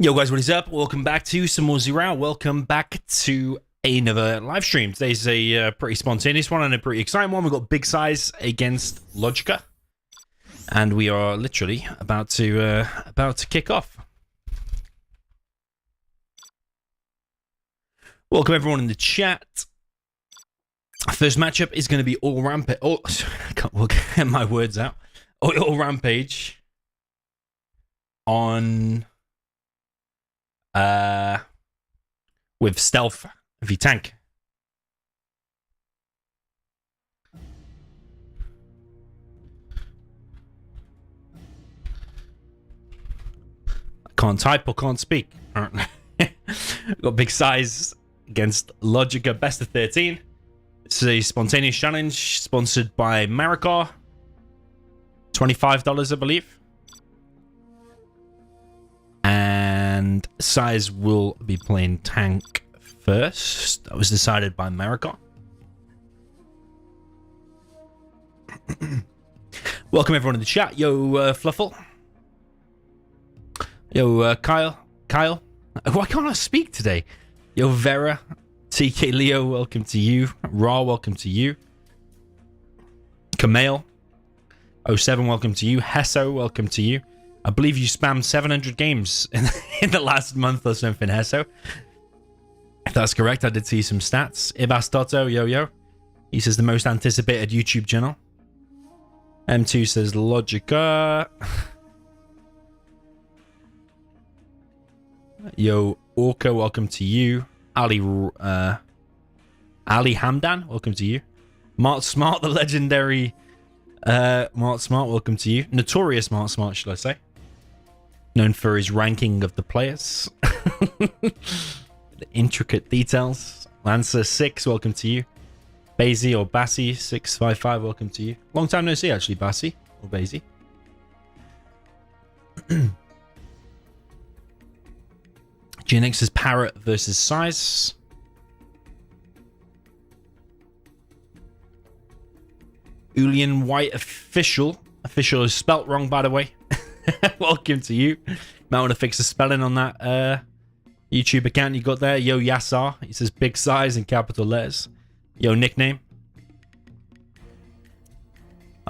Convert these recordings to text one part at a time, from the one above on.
Yo guys, what is up? Welcome back to some more Zero. Welcome back to another live stream. Today's a pretty spontaneous one and a pretty exciting one. We've got Big SiZe against LoGiCa, and we are literally about to kick off. Welcome everyone in the chat. First matchup is going to be Oil Rampage. Oh, can't get my words out. Oil Rampage on. With stealth v tank. I can't type or can't speak. Got Big SiZe against LoGiCa best of 13. This is a spontaneous challenge sponsored by Maricor. $25, I believe. And SiZe will be playing tank first. That was decided by Maricor. Welcome everyone in the chat. Yo, Fluffle. Yo, Kyle. Why can't I speak today? Yo, Vera. TK Leo, welcome to you. Ra, welcome to you. Camelot. 07, welcome to you. Hesso, welcome to you. I believe you spammed 700 games in the last month or something, Hesso. If that's correct, I did see some stats. Ibas Toto, yo. He says the most anticipated YouTube channel. M2 says LoGiCa. Yo, Orca, welcome to you. Ali Hamdan, welcome to you. Mart Smart, the legendary Mart Smart, welcome to you. Notorious Mart Smart, should I say. Known for his ranking of the players. The intricate details. Lancer 6, welcome to you. Basie or Bassi 655, welcome to you. Long time no see, actually, Bassi or Basie. GNX's Parrot versus SiZe. Ulian White Official. Official is spelt wrong, by the way. Welcome to you. Might want to fix the spelling on that YouTube account you got there. Yo, Yassar. He says Big SiZe in capital letters. Yo, nickname.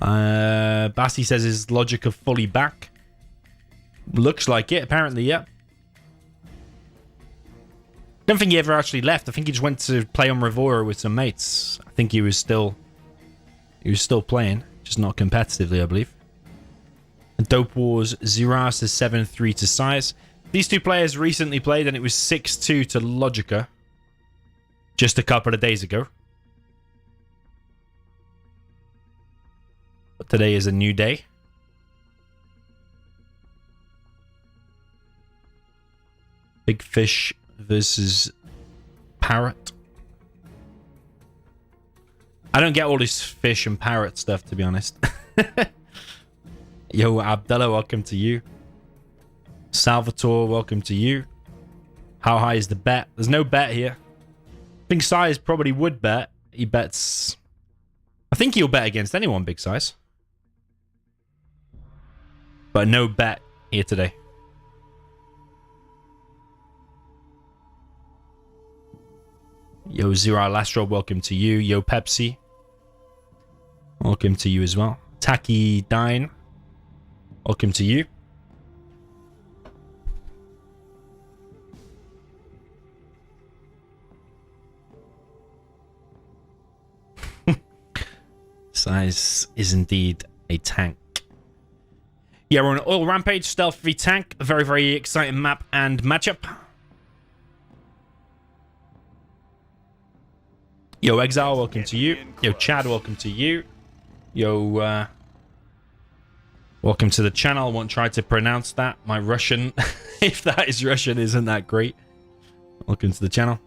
Bassi says is LoGiCa fully back. Looks like it, apparently, yeah. Don't think he ever actually left. I think he just went to play on Revora with some mates. I think he was still playing, just not competitively, I believe. Dope Wars Zira says 7-3 to SiZe. These two players recently played and it was 6-2 to LoGiCa just a couple of days ago. But today is a new day. Big Fish versus Parrot. I don't get all this fish and parrot stuff, to be honest. Yo, Abdullah, welcome to you. Salvatore, welcome to you. How high is the bet? There's no bet here. I think SiZe probably would bet. He bets... I think he'll bet against anyone, Big SiZe. But no bet here today. Yo, Zero Lastro, welcome to you. Yo, Pepsi. Welcome to you as well. Taki Dine. Welcome to you. SiZe is indeed a tank. Yeah, we're on Oil Rampage, Stealth v Tank. A very, very exciting map and matchup. Yo, Exile, welcome to you. Yo, Chad, welcome to you. Yo, welcome to the channel. I won't try to pronounce that. My Russian, if that is Russian, isn't that great. Welcome to the channel.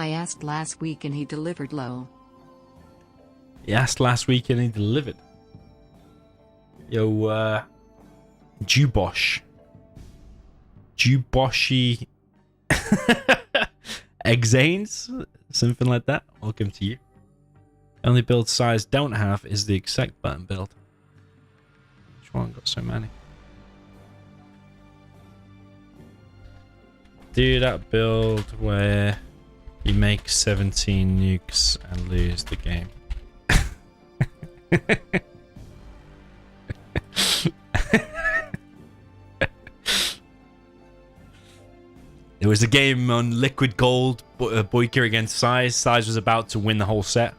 I asked last week and he delivered low. He asked last week and he delivered. Yo, Jubosh. Juboshi Exanes? Something like that. Welcome to you. Only build size don't have is the accept button build. Which one got so many? Do that build where you make 17 nukes and lose the game. There was a game on Liquid Gold, BiG against SiZe. SiZe was about to win the whole set.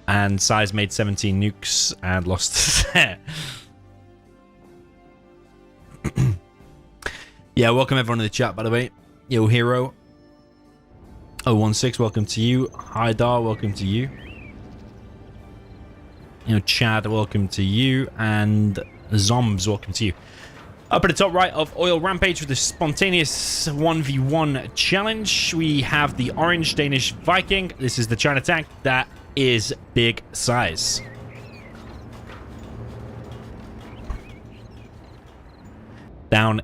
And SiZe made 17 nukes and lost the set. Yeah, welcome everyone in the chat, by the way. Yo, Hero 016, welcome to you. Haidar, welcome to you. You know, Chad, welcome to you. And Zombs, welcome to you. Up at the top right of Oil Rampage with the spontaneous 1v1 challenge, we have the orange Danish Viking. This is the China tank that is big size. Down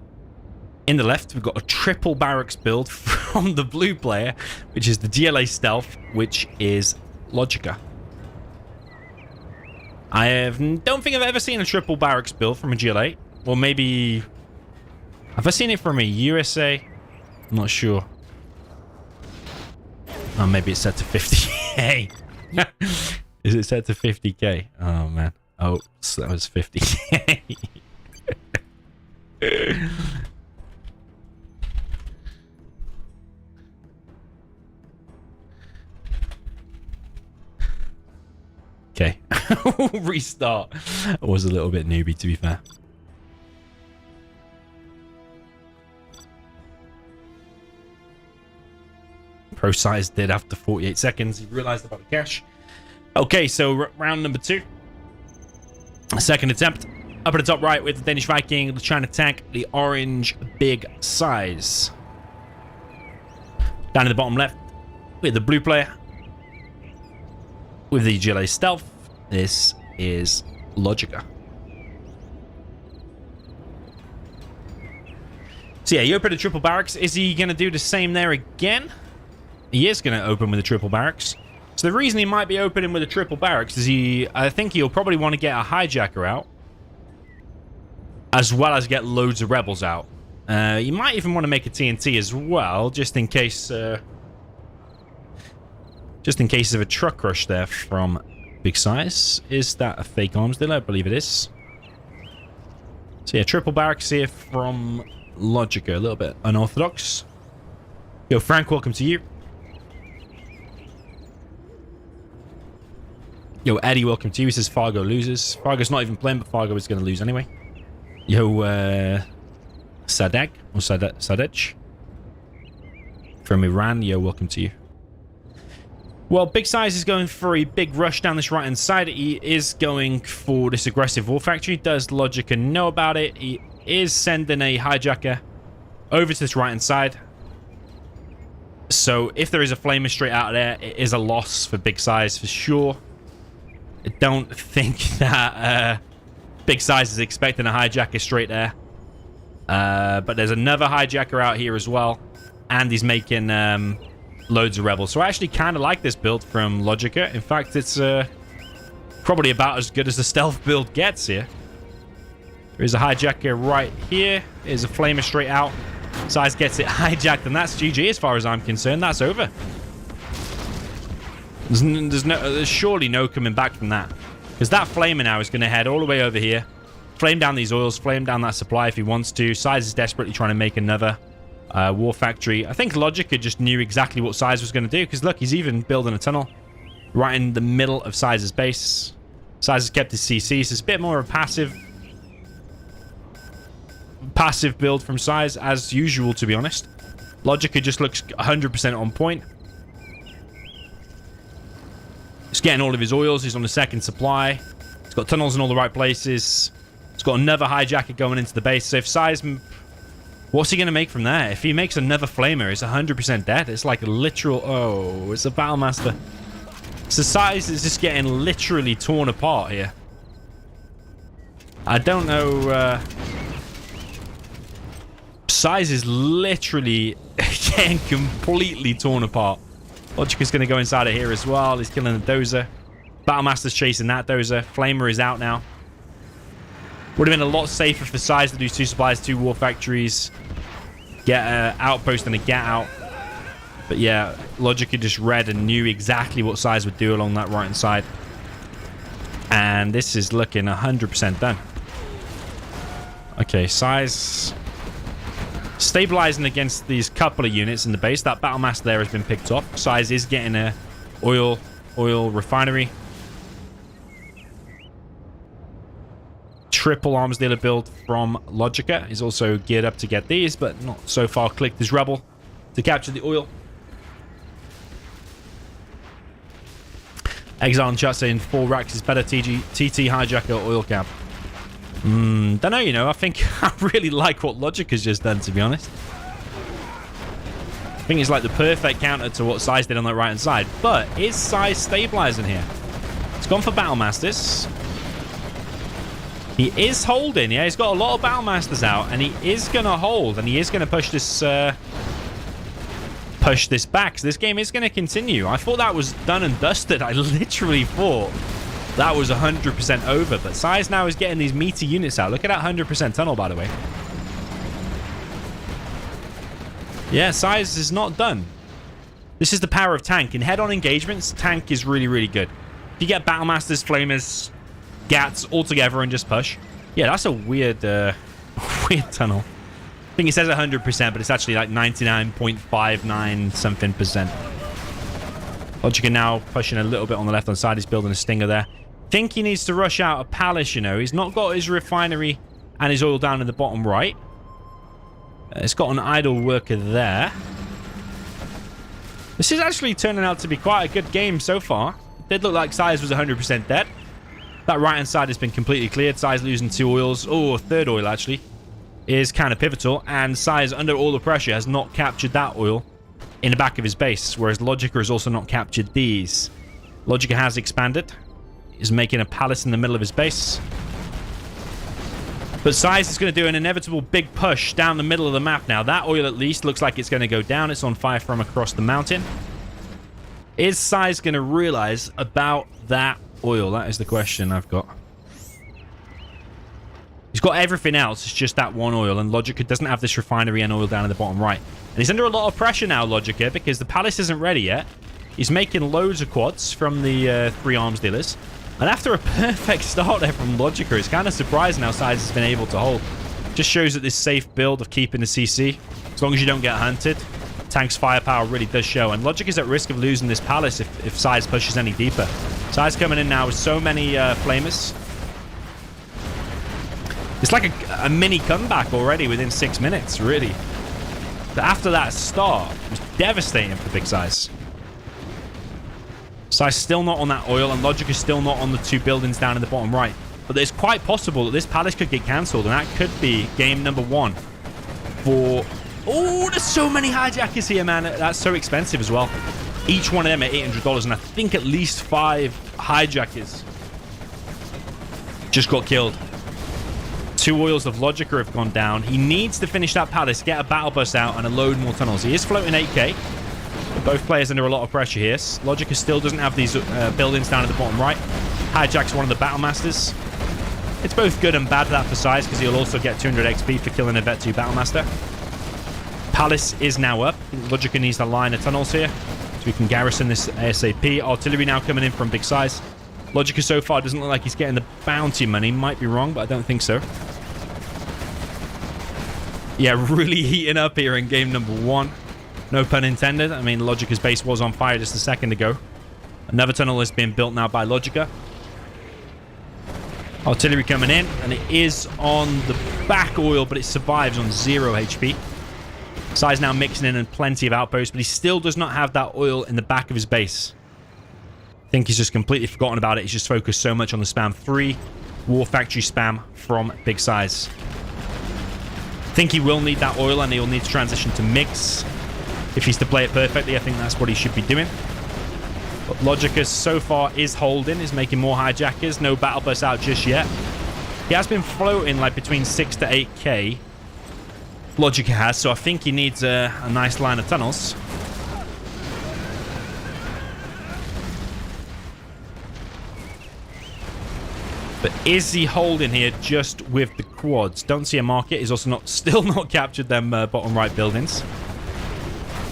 in the left, we've got a triple barracks build from the blue player, which is the GLA Stealth, which is LoGiCa. Don't think I've ever seen a triple barracks build from a GLA. Well, maybe... Have I seen it from a USA? I'm not sure. Oh, maybe it's set to 50k. Is it set to 50k? Oh, man. Oh, so that was 50k. Okay. Restart. I was a little bit newbie, to be fair. Pro SiZe did after 48 seconds. He realized about the cache. Okay, so round number 2. Second attempt. Up at the top right with the Danish Viking, the China tank, the orange big size. Down in the bottom left with the blue player. With the GLA Stealth, this is LoGiCa. So yeah, you open a triple barracks. Is he going to do the same there again? He is going to open with a triple barracks. So the reason he might be opening with a triple barracks is I think he'll probably want to get a hijacker out, as well as get loads of rebels out. You might even want to make a TNT as well, just in case of a truck rush there from big size. Is that a fake arms dealer? I believe it is. So yeah, triple barracks here from LoGiCa, a little bit unorthodox. Yo, Frank, welcome to you. Yo, Eddie, welcome to you. He says Fargo loses. Fargo's not even playing, but Fargo is going to lose anyway. Yo, Sadek, or Sadech from Iran. Yo, welcome to you. Well, big size is going for a big rush down this right-hand side. He is going for this aggressive war factory. Does LoGiCa know about it? He is sending a hijacker over to this right-hand side. So if there is a flamer straight out of there, it is a loss for big size for sure. I don't think that big size is expecting a hijacker straight there. But there's another hijacker out here as well. And he's making loads of rebels. So I actually kind of like this build from LoGiCa. In fact, it's probably about as good as the stealth build gets here. There's a hijacker right here. There's a flamer straight out. SiZe gets it hijacked, and that's GG as far as I'm concerned. That's over. There's surely no coming back from that. Because that flamer now is going to head all the way over here. Flame down these oils. Flame down that supply if he wants to. SiZe is desperately trying to make another war factory. I think LoGiCa just knew exactly what SiZe was going to do. Because look, he's even building a tunnel right in the middle of SiZe's base. SiZe has kept his CC. So it's a bit more of a passive build from SiZe as usual, to be honest. LoGiCa just looks 100% on point. He's getting all of his oils. He's on the second supply. He's got tunnels in all the right places. He's got another hijacker going into the base. So if SiZe What's he going to make from there? If he makes another flamer, it's 100% dead. It's like a literal... Oh, it's a Battlemaster. So SiZe is just getting literally torn apart here. I don't know... SiZe is literally getting completely torn apart. LoGiCa's going to go inside of here as well. He's killing the dozer. Battlemaster's chasing that dozer. Flamer is out now. Would have been a lot safer for SiZe to do 2 supplies, 2 war factories, get an outpost and a get out. But yeah, LoGiCa just read and knew exactly what SiZe would do along that right-hand side. And this is looking 100% done. Okay, SiZe stabilizing against these couple of units in the base. That Battlemaster there has been picked off. SiZe is getting a oil refinery. Triple arms dealer build from LoGiCa is also geared up to get these, but not so far clicked as Rebel to capture the oil. Exile and chat saying 4 racks is better. TT hijacker oil cap. Don't know, you know. I think I really like what LoGiCa's just done, to be honest. I think it's like the perfect counter to what SiZe did on that right hand side. But is SiZe stabilizing here? It's gone for Battlemasters. He is holding, yeah. He's got a lot of Battlemasters out, and he is going to hold, and he is going to push this back. So this game is going to continue. I thought that was done and dusted. I literally thought that was 100% over, but SiZe now is getting these meaty units out. Look at that 100% tunnel, by the way. Yeah, SiZe is not done. This is the power of tank. In head-on engagements, tank is really, really good. If you get Battlemasters, Flamers, Gats all together and just push. Yeah, that's a weird weird tunnel. I think it says 100%, but it's actually like 99.59 something percent. LoGiCa now pushing a little bit on the left-hand side. He's building a stinger there. Think he needs to rush out a palace, you know. He's not got his refinery and his oil down in the bottom right. It's got an idle worker there. This is actually turning out to be quite a good game so far. It did look like SiZe was 100% dead. That right-hand side has been completely cleared. SiZe losing 2 oils. Oh, a 3rd oil, actually. Is kind of pivotal. And SiZe, under all the pressure, has not captured that oil in the back of his base. Whereas LoGiCa has also not captured these. LoGiCa has expanded. He's making a palace in the middle of his base. But SiZe is going to do an inevitable big push down the middle of the map now. That oil, at least, looks like it's going to go down. It's on fire from across the mountain. Is SiZe going to realize about that oil? That is the question I've got. He's got everything else. It's just that one oil. And LoGiCa doesn't have this refinery and oil down in the bottom right. And he's under a lot of pressure now, LoGiCa, because the palace isn't ready yet. He's making loads of quads from the 3 arms dealers. And after a perfect start there from LoGiCa, it's kind of surprising how SiZe has been able to hold. Just shows that this safe build of keeping the CC, as long as you don't get hunted, tank's firepower really does show. And LoGiCa is at risk of losing this palace if SiZe pushes any deeper. SiZe coming in now with so many flamers. It's like a mini comeback already within 6 minutes, really. But after that start, it was devastating for big SiZe. SiZe still not on that oil, and LoGiCa is still not on the 2 buildings down in the bottom right. But it's quite possible that this palace could get cancelled, and that could be game number 1 for... Oh, there's so many hijackers here, man. That's so expensive as well. Each one of them at $800, and I think at least 5 hijackers just got killed. 2 oils of LoGiCa have gone down. He needs to finish that palace, get a battle bus out, and a load more tunnels. He is floating 8k. Both players under a lot of pressure here. LoGiCa still doesn't have these buildings down at the bottom right. Hijack's one of the Battlemasters. It's both good and bad that for SiZe, because he'll also get 200 XP for killing a Vet 2 Battlemaster. Palace is now up. LoGiCa needs to line of tunnels here, so we can garrison this ASAP. Artillery now coming in from big SiZe. LoGiCa so far doesn't look like he's getting the bounty money. Might be wrong, but I don't think so. Yeah, really heating up here in game number 1. No pun intended. I mean, LoGiCa's base was on fire just a second ago. Another tunnel is being built now by LoGiCa. Artillery coming in, and it is on the back oil, but it survives on 0 HP. SiZe now mixing in and plenty of outposts, but he still does not have that oil in the back of his base. I think he's just completely forgotten about it. He's just focused so much on the spam. 3 war factory spam from big SiZe. think he will need that oil, and he'll need to transition to mix if he's to play it perfectly. I think that's what he should be doing. But LoGiCa so far is holding, is making more hijackers. No battle bus out just yet. He has been floating like between 6 to 8k. LoGiCa has, so I think he needs a nice line of tunnels. But is he holding here just with the quads? Don't see a market. He's also still not captured them bottom right buildings.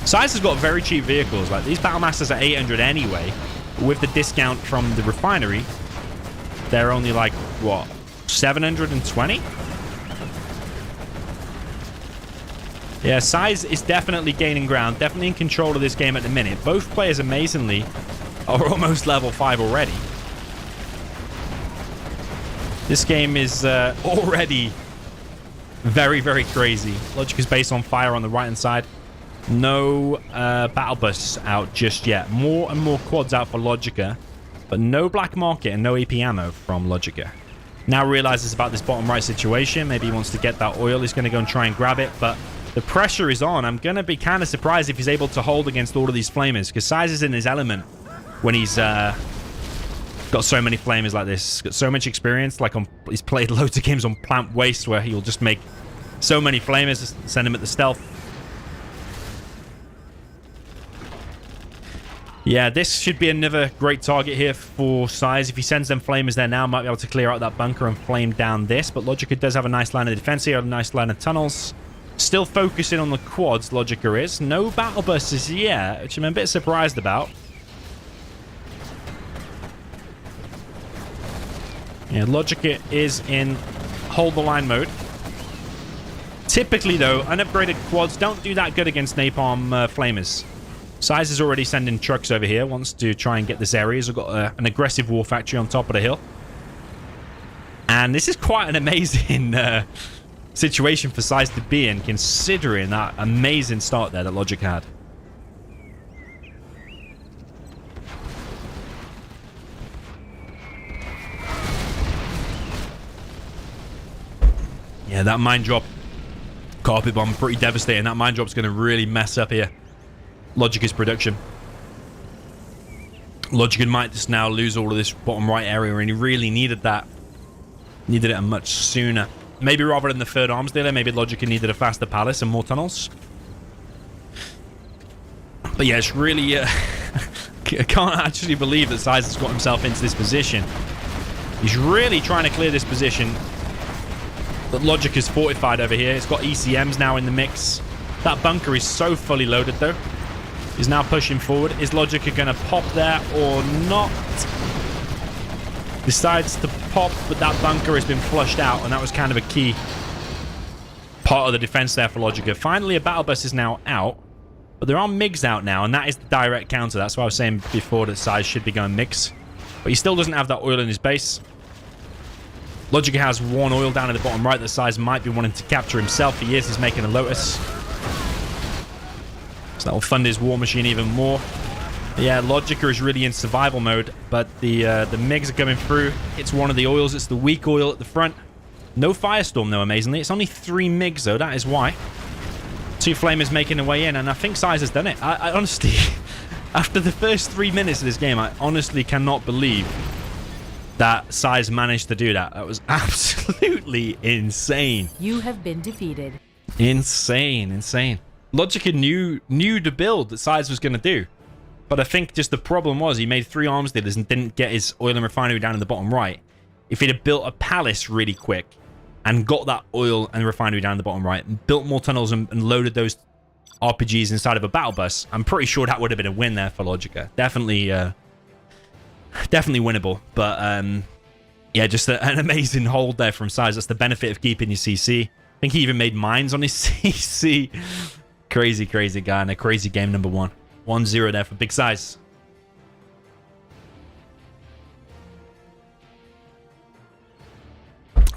SiZe has got very cheap vehicles. Like, these Battlemasters are 800 anyway. With the discount from the refinery, they're only like, what, 720? Yeah, SiZe is definitely gaining ground. Definitely in control of this game at the minute. Both players, amazingly, are almost level 5 already. This game is already very, very crazy. LoGiCa's base on fire on the right-hand side. No battle bus out just yet. More and more quads out for LoGiCa, but no black market and no AP ammo from LoGiCa. Now realizes about this bottom right situation. Maybe he wants to get that oil. He's going to go and try and grab it, but the pressure is on. I'm going to be kind of surprised if he's able to hold against all of these flamers, because SiZe is in his element when he's got so many flamers like this. Got so much experience. Like, he's played loads of games on Plant Waste where he'll just make so many flamers, send him at the stealth. Yeah, this should be another great target here for SiZe. If he sends them flamers there now, might be able to clear out that bunker and flame down this. But LoGiCa does have a nice line of defense here, a nice line of tunnels. Still focusing on the quads, LoGiCa is. No battle buses yet, which I'm a bit surprised about. Yeah, LoGiCa is in hold the line mode. Typically, though, unupgraded quads don't do that good against napalm flamers. SiZe is already sending trucks over here. Wants to try and get this area. He's got an aggressive war factory on top of the hill. And this is quite an amazing situation for SiZe to be in, considering that amazing start there that LoGiCa had. Yeah, that mine drop, carpet bomb, pretty devastating. That mine drop's going to really mess up here LoGiCa's production. LoGiCa might just now lose all of this bottom right area, and he really needed that. Needed it much sooner. Maybe rather than the third arms dealer, maybe LoGiCa needed a faster palace and more tunnels. But yeah, it's really... I can't actually believe that SiZe has got himself into this position. He's really trying to clear this position. But LoGiCa's fortified over here. It's got ECMs now in the mix. That bunker is so fully loaded, though. He's now pushing forward. Is LoGiCa going to pop there or not? Decides to pop, but that bunker has been flushed out, and that was kind of a key part of the defense there for LoGiCa. Finally, a battle bus is now out, but there are MiGs out now, and that is the direct counter. That's why I was saying before that SiZe should be going mix. But he still doesn't have that oil in his base. LoGiCa has one oil down in the bottom right that SiZe might be wanting to capture himself. He is. He's making a Lotus. So that will fund his war machine even more. Yeah, LoGiCa is really in survival mode, but the MiGs are coming through. It's one of the oils. It's the weak oil at the front. No Firestorm, though, amazingly. It's only 3 MiGs, though. That is why. 2 flamers making their way in, and I think SiZe has done it. I honestly, after the first 3 minutes of this game, I honestly cannot believe that SiZe managed to do that. That was absolutely insane. You have been defeated. Insane, insane. LoGiCa knew the build that SiZe was going to do. But I think just the problem was he made 3 arms dealers and didn't get his oil and refinery down in the bottom right. If he'd have built a palace really quick and got that oil and refinery down in the bottom right and built more tunnels and loaded those RPGs inside of a battle bus, I'm pretty sure that would have been a win there for LoGiCa. Definitely winnable. But yeah, just an amazing hold there from SiZe. That's the benefit of keeping your CC. I think he even made mines on his CC. Crazy, crazy guy, and a crazy game number 1. 1-0 there for Big SiZe.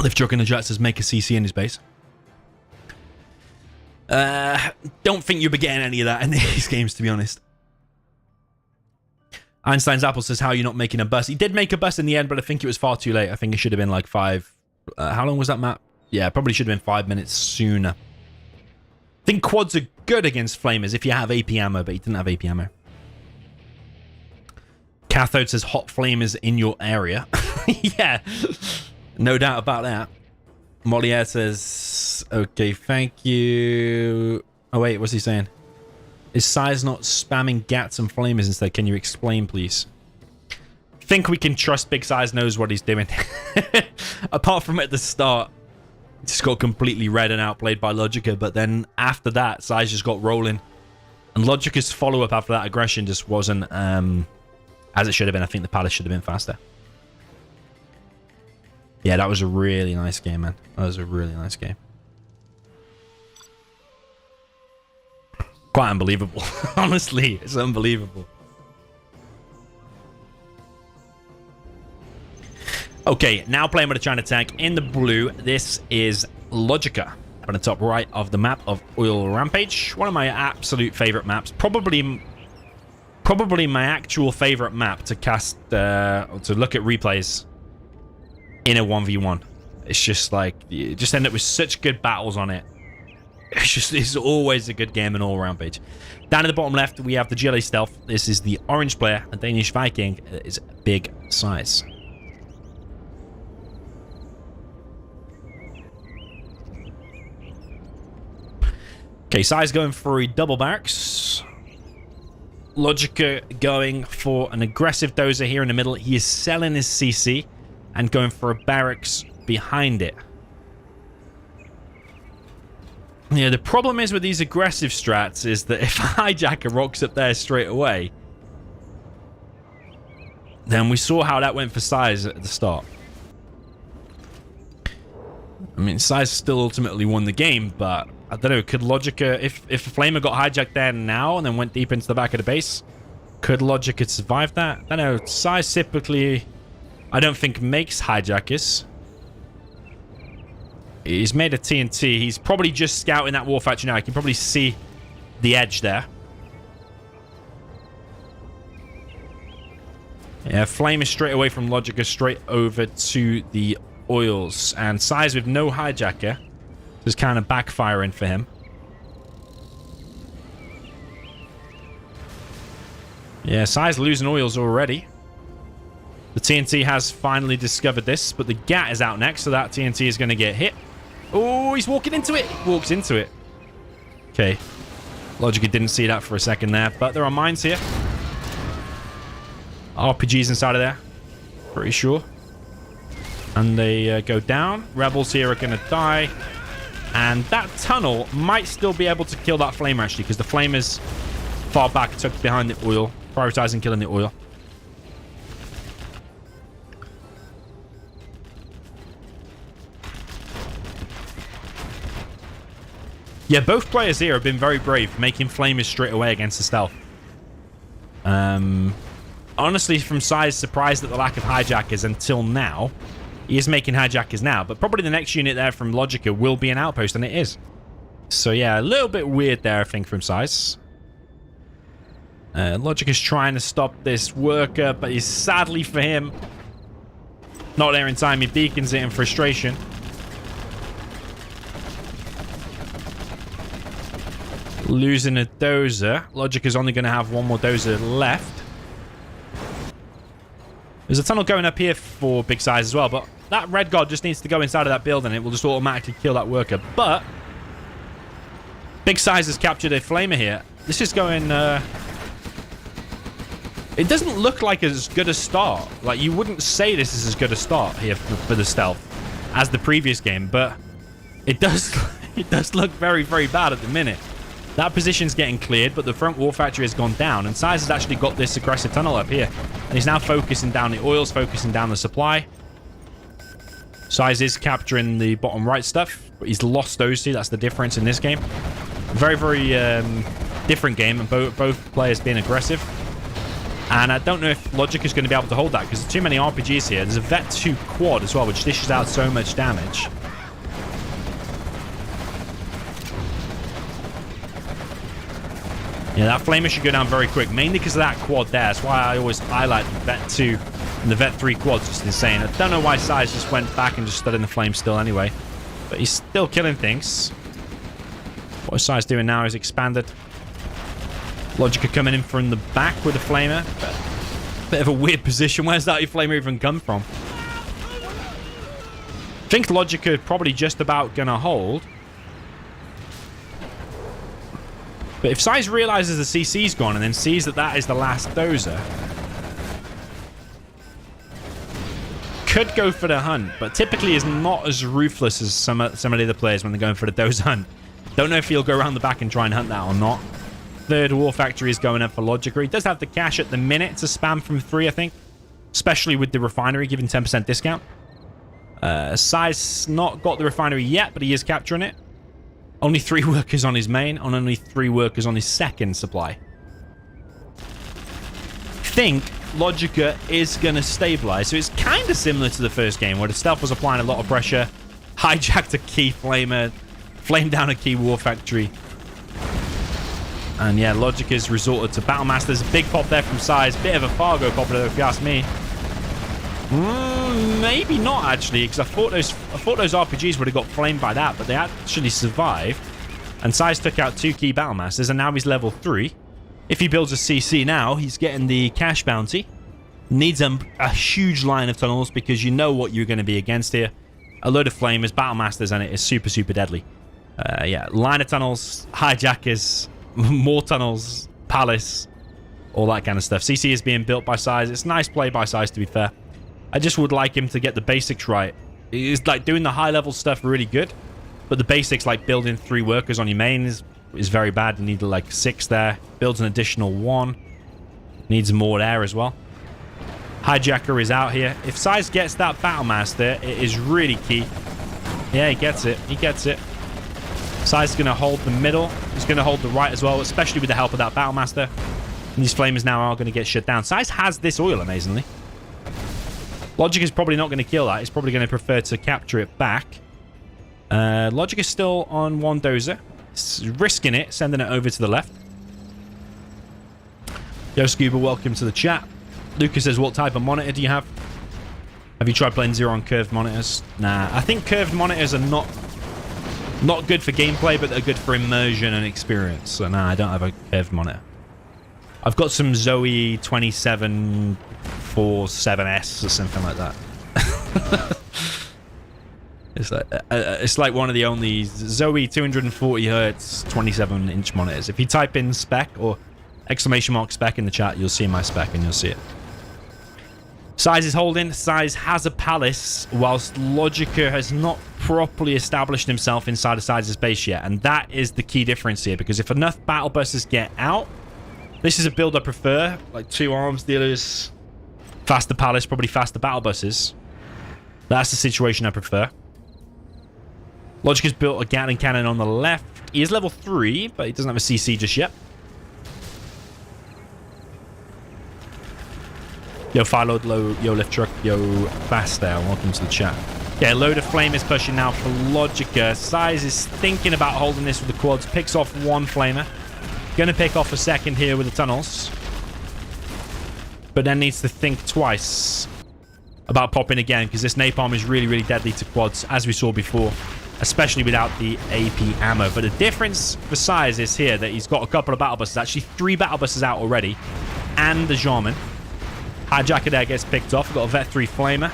Lift Truck and the Jet says make a CC in his base. Don't think you'll be getting any of that in these games, to be honest. Einstein's Apple says, how are you not making a bus? He did make a bus in the end, but I think it was far too late. I think it should have been like 5... how long was that map? Yeah, probably should have been 5 minutes sooner. I think quads are good against flamers if you have AP ammo, but he didn't have AP ammo. Cathode says hot flamers in your area. Yeah, no doubt about that. Moliere says, okay, thank you. Oh, wait, what's he saying? Is SiZe not spamming gats and flamers instead? Can you explain, please? Think we can trust Big SiZe knows what he's doing. Apart from at the start, just got completely read and outplayed by LoGiCa, but then after that, SiZe just got rolling. And LoGiCa's follow-up after that aggression just wasn't as it should have been. I think the palace should have been faster. Yeah, that was a really nice game, man. That was a really nice game. Quite unbelievable. Honestly, it's unbelievable. Okay, now playing with a China tank in the blue. This is LoGiCa on the top right of the map of Oil Rampage. One of my absolute favorite maps. Probably my actual favorite map to cast, to look at replays in a 1v1. It's just like, you just end up with such good battles on it. It's always a good game in Oil Rampage. Down in the bottom left, we have the GLA Stealth. This is the orange player, a Danish Viking. It is Big SiZe. Okay, SiZe going for a double barracks. LoGiCa going for an aggressive dozer here in the middle. He is selling his CC and going for a barracks behind it. Yeah, the problem is with these aggressive strats is that if a hijacker rocks up there straight away, then we saw how that went for SiZe at the start. I mean, SiZe still ultimately won the game, but I don't know, could LoGiCa, if a flamer got hijacked there now and then went deep into the back of the base, could LoGiCa survive that? I don't know, SiZe typically, I don't think makes hijackers. He's made a TNT. He's probably just scouting that war factory now. I can probably see the edge there. Yeah, flame is straight away from LoGiCa, straight over to the oils. And SiZe with no hijacker is kind of backfiring for him. Yeah, SiZe losing oils already. The TNT has finally discovered this, but the GAT is out next, so that TNT is going to get hit. Oh, he's walking into it. He walks into it. Okay. LoGiCa didn't see that for a second there, but there are mines here. RPGs inside of there. Pretty sure. And they go down. Rebels here are going to die. And that tunnel might still be able to kill that flamer, actually, because the flame is far back, tucked behind the oil, prioritizing killing the oil. Yeah, both players here have been very brave, making flamers straight away against the stealth. Honestly, from SiZe, surprised at the lack of hijackers until now. He is making hijackers now, but probably the next unit there from LoGiCa will be an outpost, and it is. So yeah, a little bit weird there, I think, from SiZe. LoGiCa's trying to stop this worker, but he's sadly for him not there in time. He beacons it in frustration. Losing a dozer. LoGiCa's only going to have one more dozer left. There's a tunnel going up here for Big SiZe as well, but that red god just needs to go inside of that building. It will just automatically kill that worker. But Big SiZe has captured a flamer here. This is going... It doesn't look like as good a start. Like, you wouldn't say this is as good a start here for the stealth as the previous game, but it does, it does look very, very bad at the minute. That position's getting cleared, but the front war factory has gone down, and SiZe has actually got this aggressive tunnel up here. And he's now focusing down the oils, focusing down the supply. SiZe is capturing the bottom right stuff, but he's lost those two. That's the difference in this game. Very, very different game, and both players being aggressive. And I don't know if LoGiCa is going to be able to hold that, because there's too many RPGs here. There's a Vet 2 quad as well, which dishes out so much damage. Yeah, that flamer should go down very quick, mainly because of that quad there. That's why I always highlight the Vet 2 and the Vet 3 quads. Just insane. I don't know why SiZe just went back and just stood in the flame still anyway. But he's still killing things. What SiZe doing now is expanded. LoGiCa coming in from the back with a flamer. Bit of a weird position. Where's that flamer even come from? I think LoGiCa probably just about gonna hold. But if SiZe realizes the CC's gone and then sees that that is the last dozer, could go for the hunt, but typically is not as ruthless as some of the other players when they're going for the dozer hunt. Don't know if he'll go around the back and try and hunt that or not. Third war factory is going up for LoGiCa. He does have the cash at the minute to spam from 3, I think. Especially with the refinery giving 10% discount. SiZe not got the refinery yet, but he is capturing it. Only 3 workers on his main, and only 3 workers on his second supply. Think LoGiCa is going to stabilize. So it's kind of similar to the first game, where the stealth was applying a lot of pressure, hijacked a key flamer, flamed down a key war factory. And yeah, LoGiCa's resorted to Battle Masters. Big pop there from SiZe. Bit of a Fargo pop there, if you ask me. Maybe not, actually, because I thought those RPGs would have got flamed by that, but they actually survived. And SiZe took out 2 key Battle Masters, and now he's level 3. If he builds a CC now, he's getting the cash bounty. Needs a huge line of tunnels, because you know what you're going to be against here. A load of flamers, Battle Masters, and it is super, super deadly. Yeah, line of tunnels, hijackers, more tunnels, palace, all that kind of stuff. CC is being built by SiZe. It's nice play by SiZe, to be fair. I just would like him to get the basics right. It's like doing the high-level stuff really good, but the basics, like building 3 workers on your main, is very bad. You need like 6 there. Builds an additional 1. Needs more there as well. Hijacker is out here. If SiZe gets that Battle Master, it is really key. Yeah, he gets it. He gets it. SiZe is going to hold the middle. He's going to hold the right as well, especially with the help of that Battle Master. And these flamers now are going to get shut down. SiZe has this oil, amazingly. LoGiCa is probably not going to kill that. He's probably going to prefer to capture it back. LoGiCa is still on 1 dozer. He's risking it, sending it over to the left. Yo, Scuba, welcome to the chat. Lucas says, what type of monitor do you have? Have you tried playing Zero on curved monitors? Nah, I think curved monitors are not good for gameplay, but they're good for immersion and experience. So nah, I don't have a curved monitor. I've got some Zoe 2747S or something like that. It's like one of the only Zoe 240 Hz 27-inch monitors. If you type in spec or !spec in the chat, you'll see my spec and you'll see it. SiZe is holding. SiZe has a palace, whilst LoGiCa has not properly established himself inside of SiZe's base yet. And that is the key difference here, because if enough battle buses get out, this is a build I prefer. Like 2 arms dealers, faster palace, probably faster battle buses. That's the situation I prefer. LoGiCa's built a Gatling cannon on the left. He is level 3, but he doesn't have a CC just yet. Yo, Fireload, yo, Lift Truck, yo, Faster, welcome to the chat. Yeah, load of flamers pushing now for LoGiCa. SiZe is thinking about holding this with the quads. Picks off 1 flamer. Gonna pick off a second here with the tunnels. But then needs to think twice about popping again, because this napalm is really, really deadly to quads, as we saw before. Especially without the AP ammo. But the difference for SiZe is here that he's got a couple of battle buses. Actually, 3 battle buses out already. And the Jarman. Hijacker there gets picked off. We've got a Vet 3 flamer.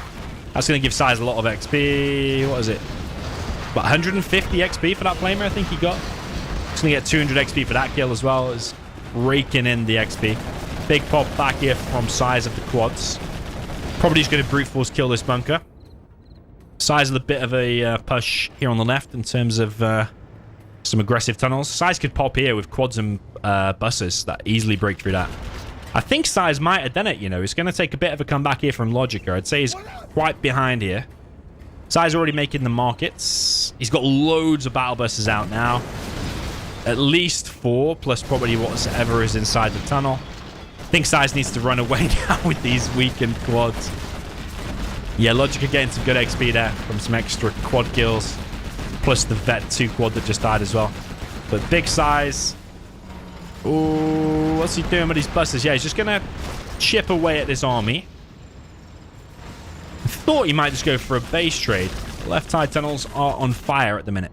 That's going to give SiZe a lot of XP. What is it? About 150 XP for that flamer, I think he got. He's going to get 200 XP for that kill as well. It's raking in the XP. Big pop back here from SiZe of the quads. Probably just going to brute force kill this bunker. SiZe with a bit of a push here on the left in terms of some aggressive tunnels. SiZe could pop here with quads and buses that easily break through that. I think SiZe might have done it, you know. It's going to take a bit of a comeback here from LoGiCa. I'd say he's quite behind here. SiZe already making the markets. He's got loads of battle buses out now. At least 4, plus probably whatever is inside the tunnel. I think SiZe needs to run away now with these weakened quads. Yeah, LoGiCa getting some good XP there from some extra quad kills. Plus the Vet 2 quad that just died as well. But big SiZe. Ooh, what's he doing with these buses? Yeah, he's just going to chip away at this army. I thought he might just go for a base trade. Left side tunnels are on fire at the minute.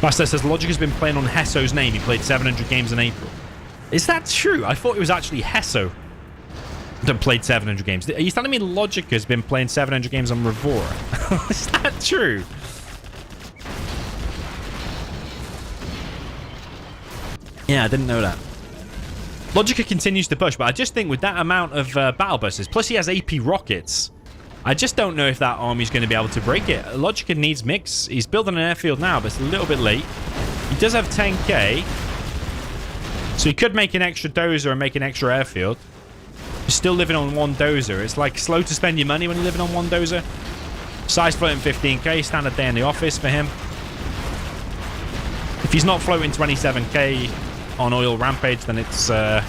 Buster says Logic has been playing on Hesso's name. He played 700 games in April. Is that true? I thought it was actually Hesso that played 700 games. Are you telling me Logic has been playing 700 games on Revora? Is that true? Yeah, I didn't know that. LoGiCa continues to push, but I just think with that amount of battle buses, plus he has AP rockets, I just don't know if that army's going to be able to break it. LoGiCa needs mix. He's building an airfield now, but it's a little bit late. He does have 10k, so he could make an extra dozer and make an extra airfield. He's still living on one dozer. It's like slow to spend your money when you're living on one dozer. SiZe floating 15k, standard day in the office for him. If he's not floating 27k on Oil Rampage, then it's a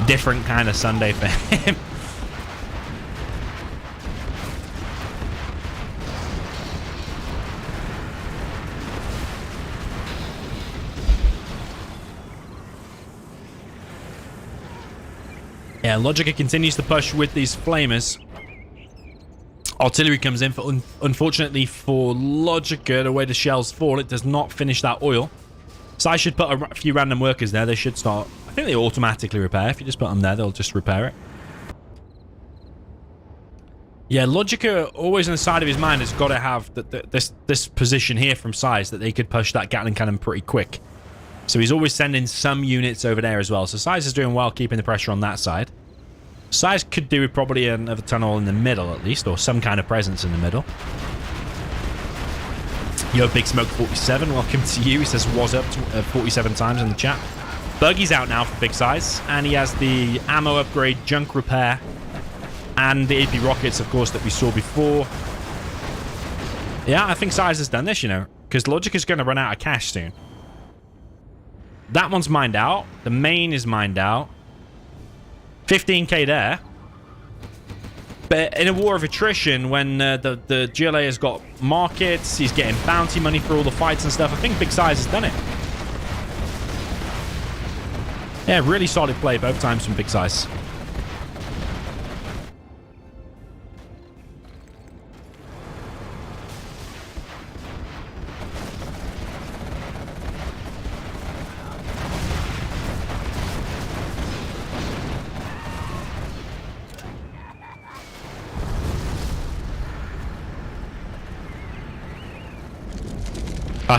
different kind of Sunday for him. Yeah, LoGiCa continues to push with these flamers. Artillery comes in, for unfortunately for LoGiCa, the way the shells fall, it does not finish that oil. So I should put a few random workers there. They should start. I think they automatically repair. If you just put them there, they'll just repair it. Yeah, LoGiCa always on the side of his mind has got to have this position here from SiZe that they could push that Gatling cannon pretty quick. So he's always sending some units over there as well. So SiZe is doing well, keeping the pressure on that side. SiZe could do with probably another tunnel in the middle at least, or some kind of presence in the middle. Yo, Big Smoke 47, welcome to you. He says was up 47 times in the chat. Buggy's out now for Big SiZe, and he has the ammo upgrade, junk repair, and the AP rockets, of course, that we saw before. Yeah, I think SiZe has done this, you know, because LoGiCa is going to run out of cash soon. That one's mined out. The main is mined out. 15k there. But in a war of attrition, when the GLA has got markets, he's getting bounty money for all the fights and stuff, I think Big SiZe has done it. Yeah, really solid play both times from Big SiZe.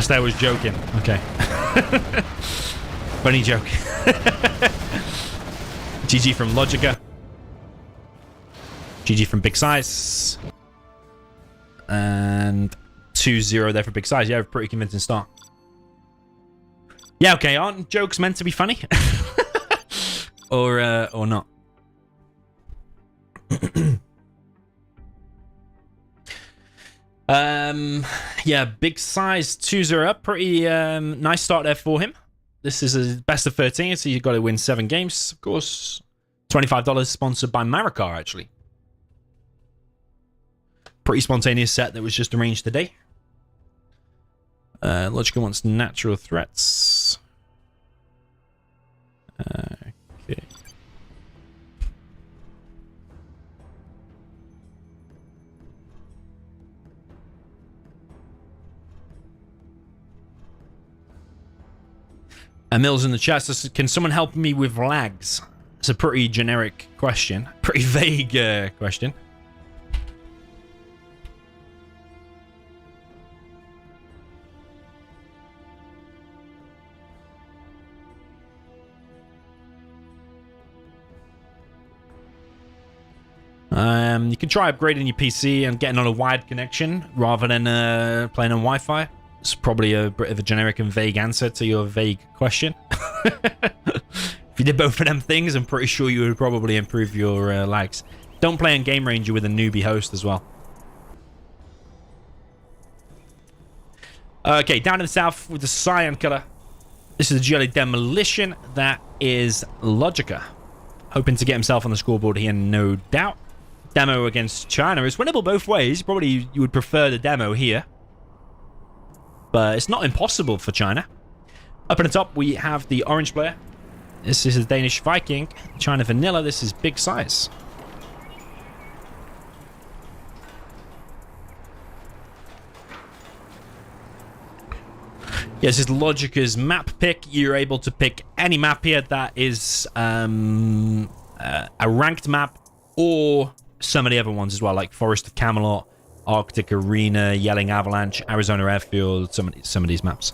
That was joking. Okay. Funny joke. GG from LoGiCa. GG from Big SiZe. And 2-0 there for Big SiZe. Yeah, a pretty convincing start. Yeah, okay. Aren't jokes meant to be funny? or not? Yeah, Big SiZe 2-0 up. Pretty nice start there for him. This is a best of 13, so you've got to win 7 games, of course. $25 sponsored by Maricar, actually. Pretty spontaneous set that was just arranged today. LoGiCa wants natural threats. Okay. Mills in the chat says, can someone help me with lags? It's a pretty generic question. Pretty vague question. You can try upgrading your PC and getting on a wired connection rather than playing on Wi-Fi. It's probably a bit of a generic and vague answer to your vague question. If you did both of them things, I'm pretty sure you would probably improve your lags. Don't play on Game Ranger with a newbie host as well. Okay, down in the south with the cyan color. This is the GLA Demolition. That is LoGiCa. Hoping to get himself on the scoreboard here, no doubt. Demo against China is winnable both ways. Probably you would prefer the demo here. But it's not impossible for China. Up at the top, we have the orange player. This is a Danish Viking. China Vanilla, this is Big SiZe. Yes, this is LoGiCa's map pick. You're able to pick any map here that is a ranked map, or some of the other ones as well, like Forest of Camelot, Arctic Arena, Yelling Avalanche, Arizona Airfield, some of these maps.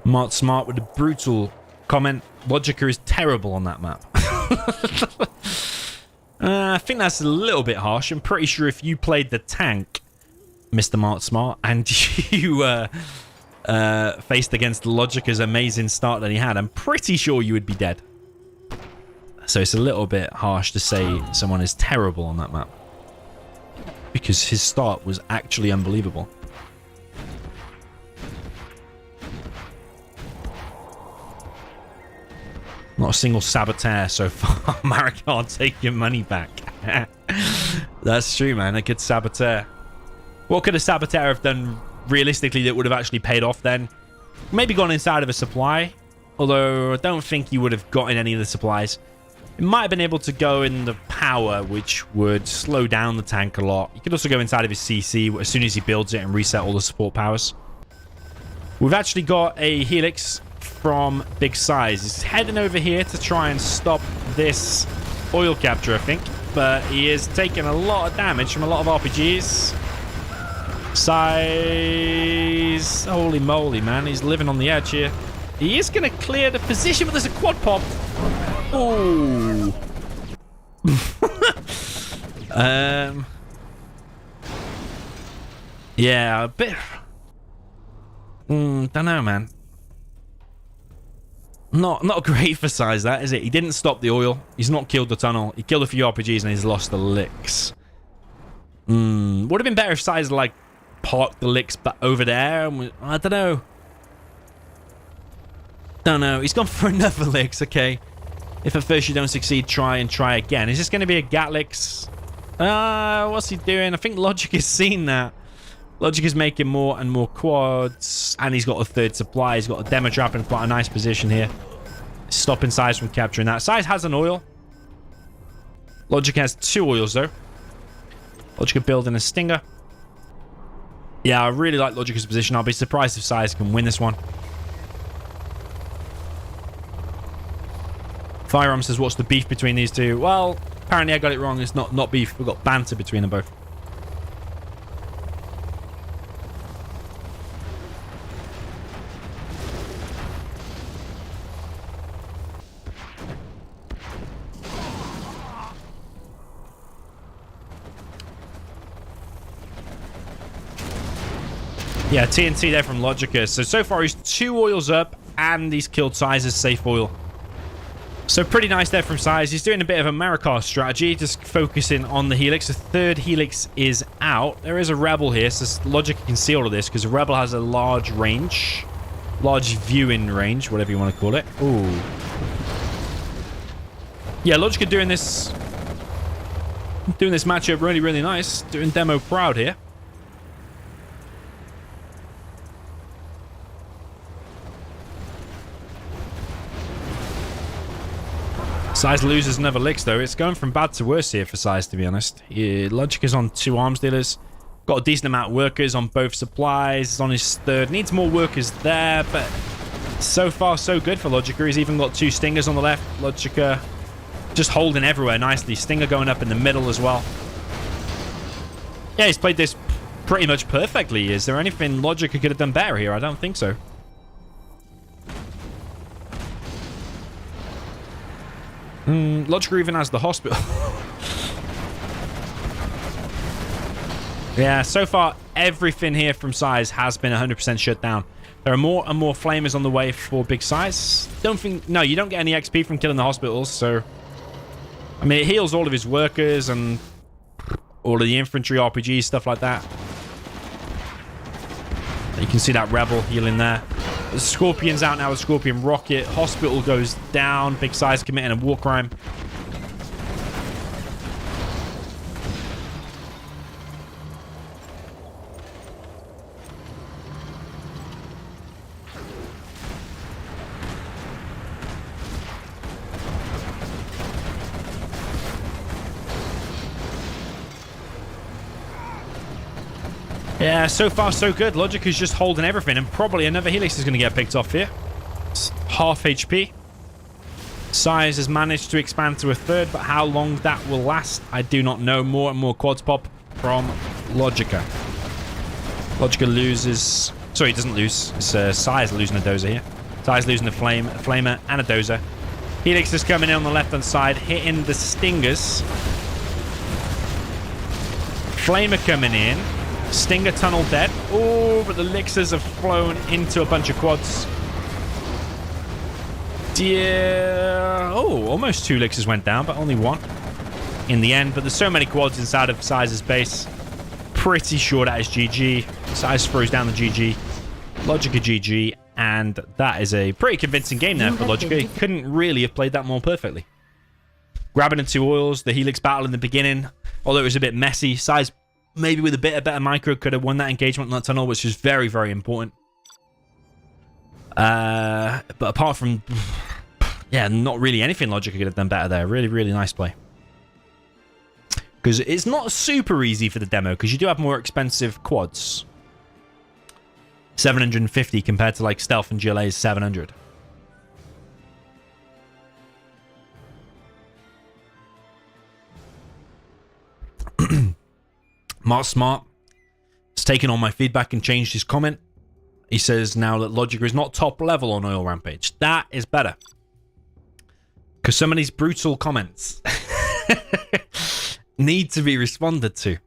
Mart Smart with a brutal comment. LoGiCa is terrible on that map. I think that's a little bit harsh. I'm pretty sure if you played the tank, Mr. Mart Smart, and you faced against LoGiCa's amazing start that he had, I'm pretty sure you would be dead. So it's a little bit harsh to say someone is terrible on that map, because his start was actually unbelievable. Not a single saboteur so far. Marikar, take your money back. That's true, man. A good saboteur. What could a saboteur have done realistically that would have actually paid off then? Maybe gone inside of a supply. Although I don't think he would have gotten any of the supplies. It might have been able to go in the power, which would slow down the tank a lot. You could also go inside of his CC as soon as he builds it and reset all the support powers. We've actually got a Helix from Big SiZe. He's heading over here to try and stop this oil capture, I think. But he is taking a lot of damage from a lot of RPGs. SiZe... Holy moly, man. He's living on the edge here. He is going to clear the position, but there's a quad pop. Ooh. Yeah, a bit... don't know, man. Not great for SiZe, that, is it? He didn't stop the oil. He's not killed the tunnel. He killed a few RPGs and he's lost the licks. Would have been better if SiZe, like, parked the licks back over there. I don't know. Don't know. He's gone for another licks, okay. If at first you don't succeed, try again. Is this going to be a Gatlix? What's he doing? I think LoGiCa has seen that. LoGiCa is making more and more quads. And he's got a third supply. He's got a demo trap in quite a nice position here. Stopping SiZe from capturing that. SiZe has an oil. LoGiCa has 2 oils, though. LoGiCa building a Stinger. Yeah, I really like LoGiCa's position. I'll be surprised if SiZe can win this one. Firearm says, what's the beef between these two? Well, apparently I got it wrong. It's not beef. We've got banter between them both. Yeah, TNT there from LoGiCa. So far he's 2 oils up and he's killed SiZe's safe oil. So pretty nice there from SiZe. He's doing a bit of a Marikar strategy, just focusing on the Helix. The third Helix is out. There is a Rebel here, so LoGiCa can see all of this because the Rebel has a large range. Large viewing range, whatever you want to call it. Ooh. Yeah, LoGiCa doing this matchup really, really nice. Doing demo proud here. SiZe loses another licks, though. It's going from bad to worse here for SiZe, to be honest. LoGiCa's on 2 arms dealers. Got a decent amount of workers on both supplies. He's on his 3rd. Needs more workers there, but so far, so good for LoGiCa. He's even got 2 Stingers on the left. LoGiCa just holding everywhere nicely. Stinger going up in the middle as well. Yeah, he's played this pretty much perfectly. Is there anything LoGiCa could have done better here? I don't think so. LoGiCa even has the hospital. Yeah, so far, everything here from SiZe has been 100% shut down. There are more and more flamers on the way for Big SiZe. No, you don't get any XP from killing the hospitals, so... I mean, it heals all of his workers and all of the infantry, RPGs, stuff like that. You can see that Rebel healing there. The Scorpion's out now with Scorpion Rocket. Hospital goes down. Big SiZe committing a war crime. Yeah, so far so good. LoGiCa's just holding everything, and probably another Helix is going to get picked off here. It's half HP. SiZe has managed to expand to a third, but how long that will last, I do not know. More and more quads pop from LoGiCa. LoGiCa loses... Sorry, he doesn't lose. It's SiZe losing a dozer here. SiZe losing a flamer and a dozer. Helix is coming in on the left-hand side, hitting the stingers. Flamer coming in. Stinger tunnel dead. Oh, but the Lixers have flown into a bunch of quads. Yeah. Oh, almost 2 Lixers went down, but only 1 in the end. But there's so many quads inside of SiZe's base. Pretty sure that is GG. SiZe throws down the GG. LoGiCa GG. And that is a pretty convincing game there for LoGiCa. He couldn't really have played that more perfectly. Grabbing the 2 oils. The Helix battle in the beginning. Although it was a bit messy. SiZe, maybe with a bit of better micro, could have won that engagement in that tunnel, which is very, very important. But apart from... Yeah, not really anything LoGiCa could have done better there. Really, really nice play. Because it's not super easy for the demo, because you do have more expensive quads. 750 compared to like Stealth and GLA's 700. Mark Smart has taken on my feedback and changed his comment. He says now that LoGiCa is not top level on Oil Rampage. That is better. Because some of these brutal comments need to be responded to.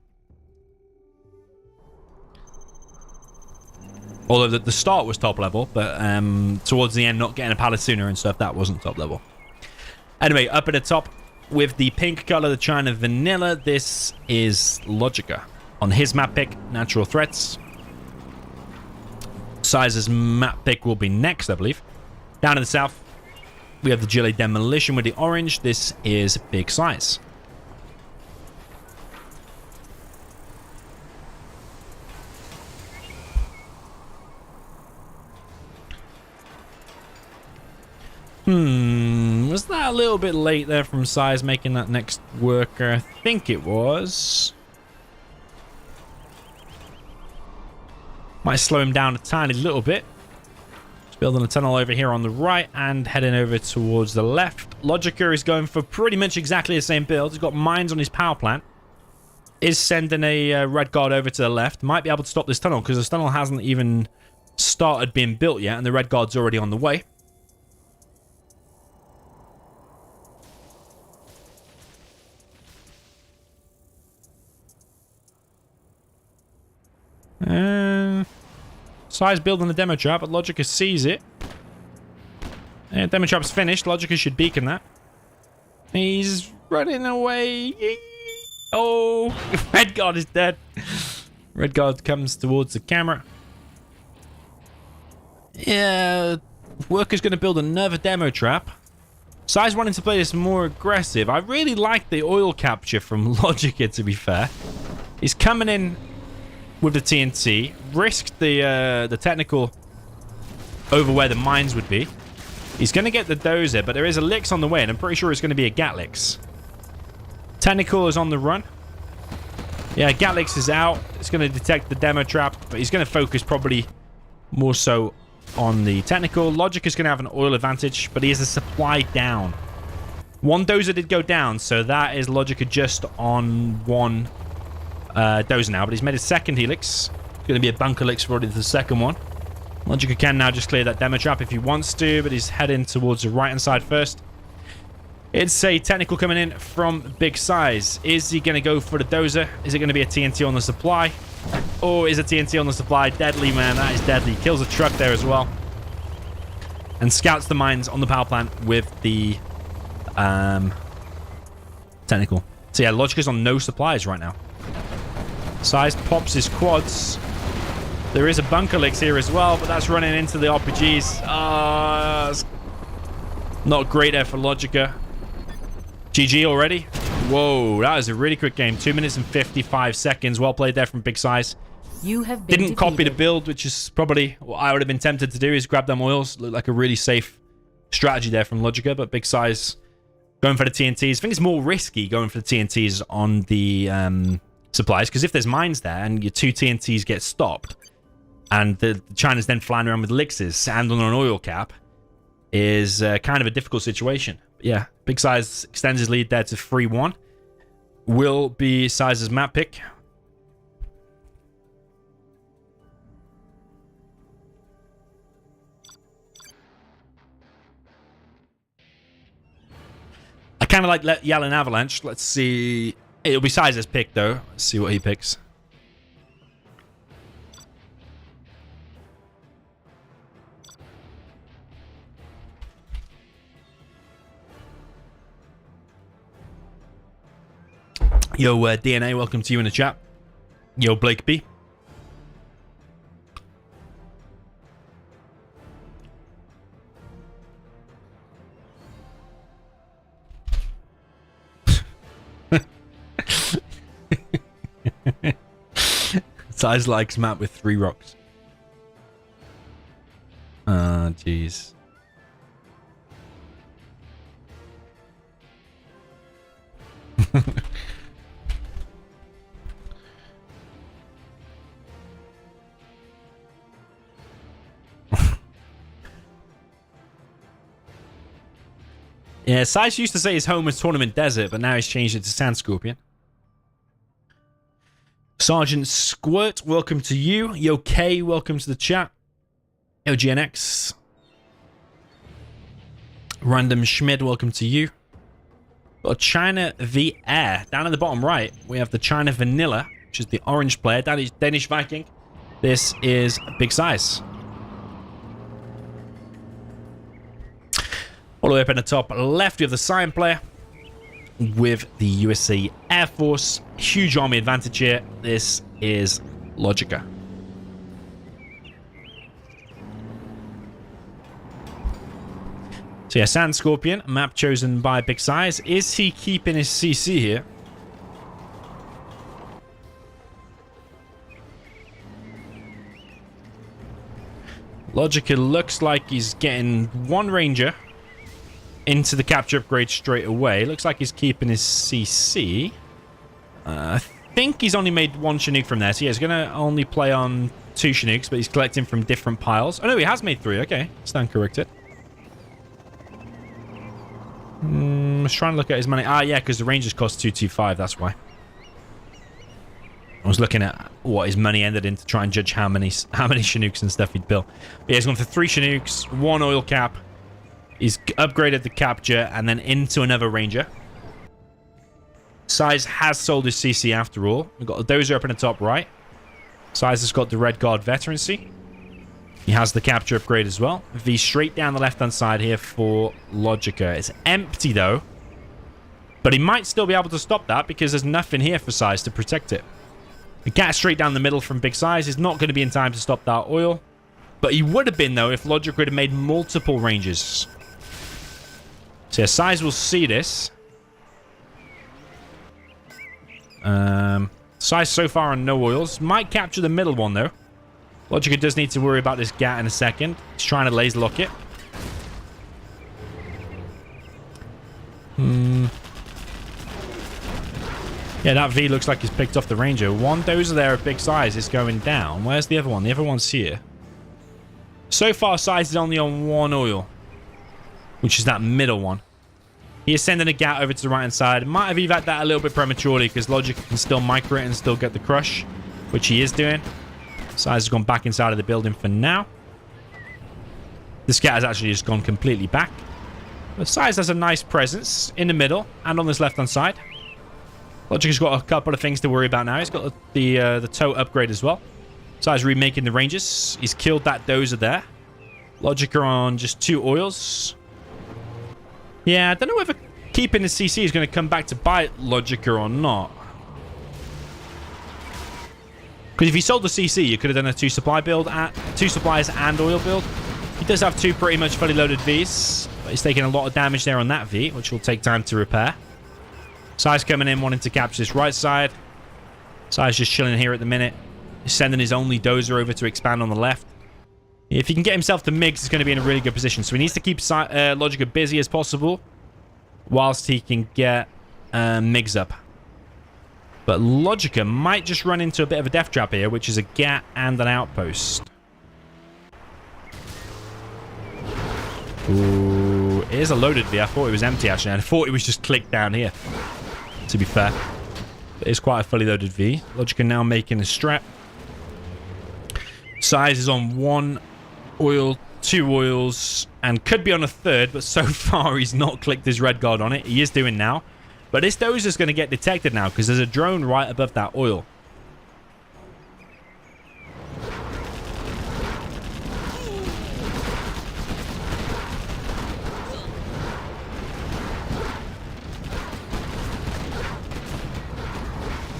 Although the start was top level, but towards the end, not getting a pallet sooner and stuff, that wasn't top level. Anyway, up at the top with the pink color, the China Vanilla, this is LoGiCa. On his map pick, Natural Threats. SiZe's map pick will be next, I believe. Down in the south, we have the GLA Demolition with the orange. This is Big SiZe. Was that a little bit late there from SiZe making that next worker? I think it was. Might slow him down a tiny little bit. Just building a tunnel over here on the right and heading over towards the left. LoGiCa is going for pretty much exactly the same build. He's got mines on his power plant. Is sending a red guard over to the left. Might be able to stop this tunnel because this tunnel hasn't even started being built yet and the red guard's already on the way. SiZe building the demo trap, but LoGiCa sees it. Yeah, demo trap's finished. LoGiCa should beacon that. He's running away. Oh, red guard is dead. Red guard comes towards the camera. Yeah, worker's going to build another demo trap. SiZe wanting to play this more aggressive. I really like the oil capture from LoGiCa, to be fair. He's coming in with the TNT, risked the technical over where the mines would be. He's going to get the dozer, but there is a Lix on the way, and I'm pretty sure it's going to be a Gatlix. Technical is on the run. Yeah, Gatlix is out. It's going to detect the demo trap, but he's going to focus probably more so on the technical. LoGiCa is going to have an oil advantage, but he has a supply down. One dozer did go down, so that is LoGiCa just on one dozer now, but he's made a second Helix. It's going to be a bunker Lix for the second one. LoGiCa can now just clear that demo trap if he wants to, but he's heading towards the right-hand side first. It's a technical coming in from Big SiZe. Is he going to go for the dozer? Is it going to be a TNT on the supply? Oh, is a TNT on the supply. Deadly, man. That is deadly. Kills a truck there as well. And scouts the mines on the power plant with the technical. So yeah, LoGiCa's on no supplies right now. SiZe pops his quads. There is a bunker Lix here as well, but that's running into the RPGs. Not great there for LoGiCa. GG already. Whoa, that was a really quick game. 2 minutes and 55 seconds. Well played there from Big SiZe. You have been Didn't copy the build, which is probably what I would have been tempted to do, is grab them oils. Looked like a really safe strategy there from LoGiCa, but Big SiZe going for the TNTs. I think it's more risky going for the TNTs on the supplies, because if there's mines there and your 2 TNTs get stopped, and the China's then flying around with elixirs and on an oil cap, is kind of a difficult situation. But yeah, Big SiZe extends his lead there to 3-1. Will be SiZe's map pick. I kind of like yelling Avalanche. Let's see. It'll be SiZe's pick, though. Let's see what he picks. Yo, DNA, welcome to you in the chat. Yo, Blake B. SiZe likes map with 3 rocks. Ah, jeez. Yeah, SiZe used to say his home was Tournament Desert, but now he's changed it to Sand Scorpion. Sergeant Squirt, welcome to you. Yo, K, welcome to the chat. Yo, GNX. Random Schmid, welcome to you. Got China V Air. Down at the bottom right, we have the China Vanilla, which is the orange player. That is Danish Viking. This is Big SiZe. All the way up in the top left, we have the Cyan player with the USA Air Force. Huge army advantage here. This is LoGiCa. So yeah, Sand Scorpion, map chosen by Big SiZe. Is he keeping his CC here? LoGiCa looks like he's getting 1 ranger into the capture upgrade straight away. Looks like he's keeping his CC. I think he's only made 1 Chinook from there. So yeah, he's going to only play on 2 Chinooks, but he's collecting from different piles. Oh no, he has made 3. Okay, stand corrected. Let's try and look at his money. Ah, yeah, because the Rangers cost 225. That's why. I was looking at what his money ended in to try and judge how many Chinooks and stuff he'd built. But yeah, he's gone for 3 Chinooks, 1 oil cap. He's upgraded the capture and then into another ranger. SiZe has sold his CC after all. We've got a dozer up in the top right. SiZe has got the Red Guard veterancy. He has the capture upgrade as well. V straight down the left-hand side here for LoGiCa. It's empty though. But he might still be able to stop that because there's nothing here for SiZe to protect it. The gat straight down the middle from Big SiZe is not going to be in time to stop that oil. But he would have been though if LoGiCa had made multiple ranges. So yeah, SiZe will see this. SiZe so far on no oils. Might capture the middle one though. LoGiCa does need to worry about this gat in a second. He's trying to laser lock it. Yeah, that V looks like he's picked off the ranger. 1 dozer there at Big SiZe is going down. Where's the other one? The other one's here. So far, SiZe is only on 1 oil, which is that middle one. He is sending a gat over to the right-hand side. Might have evac that a little bit prematurely because LoGiCa can still micro it and still get the crush, which he is doing. SiZe has gone back inside of the building for now. This gat has actually just gone completely back. But SiZe has a nice presence in the middle and on this left-hand side. LoGiCa's got a couple of things to worry about now. He's got the tow upgrade as well. SiZe remaking the ranges. He's killed that dozer there. LoGiCa on just 2 oils. Yeah, I don't know whether keeping the CC is going to come back to bite LoGiCa or not. Because if he sold the CC, you could have done a 2 supply build, 2 supplies and oil build. He does have 2 pretty much fully loaded Vs, but he's taking a lot of damage there on that V, which will take time to repair. SiZe coming in, wanting to capture this right side. SiZe just chilling here at the minute. He's sending his only dozer over to expand on the left. If he can get himself to MiGs, he's going to be in a really good position. So he needs to keep LoGiCa busy as possible whilst he can get MiGs up. But LoGiCa might just run into a bit of a death trap here, which is a GAT and an outpost. Ooh, it is a loaded V. I thought it was empty, actually. I thought it was just clicked down here, to be fair. It is quite a fully loaded V. LoGiCa now making a strat. SiZe is on 1 oil, 2 oils, and could be on a 3rd, but so far he's not clicked his red guard on it. He is doing now. But this dozer is going to get detected now because there's a drone right above that oil.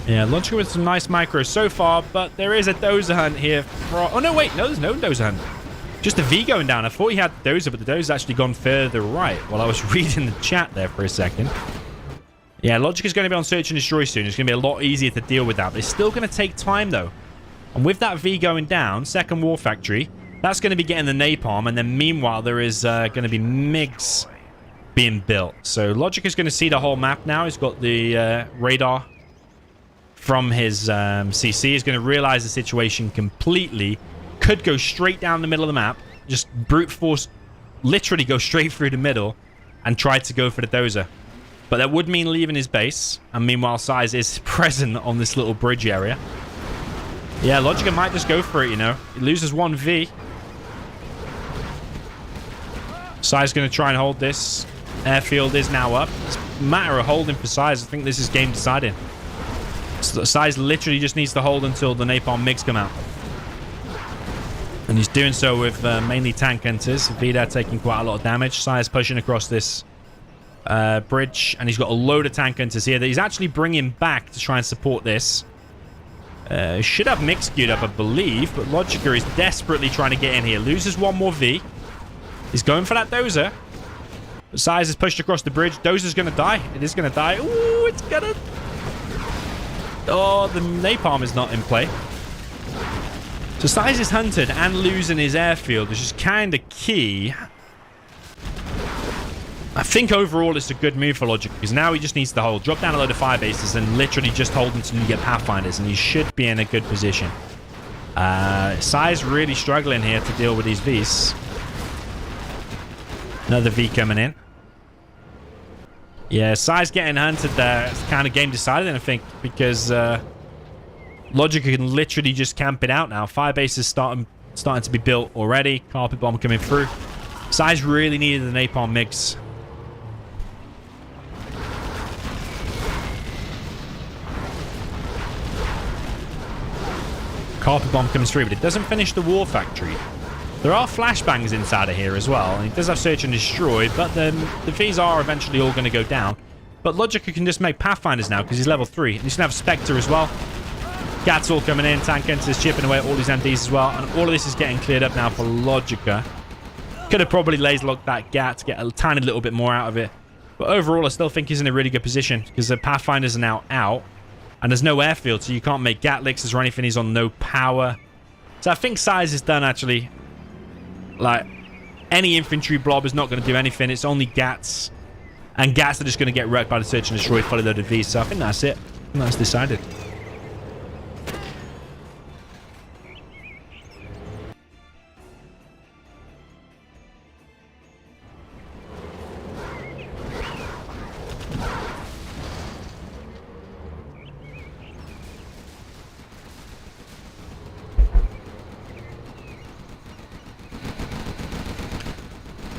Yeah, LoGiCa with some nice micros so far, but there is a dozer hunt here. Oh, no, wait. No, there's no dozer hunt. Just a V going down. I thought he had the dozer, but the dozer's actually gone further right while I was reading the chat there for a second. Yeah, LoGiCa is going to be on search and destroy soon. It's going to be a lot easier to deal with that. But it's still going to take time, though. And with that V going down, second war factory, that's going to be getting the napalm. And then meanwhile, there is going to be MiGs being built. So LoGiCa is going to see the whole map now. He's got the radar from his CC. He's going to realize the situation completely. Could go straight down the middle of the map. Just brute force, literally go straight through the middle and try to go for the dozer. But that would mean leaving his base. And meanwhile, SiZe is present on this little bridge area. Yeah, LoGiCa might just go for it, you know. He loses 1 V. SiZe going to try and hold this. Airfield is now up. It's a matter of holding for SiZe. I think this is game deciding. So SiZe literally just needs to hold until the napalm MiGs come out. And he's doing so with mainly tank hunters. Vida taking quite a lot of damage. SiZe pushing across this bridge, and he's got a load of tank hunters here that he's actually bringing back to try and support this. Should have MiGs queued up, I believe, but LoGiCa is desperately trying to get in here. Loses 1 more V. He's going for that dozer. But SiZe is pushed across the bridge. Dozer's going to die. It is going to die. Ooh, it's going to... Oh, the napalm is not in play. So SiZe is hunted and losing his airfield, which is kind of key. I think overall it's a good move for LoGiCa because now he just needs to hold. Drop down a load of fire bases and literally just hold until you get Pathfinders, and he should be in a good position. SiZe really struggling here to deal with these Vs. Another V coming in. Yeah, SiZe getting hunted there. It's kind of game decided, I think, because LoGiCa can literally just camp it out now. Fire bases starting to be built already. Carpet bomb coming through. SiZe really needed the napalm MiGs. Carpet bomb comes through, but it doesn't finish the war factory. There are flashbangs inside of here as well, and it does have search and destroy, but then the Vs are eventually all going to go down. But LoGiCa can just make Pathfinders now because he's level 3. He's going to have Spectre as well. Gats all coming in, tank hunters chipping away at all these MDs as well, and all of this is getting cleared up now for LoGiCa. Could have probably laser locked that Gat to get a tiny little bit more out of it. But overall, I still think he's in a really good position because the Pathfinders are now out. And there's no airfield, so you can't make Gatliks or anything. He's on no power. So I think SiZe is done, actually. Like, any infantry blob is not going to do anything. It's only Gats. And Gats are just going to get wrecked by the search and destroy fully loaded Vs. So I think that's it. And that's decided.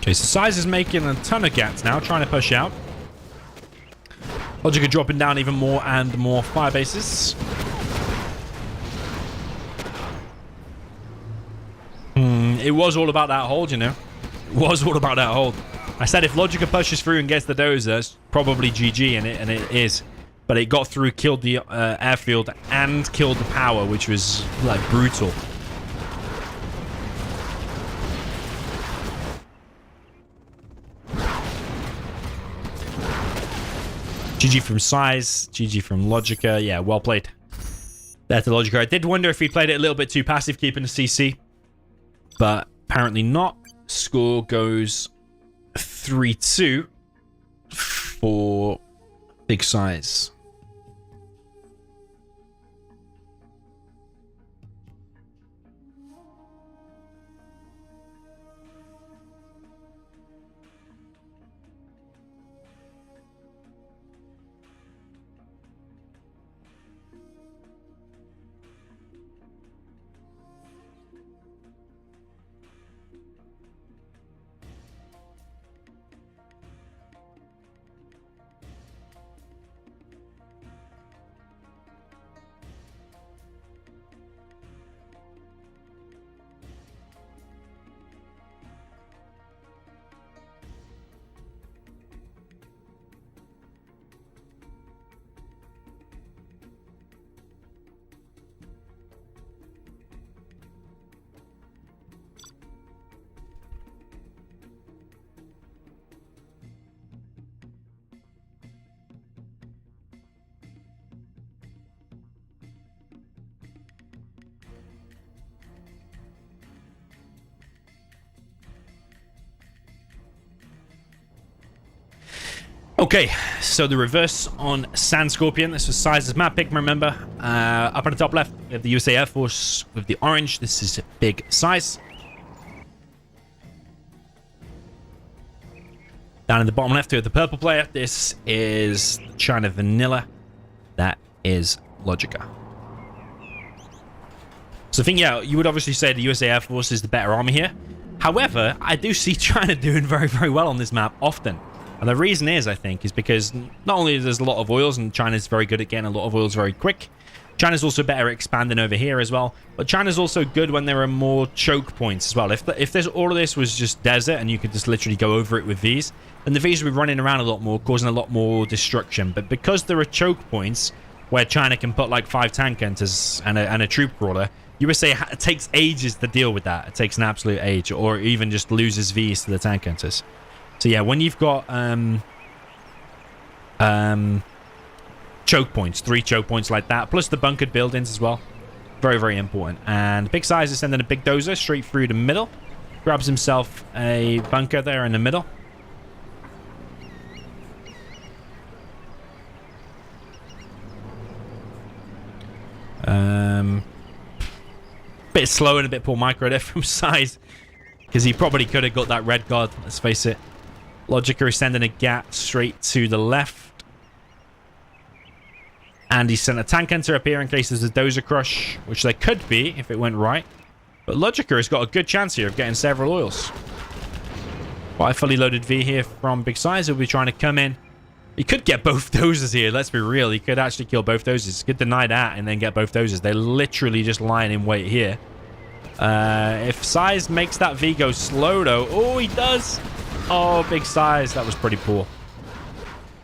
Okay, so SiZe is making a ton of Gats now, trying to push out. LoGiCa dropping down even more and more fire bases. It was all about that hold, you know. It was all about that hold. I said if LoGiCa pushes through and gets the dozer, it's probably GG, and it is. But it got through, killed the airfield, and killed the power, which was, like, brutal. GG from SiZe, GG from LoGiCa. Yeah, well played. There to LoGiCa. I did wonder if he played it a little bit too passive, keeping the CC. But apparently not. Score goes 3-2 for Big SiZe. Okay, so the reverse on Sand Scorpion. This was SiZe's map pick, remember. Up on the top left, we have the USA Air Force with the orange. This is big SiZe. Down in the bottom left, we have the purple player. This is China Vanilla. That is LoGiCa. So I think, yeah, you would obviously say the USA Air Force is the better army here. However, I do see China doing very, very well on this map often. And the reason is, I think, is because not only there's a lot of oils, and China's very good at getting a lot of oils very quick, China's also better at expanding over here as well. But China's also good when there are more choke points as well. If there's all of this was just desert and you could just literally go over it with Vs, then the Vs would be running around a lot more, causing a lot more destruction. But because there are choke points where China can put like 5 tank hunters and a troop crawler, USA it takes ages to deal with that. It takes an absolute age, or even just loses Vs to the tank hunters. So yeah, when you've got choke points, 3 choke points like that, plus the bunkered buildings as well, very, very important. And big SiZe is sending a big dozer straight through the middle, grabs himself a bunker there in the middle. Bit slow and a bit poor micro there from SiZe, because he probably could have got that red guard, let's face it. LoGiCa is sending a gat straight to the left. And he sent a tank hunter up here in case there's a dozer crush, which there could be if it went right. But LoGiCa has got a good chance here of getting several oils. Quite a fully loaded V here from big SiZe. He'll be trying to come in. He could get both dozers here, let's be real. He could actually kill both dozers. He could deny that and then get both dozers. They're literally just lying in wait here. If SiZe makes that V go slow, though... Oh, he does! Oh, big SiZe. That was pretty poor.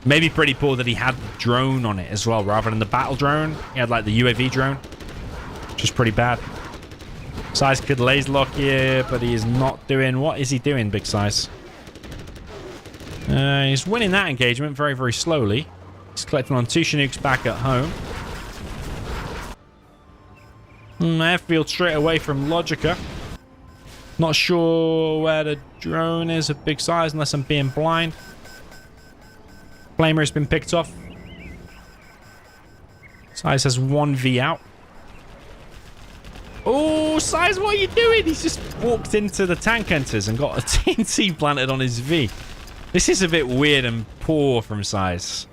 Maybe pretty poor that he had the drone on it as well, rather than the battle drone. He had, like, the UAV drone, which is pretty bad. SiZe could laser lock here, but he is not doing... What is he doing, big SiZe? He's winning that engagement very, very slowly. He's collecting on 2 Chinooks back at home. Airfield straight away from LoGiCa. Not sure where the drone is of big SiZe unless I'm being blind. Flamer has been picked off. SiZe has 1 V out. Oh, SiZe, what are you doing? He's just walked into the tank hunters and got a TNT planted on his V. This is a bit weird and poor from SiZe.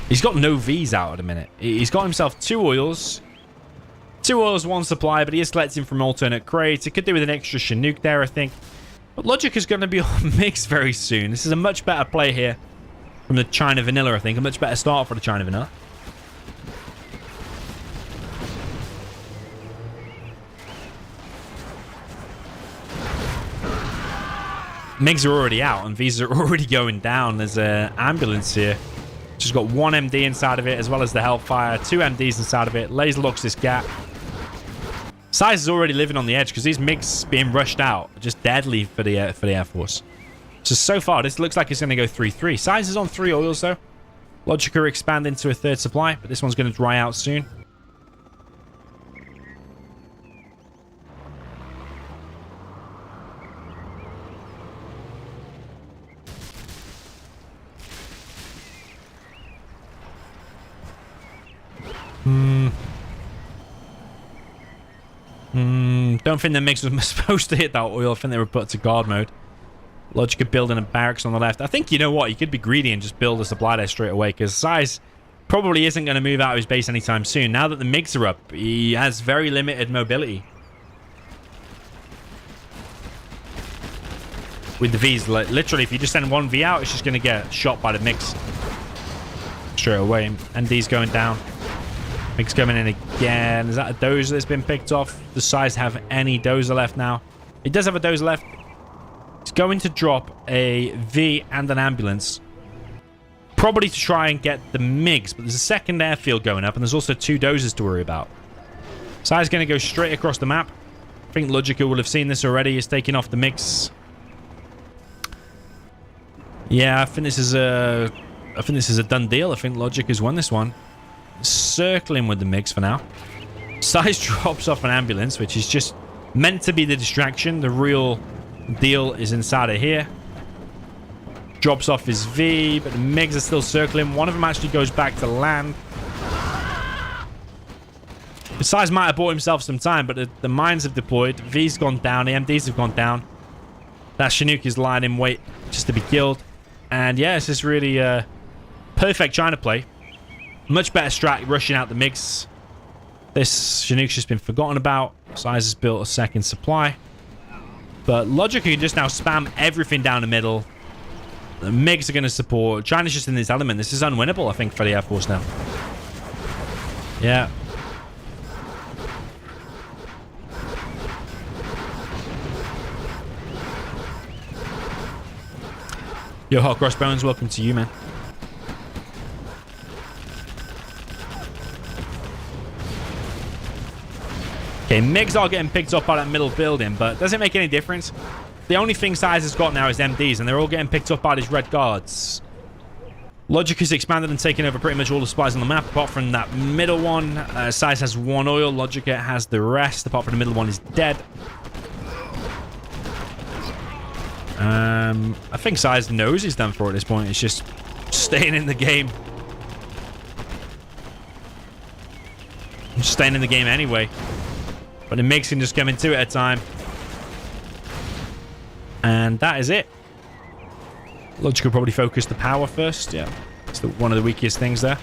He's got no Vs out at the minute. He's got himself 2 oils. 2 oils, 1 supply, but he is collecting from alternate crates. It could do with an extra Chinook there, I think. But LoGiCa is going to be on mix very soon. This is a much better play here from the China Vanilla, I think. A much better start for the China Vanilla. MiGs are already out and Vs are already going down. There's an ambulance here. Just got 1 MD inside of it, as well as the Hellfire. 2 MDs inside of it. Laser locks this gap. SiZe is already living on the edge because these MiGs being rushed out are just deadly for the Air Force. So far, this looks like it's going to go 3-3. SiZe is on 3 oils, though. LoGiCa expanding to a 3rd supply, but this one's going to dry out soon. Don't think the MiGs was supposed to hit that oil. I think they were put to guard mode. LoGiCa building a barracks on the left. I think, you know what, you could be greedy and just build a supply there straight away, because SiZe probably isn't going to move out of his base anytime soon. Now that the MiGs are up, he has very limited mobility. With the Vs, like, literally, if you just send 1 V out, it's just going to get shot by the MiGs straight away. And D's going down. MiGs coming in again. Is that a dozer that's been picked off? Does SiZe have any dozer left now? He does have a dozer left. He's going to drop a V and an ambulance. Probably to try and get the MiGs, but there's a 2nd airfield going up, and there's also 2 dozers to worry about. SiZe's going to go straight across the map. I think LoGiCa will have seen this already. He's taking off the MiGs. Yeah, I think this is a done deal. I think LoGiCa's won this one. Circling with the MiGs for now. SiZe drops off an ambulance, which is just meant to be the distraction. The real deal is inside of here. Drops off his V, but the MiGs are still circling. One of them actually goes back to land. SiZe might have bought himself some time, but the mines have deployed. V's gone down. The MDs have gone down. That Chinook is lying in wait just to be killed. And yeah, it's just really perfect China play. Much better strat rushing out the MiGs. This Chinook's just been forgotten about. SiZe has built a second supply. But LoGiCa can just now spam everything down the middle. The MiGs are going to support. China's just in this element. This is unwinnable, I think, for the Air Force now. Yeah. Yo, Hot Crossbones, welcome to you, man. Okay, MiGs are getting picked up by that middle building, but doesn't make any difference. The only thing SiZe has got now is MDs, and they're all getting picked up by these red guards. LoGiCa's expanded and taken over pretty much all the supplies on the map, apart from that middle one. SiZe has one oil, LoGiCa has the rest, apart from the middle one is dead. I think SiZe knows he's done for at this point. It's just staying in the game. Staying in the game anyway. But the MiGs can just come in 2 at a time. And that is it. LoGiCa probably focus the power first. Yeah, it's one of the weakest things there.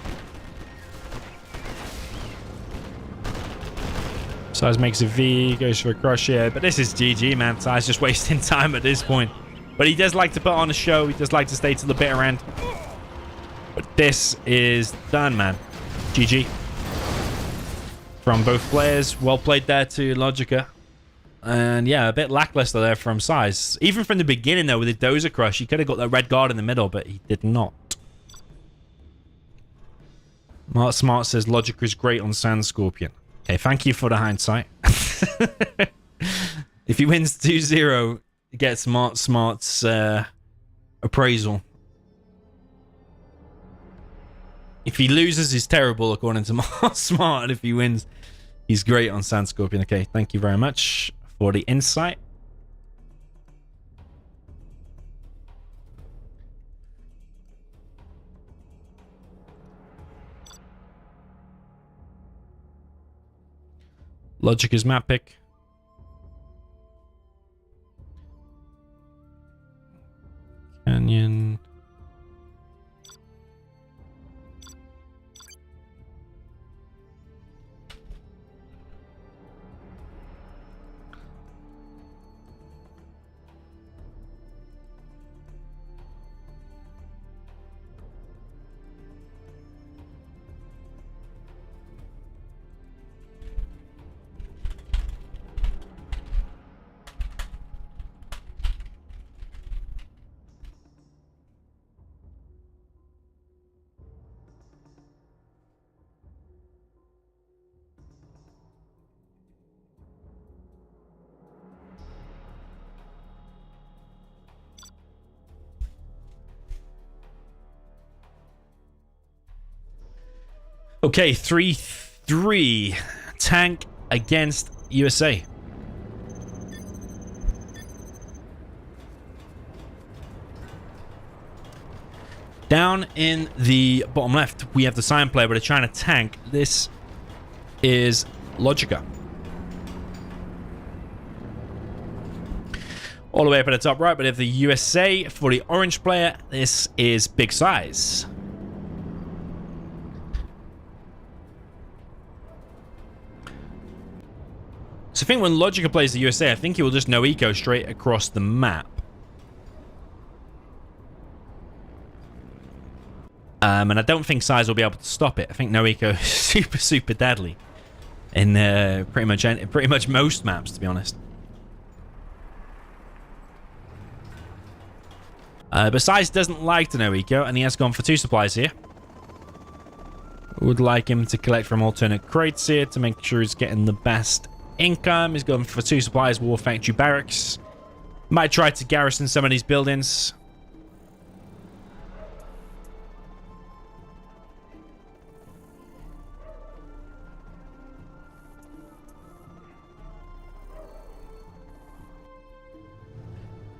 SiZe makes a V, goes for a crush here. But this is GG, man. SiZe just wasting time at this point. But he does like to put on a show. He does like to stay to the bitter end. But this is done, man. GG. From both players. Well played there to LoGiCa. And yeah, a bit lackluster there from SiZe. Even from the beginning, though, with the Dozer Crush, he could have got that red guard in the middle, but he did not. Mark Smart says LoGiCa is great on Sand Scorpion. Okay, thank you for the hindsight. If he wins 2-0, he gets Mark Smart's appraisal. If he loses, he's terrible, according to Mark Smart. And if he wins, he's great on Sand Scorpion. Okay, thank you very much for the insight. LoGiCa's map pick. Canyon. Okay, 3-3. Tank against USA. Down in the bottom left, we have the Cyan player, but a China tank. This is LoGiCa. All the way up at the top right, but if the USA for the orange player, this is Big SiZe. So I think when LoGiCa plays the USA, I think he will just no eco straight across the map. And I don't think SiZe will be able to stop it. I think no eco is super, super deadly in pretty much most maps, to be honest. But SiZe doesn't like to no eco, and he has gone for 2 supplies here. Would like him to collect from alternate crates here to make sure he's getting the best income. He's going for 2 supplies, War Factory Barracks. Might try to garrison some of these buildings.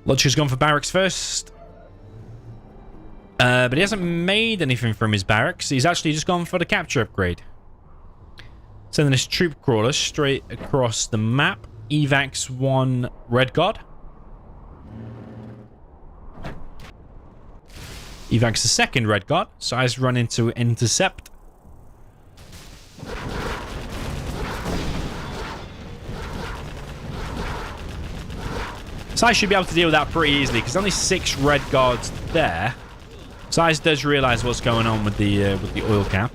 LoGiCa's gone for barracks first. But he hasn't made anything from his barracks. He's actually just gone for the capture upgrade. Sending this troop crawler straight across the map. Evacs 1 Red Guard. Evacs the 2nd Red Guard. SiZe run into intercept. SiZe should be able to deal with that pretty easily because only 6 Red Guards there. SiZe does realize what's going on with the oil cap.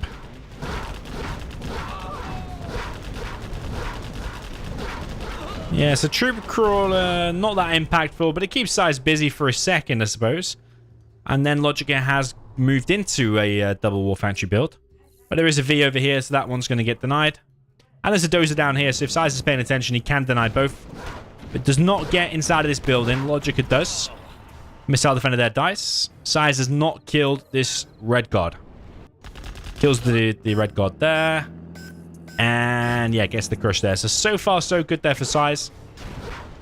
Yeah, so troop crawler, not that impactful, but it keeps SiZe busy for a second, I suppose. And then LoGiCa has moved into a double war factory build. But there is a V over here, so that one's going to get denied. And there's a dozer down here, so if SiZe is paying attention, he can deny both. But does not get inside of this building. LoGiCa does. Missile defender there dies. SiZe has not killed this Red Guard. Kills the Red Guard there. And yeah, gets the crush there. So far, so good there for SiZe.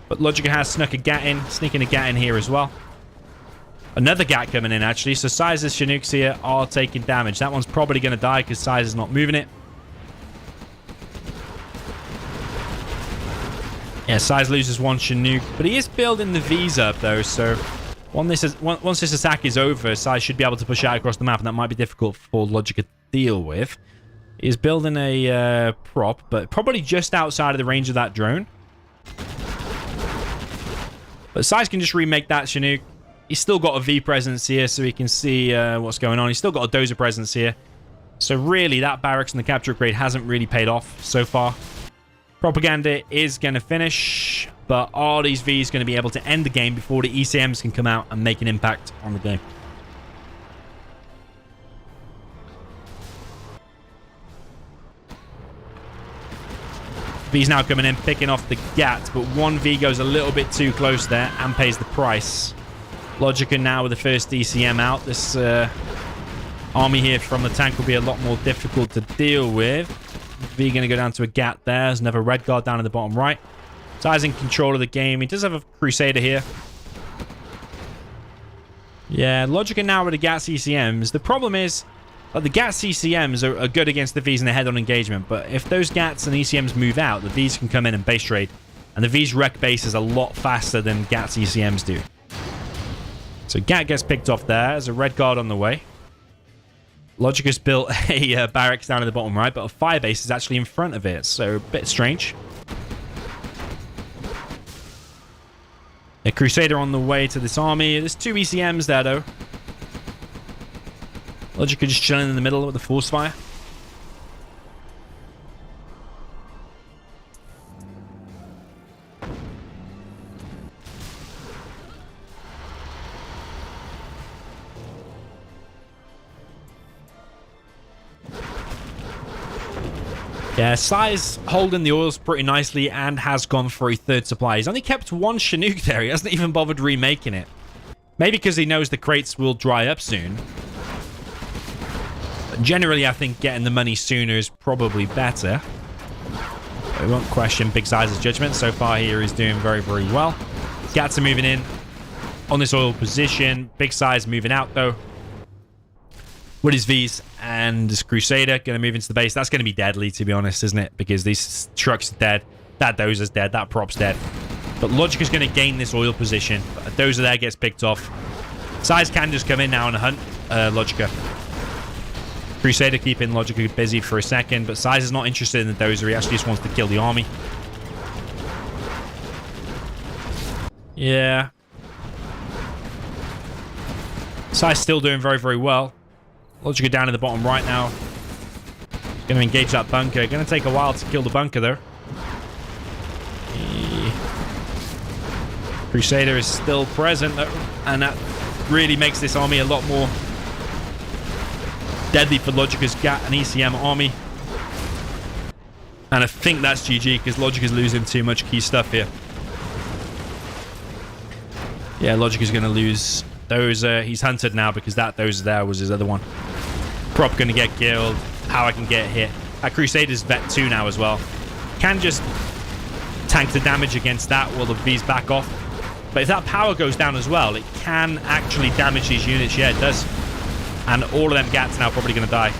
But LoGiCa has snuck a gat in. Sneaking a gat in here as well. Another gat coming in, actually. So SiZe's Chinooks here are taking damage. That one's probably going to die because SiZe is not moving it. Yeah, SiZe loses 1 Chinook. But he is building the V's up, though. So once this attack is over, SiZe should be able to push out across the map. And that might be difficult for LoGiCa to deal with. He's building a prop, but probably just outside of the range of that drone. But SiZe can just remake that Chinook. He's still got a V presence here, so he can see what's going on. He's still got a dozer presence here. So really, that barracks and the capture upgrade hasn't really paid off so far. Propaganda is going to finish, but are these Vs going to be able to end the game before the ECMs can come out and make an impact on the game? V's now coming in, picking off the GAT, but 1 V goes a little bit too close there and pays the price. LoGiCa now with the first ECM out. This army here from the tank will be a lot more difficult to deal with. V going to go down to a GAT there. There's another Red Guard down in the bottom right. SiZe in control of the game. He does have a Crusader here. Yeah, LoGiCa now with the GAT ECMs. The problem is the GAT ECMs are good against the Vs in the head-on engagement, but if those GATs and ECMs move out, the Vs can come in and base trade, and the Vs wreck bases a lot faster than GAT ECMs do. So GAT gets picked off there. There's a Red Guard on the way. LoGiCa's built a barracks down in the bottom right, but a fire base is actually in front of it, so a bit strange. A Crusader on the way to this army. There's 2 ECMs there, though. LoGiCa just chilling in the middle with the force fire. Yeah, SiZe holding the oils pretty nicely and has gone for a 3rd supply. He's only kept 1 Chinook there. He hasn't even bothered remaking it. Maybe because he knows the crates will dry up soon. But generally, I think getting the money sooner is probably better. But we won't question Big SiZe's judgment. So far here, he's doing very, very well. Gats are moving in on this oil position. Big SiZe moving out, though. With his Vs and his Crusader going to move into the base. That's going to be deadly, to be honest, isn't it? Because these trucks are dead. That dozer's dead. That prop's dead. But LoGiCa's going to gain this oil position. But a dozer there gets picked off. SiZe can just come in now and hunt LoGiCa. Crusader keeping LoGiCa busy for a second. But SiZe is not interested in the dozer. He actually just wants to kill the army. Yeah. SiZe still doing very, very well. LoGiCa down in the bottom right now. Going to engage that bunker. Going to take a while to kill the bunker, though. The Crusader is still present, though. And that really makes this army a lot more deadly for LoGiCa's GAT and ECM army. And I think that's GG, because LoGiCa's losing too much key stuff here. Yeah, LoGiCa's going to lose dozer. He's hunted now because that dozer there was his other one. Prop going to get killed. How I can get hit. That Crusader's vet 2 now as well. Can just tank the damage against that while the V's back off. But if that power goes down as well, it can actually damage these units. Yeah, it does. And all of them Gats now probably going to die.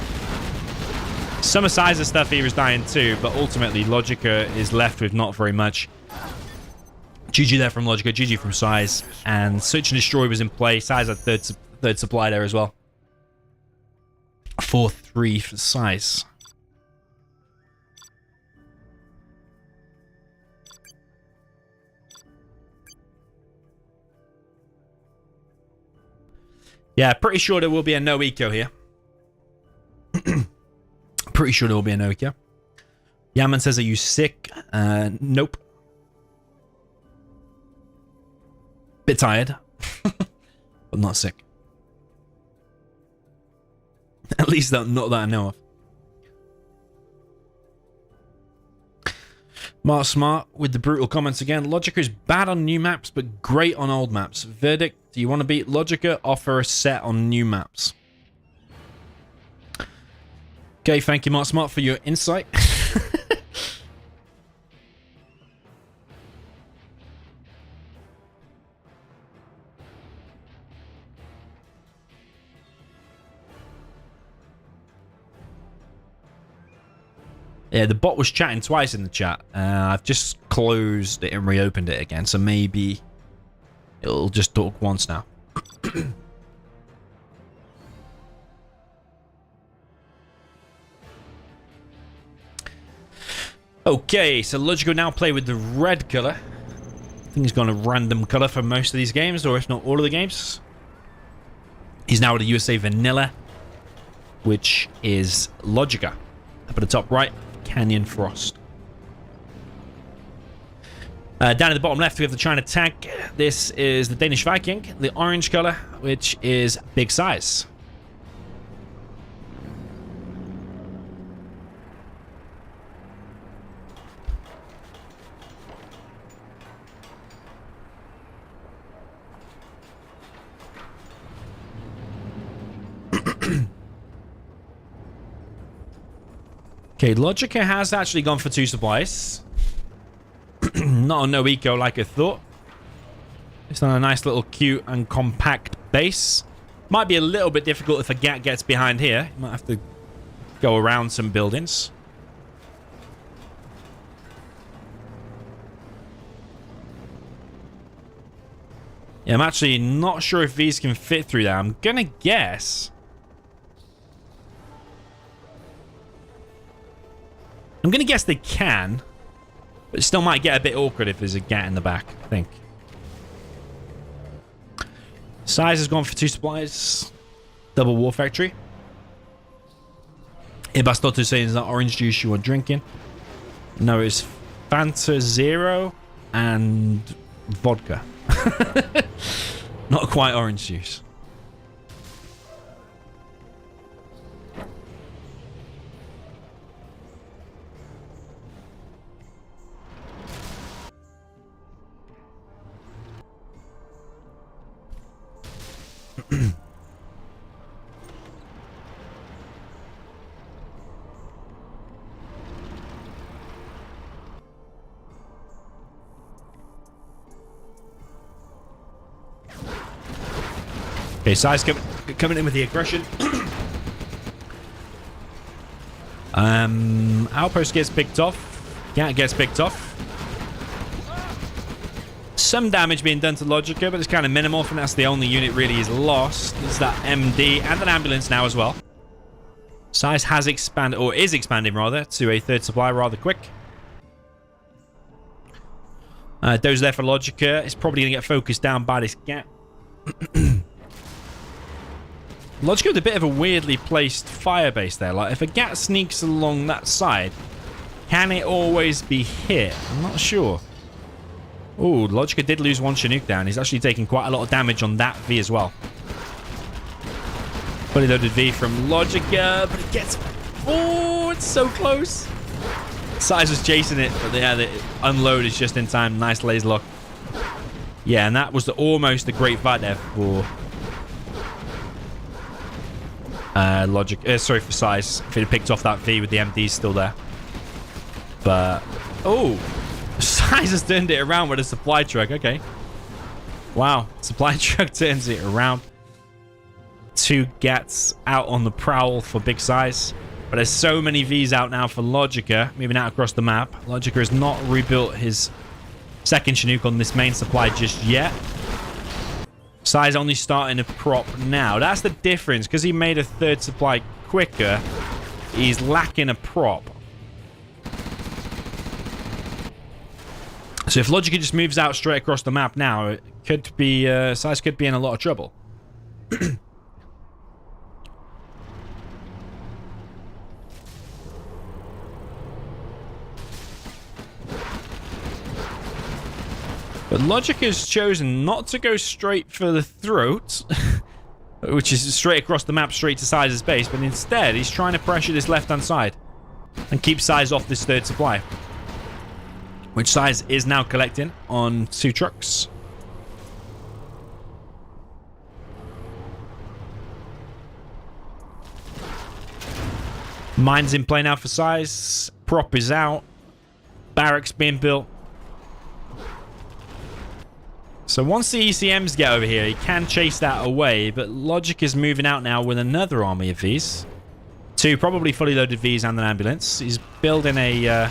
Some of SiZe's stuff here is dying too, but ultimately LoGiCa is left with not very much. GG there from LoGiCa, GG from SiZe, and Search and Destroy was in play. SiZe had third supply there as well. 4-3 for SiZe. Yeah, pretty sure there will be a no eco here. Pretty sure there will be a no eco. Yaman says, are you sick? Nope. Bit tired. But not sick. At least not that I know of. Mark Smart with the brutal comments again. LoGiCa is bad on new maps, but great on old maps. Verdict, do you want to beat LoGiCa? Offer a set on new maps. Okay, thank you, Mark Smart, for your insight. Yeah, the bot was chatting twice in the chat. I've just closed it and reopened it again, so maybe it'll just talk once now. Okay, so LoGiCa now play with the red color. I think he's gone a random color for most of these games, or if not all of the games. He's now with the USA Vanilla, which is LoGiCa. Up at the top right, Canyon Frost. Down at the bottom left, we have the China tank. This is the Danish Viking, the orange color, which is big size. Okay, LoGiCa has actually gone for 2 supplies. Not a no eco like I thought. It's on a nice little cute and compact base. Might be a little bit difficult if a Gat gets behind here. You might have to go around some buildings. Yeah, I'm actually not sure if these can fit through there. I'm gonna guess. I'm going to guess they can, but it still might get a bit awkward if there's a Gat in the back, I think. SiZe has gone for 2 supplies. Double War Factory. Ibastotu saying it's not orange juice you are drinking. No, it's Fanta Zero and vodka. Not quite orange juice. Okay, SiZe coming in with the aggression. Outpost gets picked off. Gat gets picked off. Some damage being done to LoGiCa, but it's kind of minimal. I think that's the only unit really is lost. It's that MD and an ambulance now as well. SiZe has expanded, or is expanding rather, to a 3rd supply rather quick. Those there for LoGiCa. It's probably going to get focused down by this Gat. LoGiCa with a bit of a weirdly placed fire base there. Like, if a Gat sneaks along that side, can it always be hit? I'm not sure. Oh, LoGiCa did lose 1 Chinook down. He's actually taking quite a lot of damage on that V as well. Fully loaded V from LoGiCa, but it gets... Oh, it's so close. SiZe was chasing it, but yeah, the unload is just in time. Nice laser lock. Yeah, and that was almost a great fight there for... sorry, for SiZe. If it had picked off that V with the MDs still there. But... Oh! SiZe has turned it around with a supply truck. Okay. Wow. Supply truck turns it around. 2 Gats out on the prowl for big size. But there's so many Vs out now for LoGiCa, moving out across the map. LoGiCa has not rebuilt his second Chinook on this main supply just yet. SiZe only starting a prop now. That's the difference. Because he made a third supply quicker, he's lacking a prop. So if LoGiCa just moves out straight across the map now, it could be SiZe could be in a lot of trouble. But LoGiCa has chosen not to go straight for the throat, which is straight across the map, straight to SiZe's base, but instead he's trying to pressure this left-hand side and keep SiZe off this third supply, which SiZe is now collecting on 2 trucks. Mines in play now for SiZe. Prop is out. Barracks being built. So once the ECMs get over here, he can chase that away, but LoGiCa is moving out now with another army of Vs. 2 probably fully loaded Vs and an ambulance. He's building a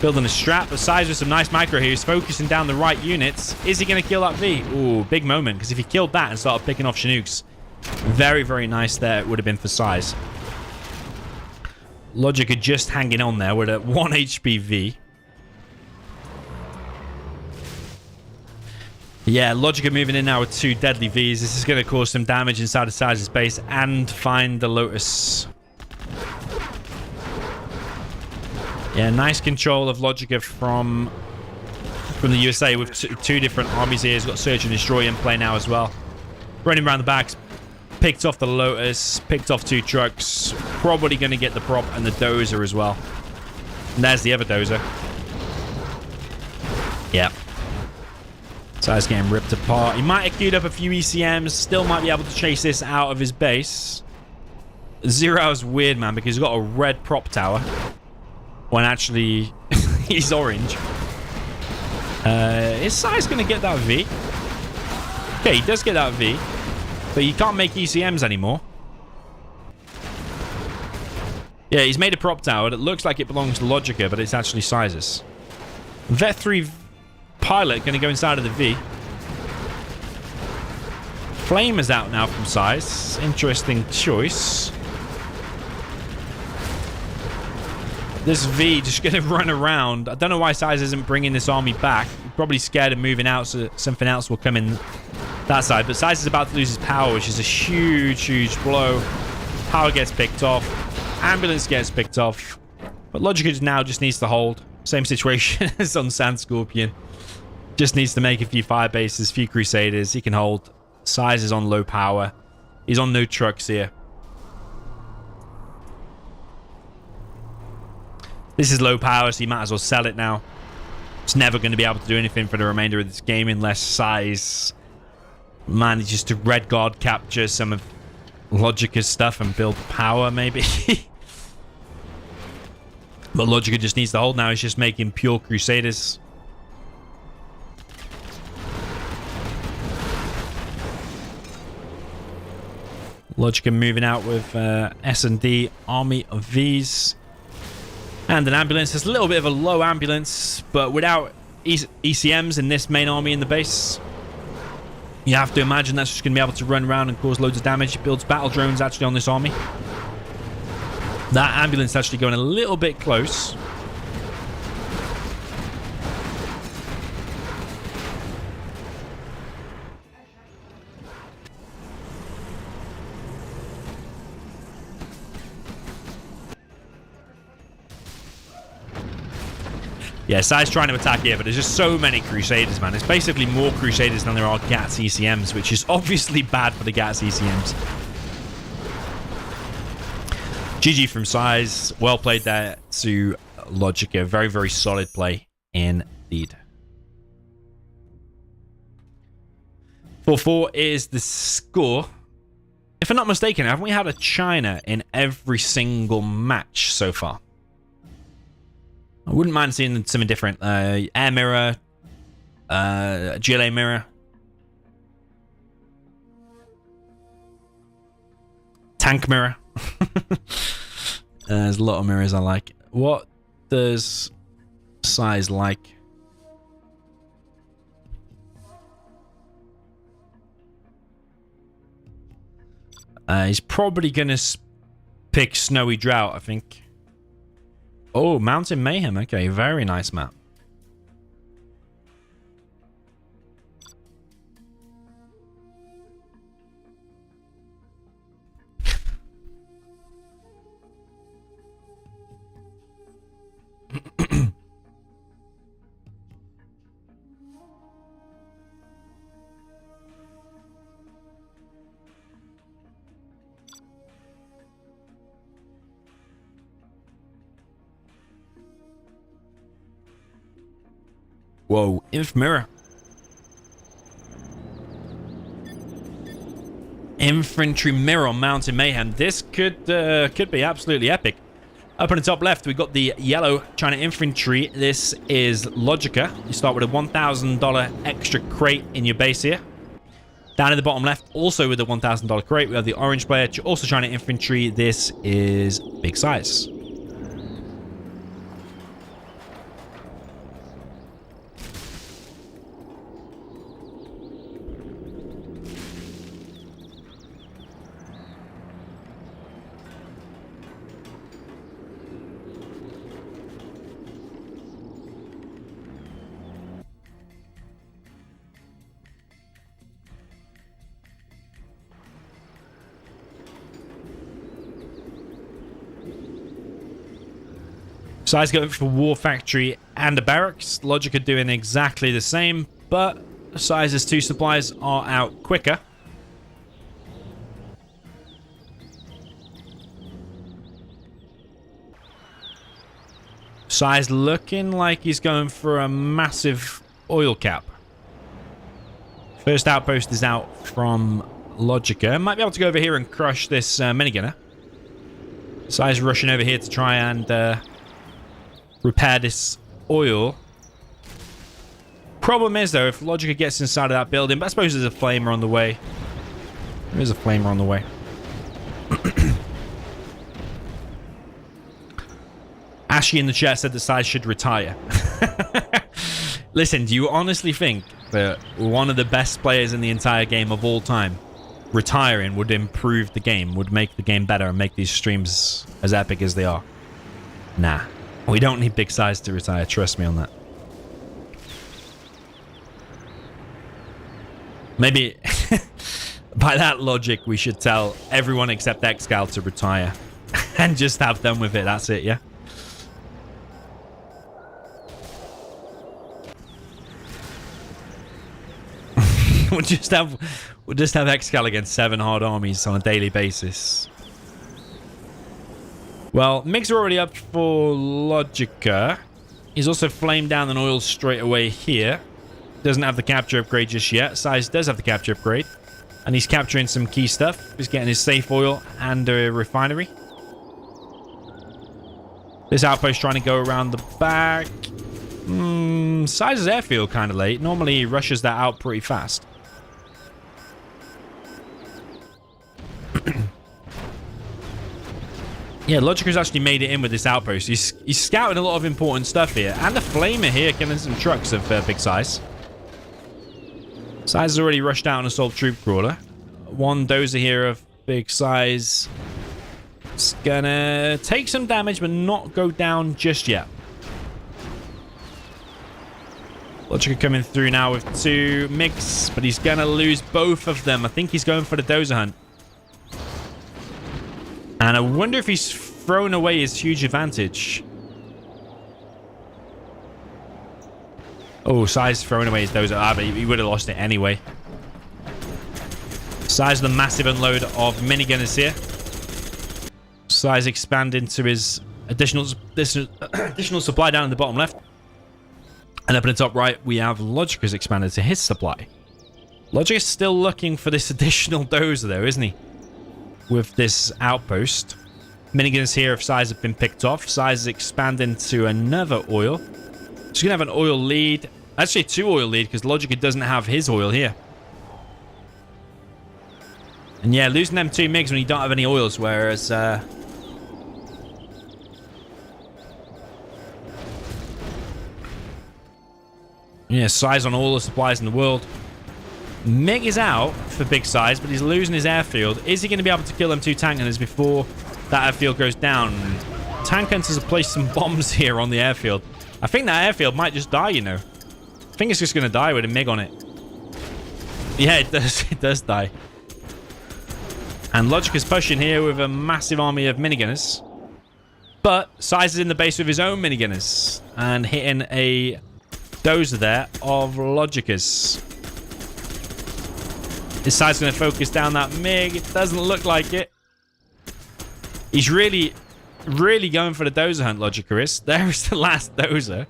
strat, but SiZe with some nice micro here. He's focusing down the right units. Is he going to kill that V? Ooh, big moment, because if he killed that and started picking off Chinooks, very, very nice there it would have been for SiZe. LoGiCa just hanging on there with a 1 HP V. Yeah, LoGiCa moving in now with 2 deadly Vs. This is going to cause some damage inside of SiZe's base and find the Lotus. Yeah, nice control of LoGiCa from the USA with 2 different armies here. He's got Search and Destroy in play now as well. Running around the backs. Picked off the Lotus. Picked off 2 trucks. Probably going to get the prop and the dozer as well. And there's the other dozer. Yeah. SiZe getting ripped apart. He might have queued up a few ECMs. Still might be able to chase this out of his base. Zero's weird, man, because he's got a red prop tower. When actually, he's orange. Is SiZe going to get that V? Okay, he does get that V. But you can't make ECMs anymore. Yeah, he's made a prop tower that looks like it belongs to LoGiCa, but it's actually SiZe's. Vet 3 pilot going to go inside of the V. Flame is out now from SiZe. Interesting choice. This V just going to run around. I don't know why SiZe isn't bringing this army back. Probably scared of moving out so something else will come in that side. But SiZe is about to lose his power, which is a huge, huge blow. Power gets picked off. Ambulance gets picked off. But LoGiCa now just needs to hold. Same situation as on Sand Scorpion. Just needs to make a few fire bases, few Crusaders. He can hold. SiZe is on low power. He's on no trucks here. This is low power, so you might as well sell it now. It's never going to be able to do anything for the remainder of this game unless SiZe manages to Red Guard capture some of LoGiCa's stuff and build power, maybe. But LoGiCa just needs to hold now. He's just making pure Crusaders. LoGiCa moving out with S&D army of Vs. And an ambulance. It's a little bit of a low ambulance, but without ECMs in this main army in the base, you have to imagine that's just going to be able to run around and cause loads of damage. It builds battle drones actually on this army. That ambulance actually going a little bit close. Yeah, SiZe trying to attack here, but there's just so many Crusaders, man. It's basically more Crusaders than there are GATS ECMs, which is obviously bad for the GATS ECMs. GG from SiZe. Well played there to LoGiCa. Very, very solid play indeed. 4-4 is the score. If I'm not mistaken, haven't we had a China in every single match so far? I wouldn't mind seeing something different. Air mirror, GLA mirror. Tank mirror. There's a lot of mirrors I like. What does SiZe like? He's probably going to pick Snowy Drought, I think. Oh, Mountain Mayhem. Okay, very nice map. Whoa, Inf Mirror. Infantry Mirror on Mountain Mayhem. This could be absolutely epic. Up in the top left, we've got the yellow China Infantry. This is LoGiCa. You start with a $1,000 extra crate in your base here. Down in the bottom left, also with a $1,000 crate, we have the orange player, also China Infantry. This is Big SiZe. SiZe going for War Factory and a barracks. LoGiCa doing exactly the same, but SiZe's two supplies are out quicker. SiZe looking like he's going for a massive oil cap. First outpost is out from LoGiCa. Might be able to go over here and crush this minigunner. SiZe rushing over here to try and repair this oil. Problem is, though, if LoGiCa gets inside of that building, but I suppose there's a flamer on the way. There is a flamer on the way. Ashy in the chat said the SiZe should retire. Listen, do you honestly think that one of the best players in the entire game of all time retiring would improve the game, would make the game better and make these streams as epic as they are? Nah. We don't need Big SiZe to retire, trust me on that. Maybe by that logic, we should tell everyone except Xcal to retire and just have them with it. That's it, yeah? We'll just have Xcal against 7 hard armies on a daily basis. Well, MiGs are already up for LoGiCa. He's also flamed down an oil straight away here. Doesn't have the capture upgrade just yet. SiZe does have the capture upgrade. And he's capturing some key stuff. He's getting his safe oil and a refinery. This outpost trying to go around the back. SiZe's airfield kind of late. Normally he rushes that out pretty fast. Yeah, LoGiCa's actually made it in with this outpost. He's scouting a lot of important stuff here. And the flamer here killing some trucks of Big SiZe. SiZe has already rushed out an assault troop crawler. One dozer here of Big SiZe. It's gonna take some damage, but not go down just yet. LoGiCa coming through now with 2 MiGs, but he's gonna lose both of them. I think he's going for the dozer hunt. And I wonder if he's thrown away his huge advantage. Oh, SiZe throwing away his dozer. Ah, but he would have lost it anyway. SiZe the massive unload of minigunners here. SiZe expanding to his additional supply down in the bottom left. And up in the top right, we have LoGiCa's expanded to his supply. LoGiCa's still looking for this additional dozer though, isn't he? With this outpost. Miniguns here of SiZe have been picked off. SiZe is expanding to another oil. So you're going to have an oil lead. Actually, 2 oil lead because LoGiCa doesn't have his oil here. And yeah, losing them 2 MiGs when you don't have any oils, whereas... yeah, SiZe on all the supplies in the world. MiG is out for big SiZe, but he's losing his airfield. Is he going to be able to kill them 2 tank hunters before that airfield goes down? Tank hunters have placed some bombs here on the airfield. I think that airfield might just die, you know. I think it's just going to die with a MiG on it. Yeah, it does. It does die. And LoGiCa's pushing here with a massive army of minigunners. But SiZe is in the base with his own minigunners. And hitting a dozer there of LoGiCa's. Is SiZe going to focus down that MiG? It doesn't look like it. He's really going for the dozer hunt, LoGiCa is. There is the last dozer.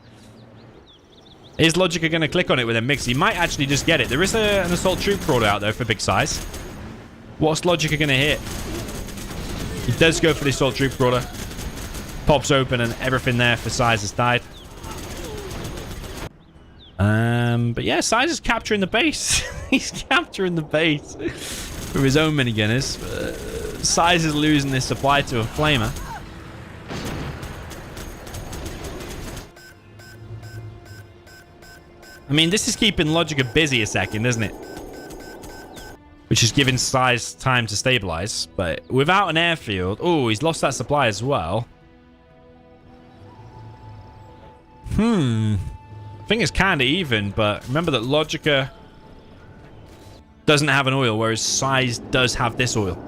Is LoGiCa going to click on it with a MiG? He might actually just get it. There is an assault troop crawler out there for big SiZe. What's LoGiCa going to hit? He does go for the assault troop crawler. Pops open and everything there for SiZe has died. But yeah, SiZe is capturing the base. He's capturing the base with his own minigunners. SiZe is losing this supply to a flamer. I mean, this is keeping LoGiCa busy a second, isn't it? Which is giving SiZe time to stabilize. But without an airfield... oh, he's lost that supply as well. I think it's kind of even, but remember that LoGiCa doesn't have an oil, whereas SiZe does have this oil.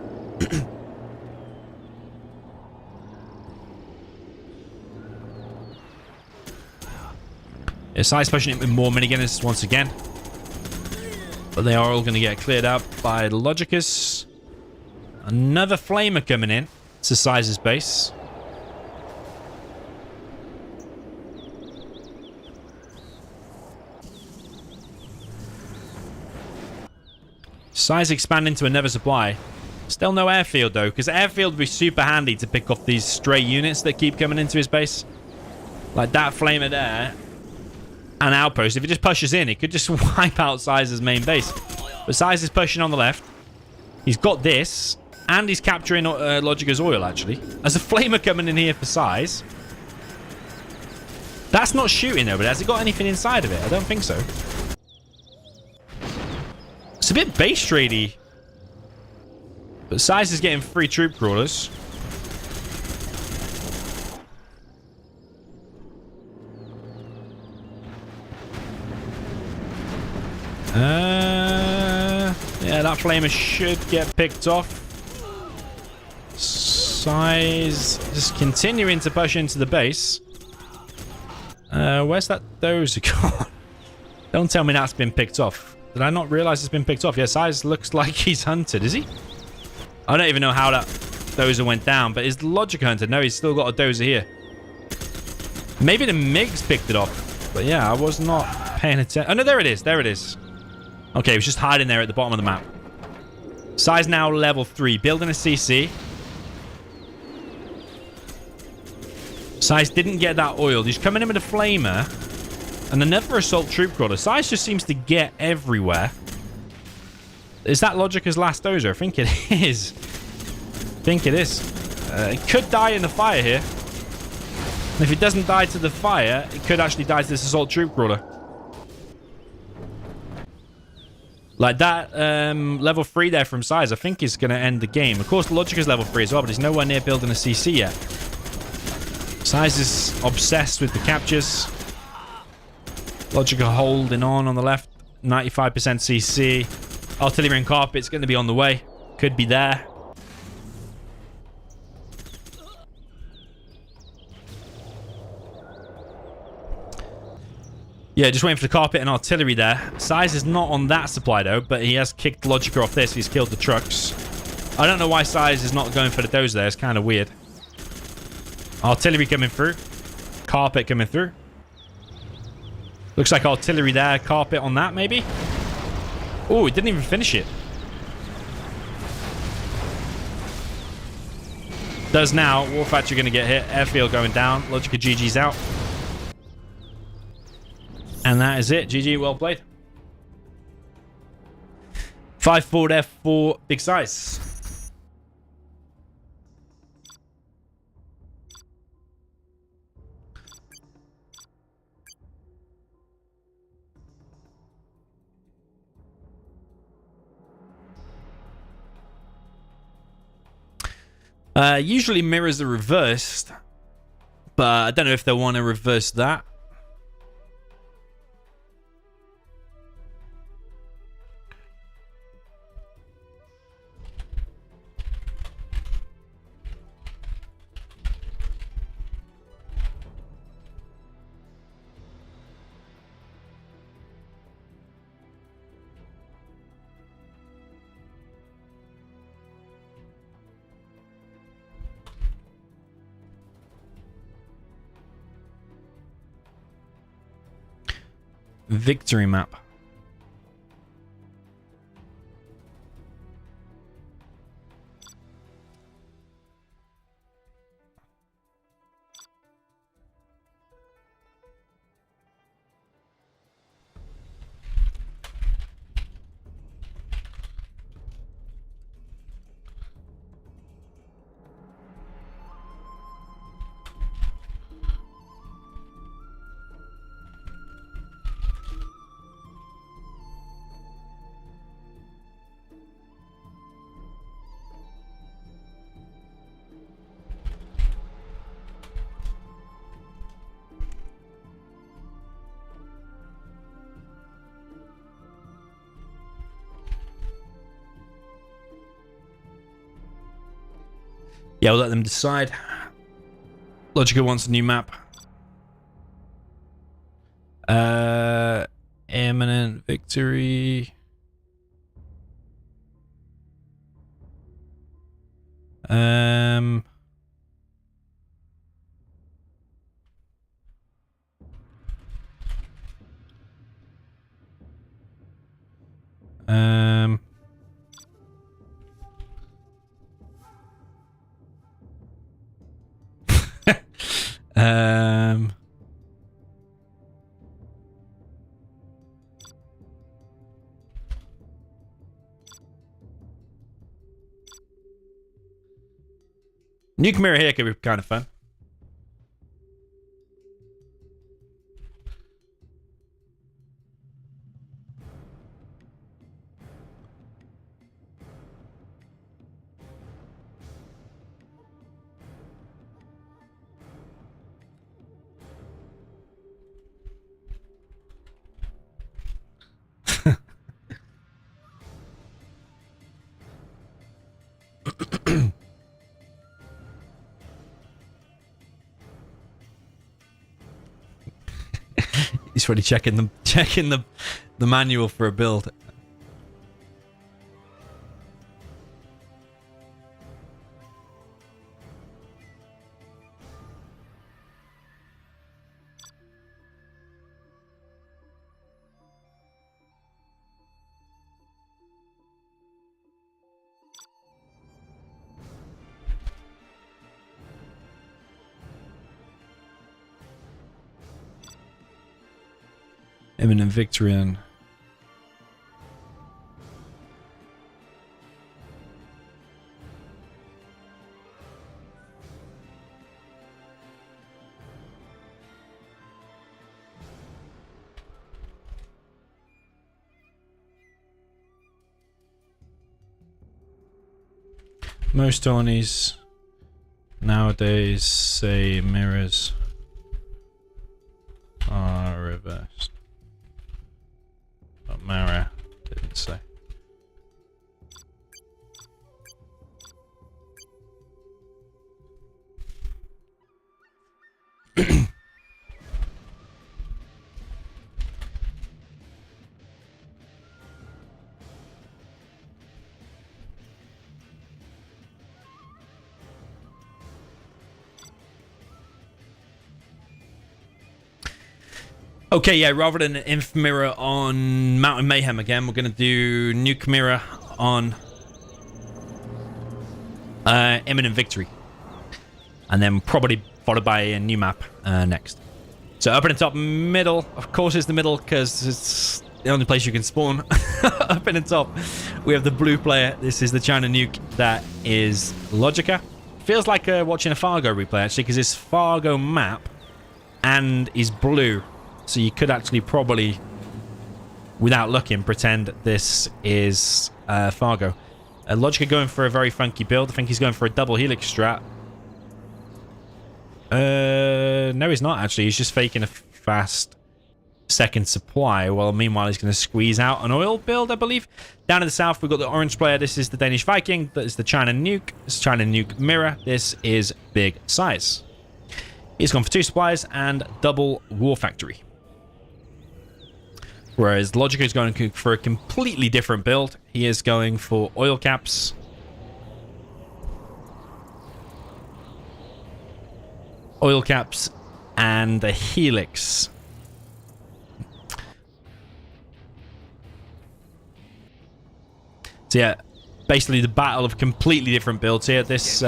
Yeah, SiZe pushing it with more minigunners once again. But they are all going to get cleared out by LoGiCa's. Another flamer coming in to SiZe's base. SiZe expanding to another supply. Still no airfield though, because airfield would be super handy to pick off these stray units that keep coming into his base. Like that flamer there. An outpost. If it just pushes in, it could just wipe out SiZe's main base. But SiZe is pushing on the left. He's got this. And he's capturing LoGiCa's oil, actually. There's a flamer coming in here for SiZe. That's not shooting though, but has it got anything inside of it? I don't think so. It's a bit base trady. But SiZe is getting 3 troop crawlers. Yeah, that flamer should get picked off. SiZe just continuing to push into the base. Where's that dozer gone? Don't tell me that's been picked off. Did I not realize it's been picked off? Yeah, SiZe looks like he's hunted, is he? I don't even know how that dozer went down, but is LoGiCa hunted? No, he's still got a dozer here. Maybe the MiGs picked it off. But yeah, I was not paying attention. Oh, no, there it is. There it is. Okay, it was just hiding there at the bottom of the map. SiZe now level 3. Building a CC. SiZe didn't get that oil. He's coming in with a flamer. And another assault troop crawler. SiZe just seems to get everywhere. Is that LoGiCa's last dozer? I think it is. I think it is. It could die in the fire here. And if it doesn't die to the fire, it could actually die to this assault troop crawler. Like that level 3 there from SiZe, I think is going to end the game. Of course, LoGiCa's level 3 as well, but he's nowhere near building a CC yet. SiZe is obsessed with the captures. LoGiCa holding on the left. 95% CC. Artillery and carpet's going to be on the way. Could be there. Yeah, just waiting for the carpet and artillery there. SiZe is not on that supply though, but he has kicked LoGiCa off this. He's killed the trucks. I don't know why SiZe is not going for the dozer there. It's kind of weird. Artillery coming through. Carpet coming through. Looks like artillery there. Carpet on that, maybe? Oh, he didn't even finish it. Does now. War Factory going to get hit. Airfield going down. LoGiCa GG's out. And that is it. GG, well played. 5 forward F4 big size. Usually mirrors are reversed, but I don't know if they want to reverse that. Victory map. Yeah, we'll let them decide. LoGiCa wants a new map. Imminent victory. Um, um, nuke mirror here could be kind of fun. He's already checking the manual for a build. Imminent victory and most Tonys nowadays say mirrors are reversed. But Mara didn't say. Okay, yeah, rather than Inf Mirror on Mountain Mayhem again, we're going to do Nuke Mirror on Imminent Victory. And then probably followed by a new map next. So up in the top middle, of course it's the middle because the only place you can spawn. Up in the top, we have the blue player. This is the China nuke. That is LoGiCa. Feels like watching a Fargo replay, actually, because it's Fargo map and is blue. So you could actually probably, without looking, pretend this is Fargo. LoGiCa going for a very funky build. I think he's going for a double helix strat. No, he's not, actually. He's just faking a fast second supply. Well, meanwhile, he's going to squeeze out an oil build, I believe. Down in the south, we've got the orange player. This is the Danish Viking. That is the China nuke. This is China nuke mirror. This is big SiZe. He's gone for 2 supplies and double war factory. Whereas LoGiCa is going for a completely different build. He is going for oil caps. Oil caps and the helix. So yeah, basically the battle of completely different builds here. This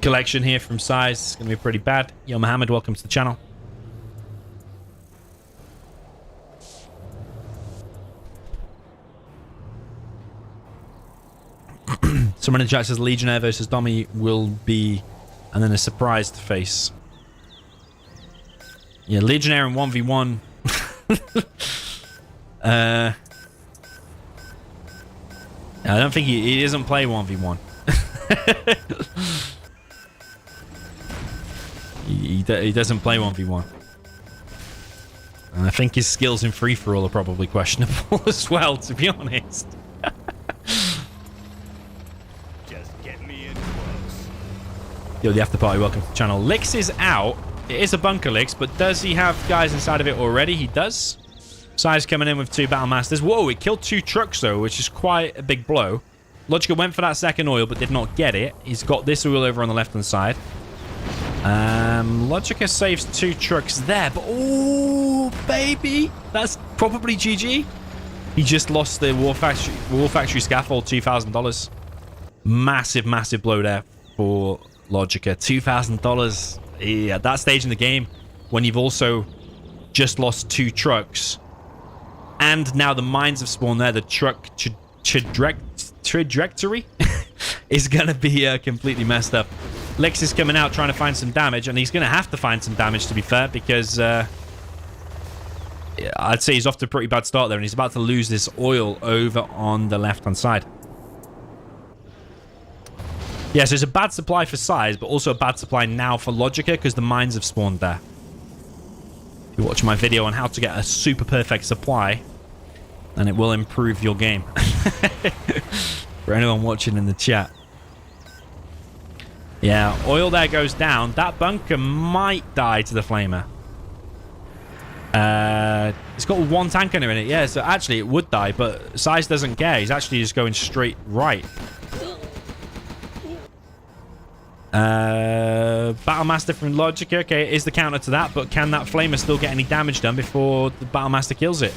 collection here from SiZe is going to be pretty bad. Yo, Mohammed, welcome to the channel. Someone in the chat says Legionnaire versus Domi will be, and then a surprised face. Yeah, Legionnaire in 1v1. I don't think he doesn't play 1v1. he doesn't play 1v1. And I think his skills in free-for-all are probably questionable as well, to be honest. Yo, the after party, welcome to the channel. Lix is out. It is a bunker Lix, but does he have guys inside of it already? He does. SiZe coming in with 2 Battle Masters. Whoa, it killed 2 trucks, though, which is quite a big blow. LoGiCa went for that second oil, but did not get it. He's got this oil over on the left-hand side. LoGiCa saves 2 trucks there, but oh, baby. That's probably GG. He just lost the War Factory Scaffold, $2,000. Massive, massive blow there for LoGiCa. $2,000. Yeah, at that stage in the game, when you've also just lost 2 trucks, and now the mines have spawned there, the truck trajectory is going to be completely messed up. Lix is coming out trying to find some damage, and he's going to have to find some damage, to be fair, because I'd say he's off to a pretty bad start there, and he's about to lose this oil over on the left-hand side. Yeah, so it's a bad supply for SiZe, but also a bad supply now for LoGiCa because the mines have spawned there. If you watch my video on how to get a super perfect supply, then it will improve your game. For anyone watching in the chat. Yeah, oil there goes down. That bunker might die to the flamer. It's got 1 tanker in it. Yeah, so actually it would die, but SiZe doesn't care. He's actually just going straight right. Battlemaster from LoGiCa. Okay, is the counter to that, but can that flamer still get any damage done before the Battlemaster kills it?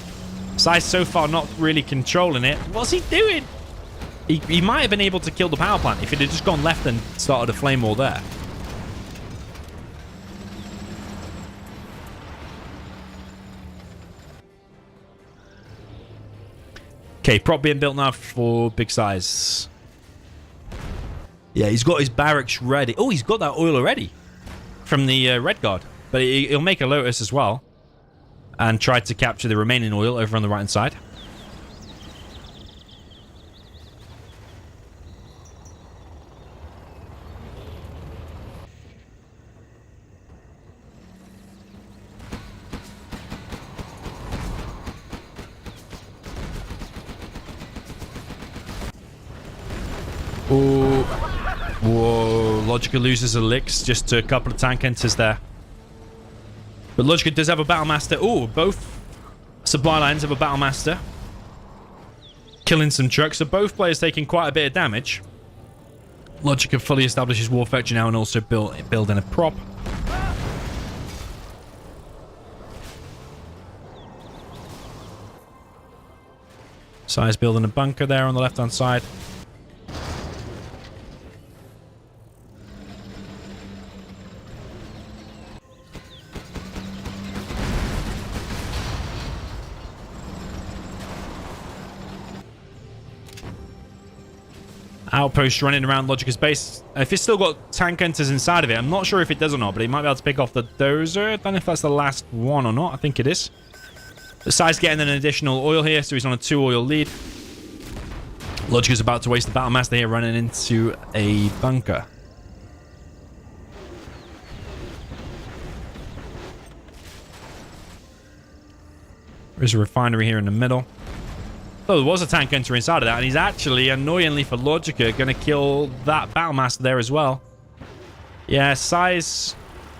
SiZe so far not really controlling it. What's he doing? He might have been able to kill the power plant if it had just gone left and started a flame wall there. Okay, prop being built now for big SiZe. Yeah, he's got his barracks ready. Oh, he's got that oil already from the Red Guard. But he'll make a Lotus as well. And try to capture the remaining oil over on the right-hand side. Oh. Whoa, LoGiCa loses a Lix just to a couple of tank enters there. But LoGiCa does have a Battlemaster. Oh, both supply lines have a Battlemaster. Killing some trucks. So both players taking quite a bit of damage. LoGiCa fully establishes War Factory now and also building a prop. SiZe building a bunker there on the left-hand side. Outpost running around LoGiCa's base. If it's still got tank hunters inside of it, I'm not sure if it does or not, but it might be able to pick off the dozer. I don't know if that's the last one or not. I think it is. The SiZe getting an additional oil here, so he's on a 2 oil lead. LoGiCa's about to waste the battle master here, running into a bunker. There's a refinery here in the middle. Oh, there was a tank hunter inside of that, and he's actually, annoyingly for LoGiCa, going to kill that Battlemaster there as well. Yeah, SiZe,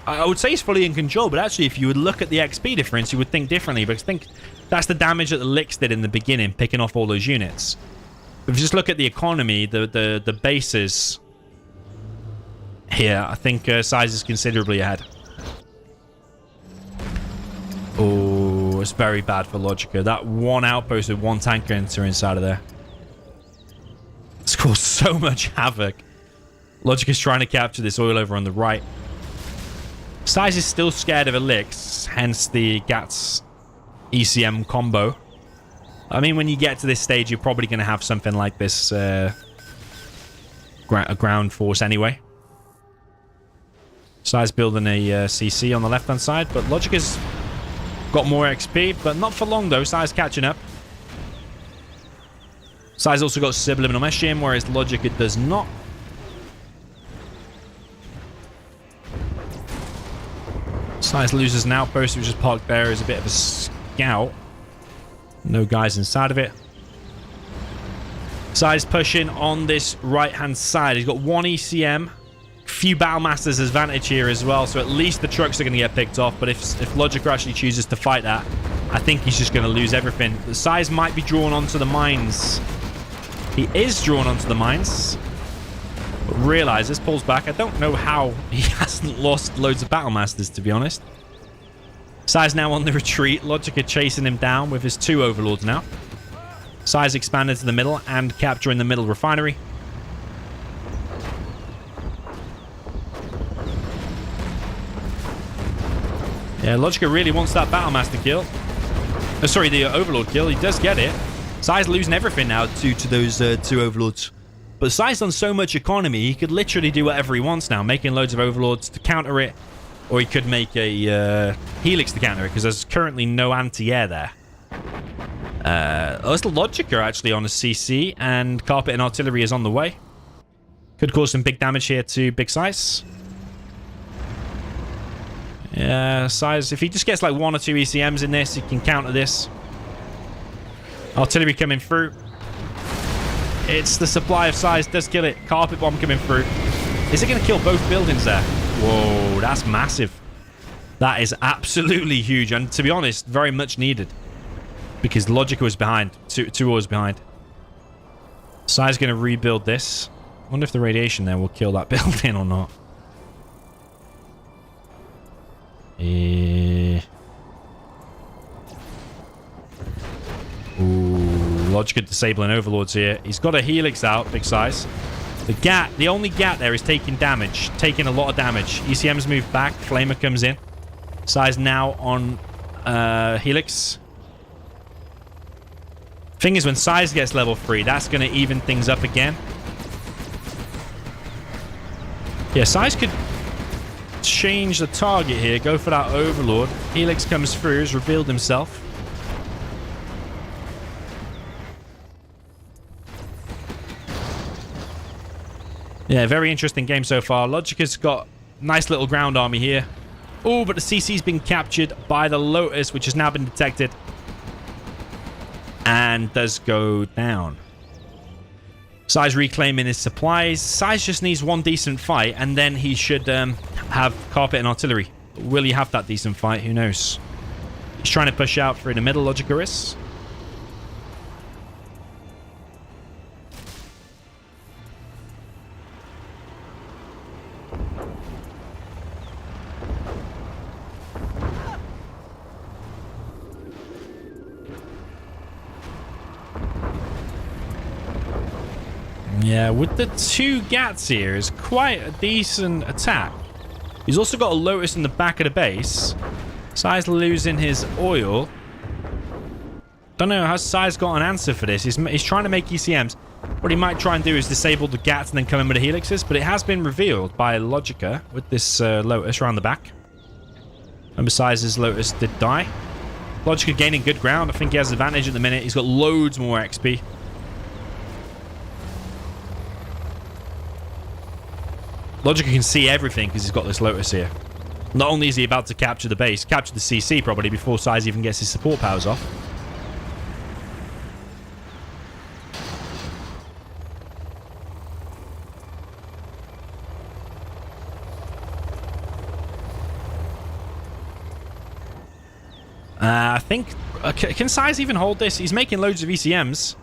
I would say he's fully in control, but actually, if you would look at the XP difference, you would think differently, because I think that's the damage that the Licks did in the beginning, picking off all those units. If you just look at the economy, the bases here, I think SiZe is considerably ahead. Oh, it's very bad for LoGiCa. That one outpost with one tank hunter inside of there. It's caused so much havoc. LoGiCa's trying to capture this oil over on the right. SiZe is still scared of Elix, hence the GATS ECM combo. I mean, when you get to this stage, you're probably going to have something like this a ground force anyway. SiZe building a CC on the left-hand side, but LoGiCa's got more XP, but not for long, though. SiZe catching up. SiZe also got subliminal meshing, whereas LoGiCa does not. SiZe loses an outpost, which is parked there as a bit of a scout. No guys inside of it. SiZe pushing on this right-hand side. He's got one ECM. Few Battlemasters advantage here as well, so at least the trucks are going to get picked off. But if LoGiCa actually chooses to fight that, I think he's just going to lose everything. The SiZe might be drawn onto the mines. He is drawn onto the mines. But realize this pulls back. I don't know how he hasn't lost loads of Battlemasters, to be honest. SiZe now on the retreat. LoGiCa chasing him down with his 2 overlords now. SiZe expanded to the middle and capturing the middle refinery. Yeah, LoGiCa really wants that Battlemaster kill. Oh, sorry, the Overlord kill. He does get it. SiZe losing everything now due to those 2 Overlords. But SiZe on so much economy, he could literally do whatever he wants now, making loads of Overlords to counter it. Or he could make a Helix to counter it, because there's currently no anti-air there. It's LoGiCa actually on a CC, and Carpet and Artillery is on the way. Could cause some big damage here to Big SiZe. Yeah, SiZe, if he just gets like 1 or 2 ECMs in this, he can counter this. Artillery coming through. It's the supply of SiZe, does kill it. Carpet bomb coming through. Is it going to kill both buildings there? Whoa, that's massive. That is absolutely huge, and to be honest, very much needed. Because LoGiCa was behind. 2 oars behind. SiZe going to rebuild this. I wonder if the radiation there will kill that building or not. Ooh, LoGiCa disabling Overlords here. He's got a Helix out, Big SiZe. The only GAT there is taking damage. Taking a lot of damage. ECM's moved back. Flamer comes in. SiZe now on Helix. Thing is, when SiZe gets level 3, that's going to even things up again. Yeah, SiZe could change the target here. Go for that Overlord. Helix comes through. Has revealed himself. Yeah, very interesting game so far. LoGiCa's got a nice little ground army here. Oh, but the CC's been captured by the Lotus, which has now been detected. And does go down. SiZe reclaiming his supplies. SiZe just needs one decent fight, and then he should have Carpet and Artillery. Will he have that decent fight? Who knows? He's trying to push out through the middle, LoGiCa is. Yeah, with the 2 GATs here, is quite a decent attack. He's also got a Lotus in the back of the base. SiZe losing his oil. Don't know, has SiZe got an answer for this? He's trying to make ECMs. What he might try and do is disable the GATs and then come in with the helixes, but it has been revealed by LoGiCa with this Lotus around the back. And besides, his Lotus did die. LoGiCa gaining good ground. I think he has advantage at the minute. He's got loads more XP. LoGiCa can see everything because he's got this Lotus here. Not only is he about to capture the base, capture the CC probably before SiZe even gets his support powers off. I think... can SiZe even hold this? He's making loads of ECMs.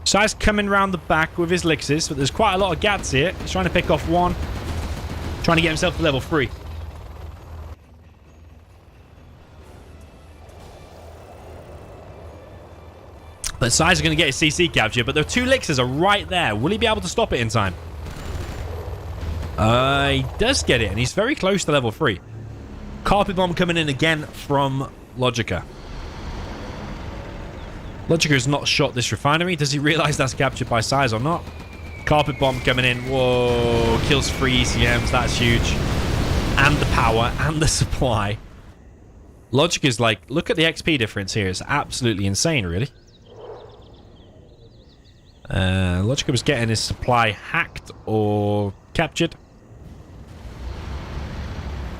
SiZe coming around the back with his elixirs, but there's quite a lot of GATs here. He's trying to pick off one. Trying to get himself to level 3. But SiZe is going to get his CC capture, but the 2 elixirs are right there. Will he be able to stop it in time? He does get it, and he's very close to level 3. Carpet bomb coming in again from LoGiCa. LoGiCa has not shot this refinery. Does he realize that's captured by SiZe or not? Carpet bomb coming in. Whoa. Kills 3 ECMs. That's huge. And the power and the supply. LoGiCa's like, look at the XP difference here. It's absolutely insane, really. LoGiCa was getting his supply hacked or captured.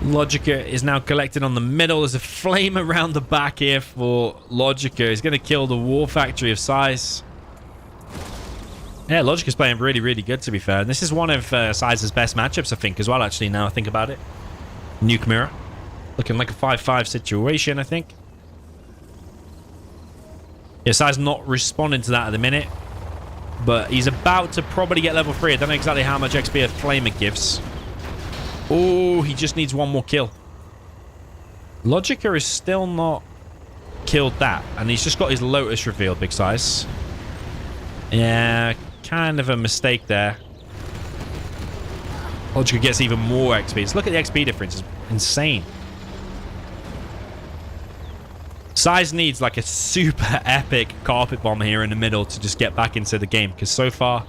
LoGiCa is now collected on the middle. There's a flame around the back here for LoGiCa. He's going to kill the war factory of SiZe. Yeah, LoGiCa's playing really, really good, to be fair. And this is one of SiZe's best matchups, I think, as well, actually, now I think about it. Nuke mirror. Looking like a 5-5 situation, I think. Yeah, SiZe not responding to that at the minute. But he's about to probably get level 3. I don't know exactly how much XP a flamer gives. Oh, he just needs one more kill. LoGiCa is still not killed that. And he's just got his Lotus revealed, big size. Yeah, kind of a mistake there. LoGiCa gets even more XP. Just look at the XP difference. It's insane. SiZe needs like a super epic carpet bomb here in the middle to just get back into the game. Because so far,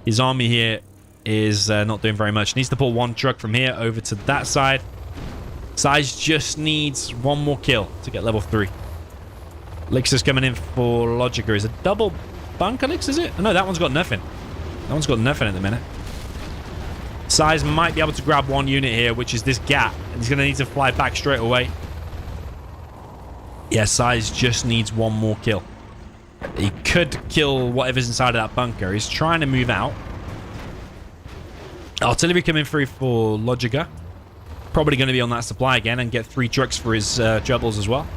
his army here is not doing very much. Needs to pull one truck from here over to that side. SiZe just needs one more kill to get level 3. Elixir's coming in for LoGiCa. Is a double bunk elixir, is it? No, that one's got nothing. That one's got nothing at the minute. SiZe might be able to grab one unit here, which is this gap. And he's going to need to fly back straight away. Yeah, SiZe just needs one more kill. He could kill whatever's inside of that bunker. He's trying to move out. Artillery coming through for LoGiCa. Probably going to be on that supply again and get 3 trucks for his troubles as well.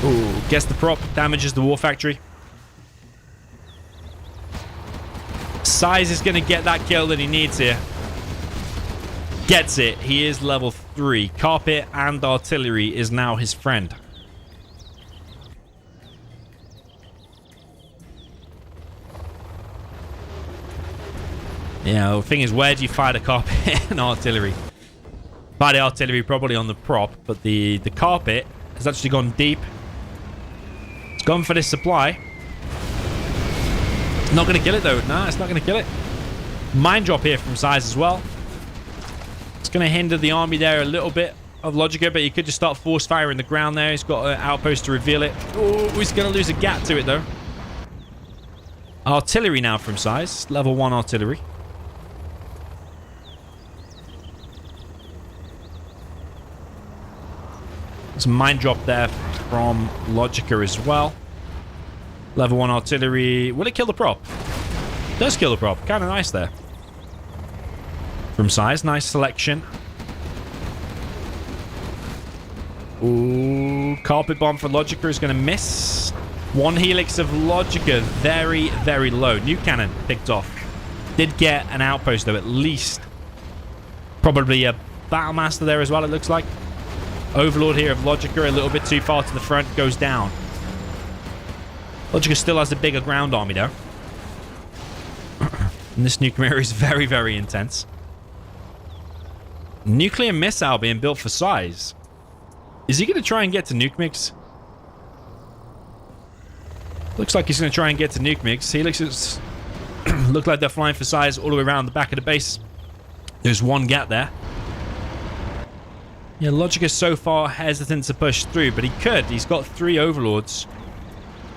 Ooh, gets the prop, damages the war factory. SiZe is going to get that kill that he needs here. Gets it. He is level 3. Carpet and artillery is now his friend. Yeah, the thing is, where do you fire the carpet and artillery? Fire the artillery probably on the prop, but the carpet has actually gone deep. It's gone for this supply. Not going to kill it, though. No, it's not going to kill it. Mine drop here from SiZe as well. It's going to hinder the army there a little bit of LoGiCa, but he could just start force firing the ground there. He's got an outpost to reveal it. Oh, he's going to lose a gap to it, though. Artillery now from SiZe. Level 1 artillery. There's a mine drop there from LoGiCa as well. Level 1 artillery. Will it kill the prop? It does kill the prop. Kind of nice there. From SiZe. Nice selection. Ooh. Carpet bomb for LoGiCa is going to miss. 1 helix of LoGiCa. Very, very low. Nuke cannon picked off. Did get an outpost, though, at least. Probably a Battlemaster there as well, it looks like. Overlord here of LoGiCa, a little bit too far to the front, goes down. LoGiCa still has a bigger ground army, though. And this nuke mirror is very, very intense. Nuclear missile being built for SiZe. Is he going to try and get to nuke mix? Looks like he's going to try and get to nuke mix. Helixes look like they're flying for SiZe all the way around the back of the base. There's one gap there. Yeah, LoGiCa so far hesitant to push through, but he could. He's got 3 overlords.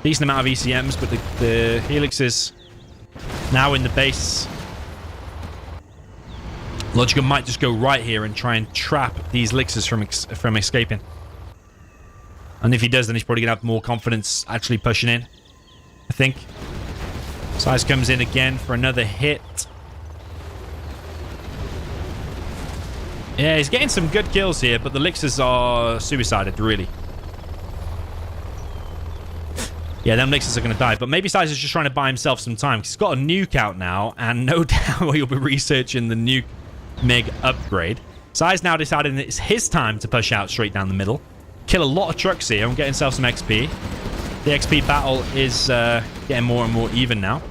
Decent amount of ECMs, but the Helix is now in the base. LoGiCa might just go right here and try and trap these elixirs from escaping. And if he does, then he's probably going to have more confidence actually pushing in, I think. SiZe comes in again for another hit. Yeah, he's getting some good kills here, but the elixirs are suicided, really. Yeah, them elixirs are going to die, but maybe SiZe is just trying to buy himself some time, because he's got a nuke out now, and no doubt he'll be researching the nuke MiG upgrade. SiZe now decided it's his time to push out straight down the middle. Kill a lot of trucks here and get himself some XP. The XP battle is getting more and more even now.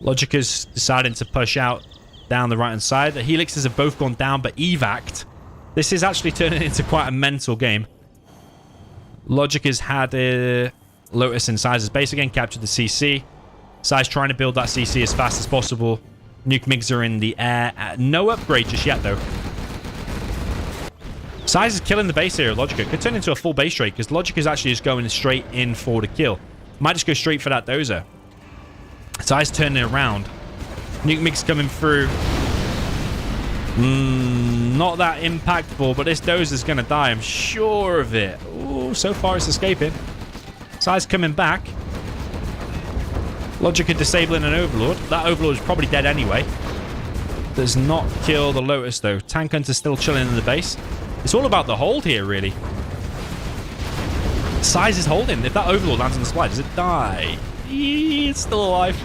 LoGiCa's deciding to push out down the right-hand side. The Helixes have both gone down, but evac'd. This is actually turning into quite a mental game. LoGiCa's had Lotus in SiZe's base again, captured the CC. SiZe trying to build that CC as fast as possible. Nuke MiGs are in the air. No upgrade just yet, though. SiZe is killing the base here of LoGiCa. Could turn into a full base trade, because LoGiCa is actually just going straight in for the kill. Might just go straight for that dozer. SiZe turning it around. Nuke MiGs coming through. Not that impactful, but this dozer's going to die. I'm sure of it. Ooh, so far it's escaping. SiZe coming back. LoGiCa disabling an overlord. That overlord is probably dead anyway. Does not kill the Lotus, though. Tank Hunter's still chilling in the base. It's all about the hold here, really. SiZe is holding. If that overlord lands on the supply, does it die? It's still alive.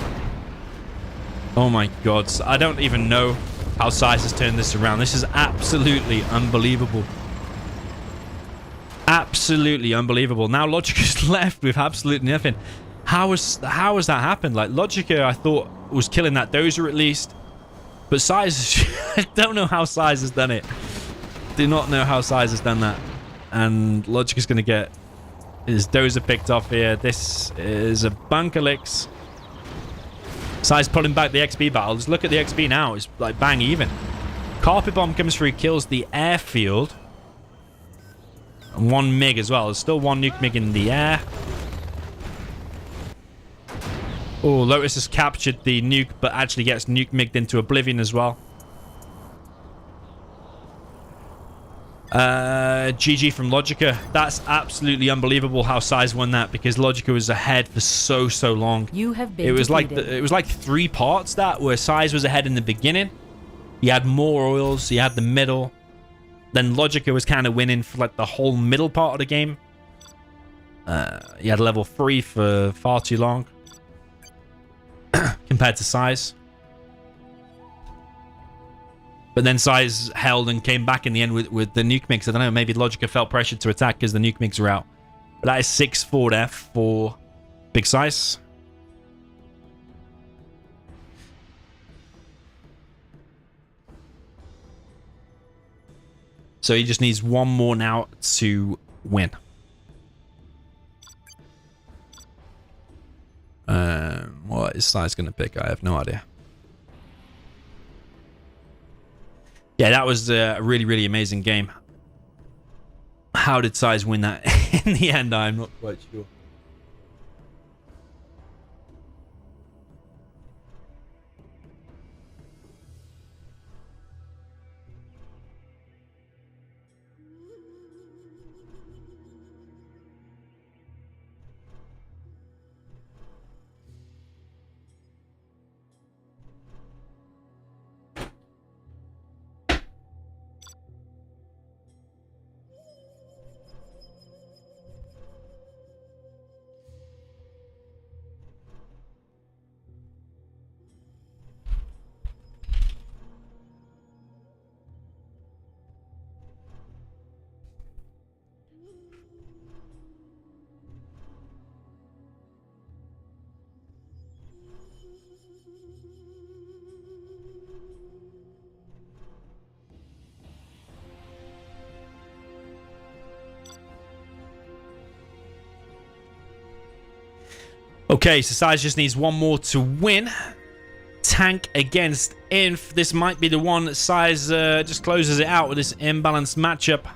Oh my god. I don't even know how SiZe has turned this around. This is absolutely unbelievable. Absolutely unbelievable. Now LoGiCa's left with absolutely nothing. How has that happened? Like, LoGiCa, I thought, was killing that dozer at least. But SiZe, I don't know how SiZe has done it. Do not know how SiZe has done that. And LoGiCa's going to get his dozer picked off here. This is a bunker licks. SiZe pulling back the XP battle. Just look at the XP now. It's like bang even. Carpet bomb comes through, kills the airfield. And 1 MiG as well. There's still 1 nuke MiG in the air. Oh, Lotus has captured the nuke, but actually gets nuke MiG'd into oblivion as well. GG from LoGiCa. That's absolutely unbelievable how SiZe won that, because LoGiCa was ahead for so long. You have been it was defeated. like 3 parts that where SiZe was ahead in the beginning. He had more oils, he had the middle. Then LoGiCa was kind of winning for like the whole middle part of the game. He had level 3 for far too long compared to SiZe. But then SiZe held and came back in the end with the nuke mix. I don't know, maybe LoGiCa felt pressured to attack because the nuke mix are out. But that is 6-4 there for Big SiZe. So he just needs 1 more now to win. What is SiZe going to pick? I have no idea. Yeah, that was a really amazing game. How did SiZe win that in the end? I'm not quite sure. Okay, so SiZe just needs one more to win. Tank against Inf. This might be the one that SiZe just closes it out with this imbalanced matchup.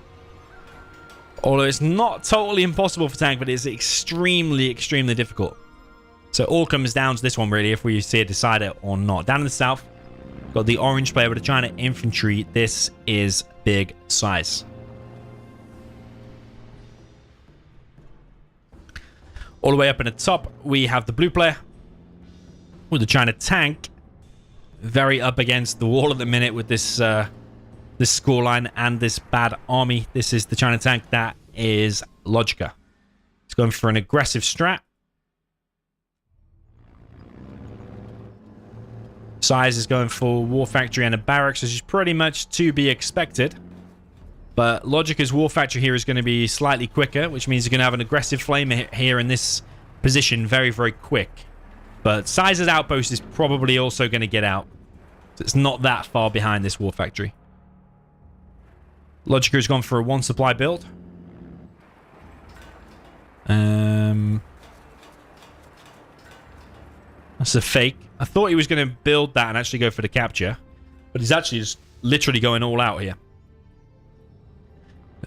Although it's not totally impossible for Tank, but it's extremely, extremely difficult. So it all comes down to this one, really, if we see it decide it or not. Down in the south, got the orange player with the China infantry. This is big SiZe. All the way up in the top, we have the blue player with the China tank. Very up against the wall at the minute with this this scoreline and this bad army. This is the China tank. That is LoGiCa. It's going for an aggressive strat. SiZe is going for War Factory and a barracks, which is pretty much to be expected. But LoGiCa's War Factory here is going to be slightly quicker, which means you're going to have an aggressive flamer here in this position very, very quick. But SiZe's outpost is probably also going to get out. So it's not that far behind this War Factory. LoGiCa has gone for a one supply build. That's a fake. I thought he was going to build that and actually go for the capture. But he's actually just literally going all out here.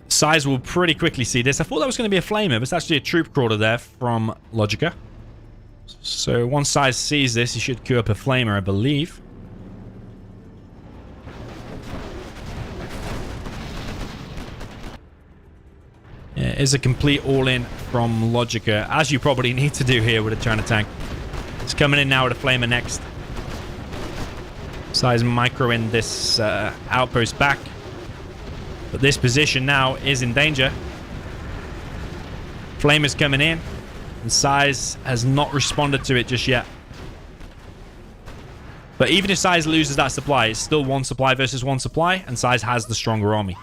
SiZe will pretty quickly see this. I thought that was going to be a flamer, but it's actually a troop crawler there from LoGiCa. So once SiZe sees this, he should queue up a flamer, I believe. Yeah, it is a complete all-in from LoGiCa, as you probably need to do here with a China tank. It's coming in now with a flamer next. SiZe microing this outpost back. But this position now is in danger. Flamer's coming in. And SiZe has not responded to it just yet. But even if SiZe loses that supply, it's still one supply versus one supply. And SiZe has the stronger army.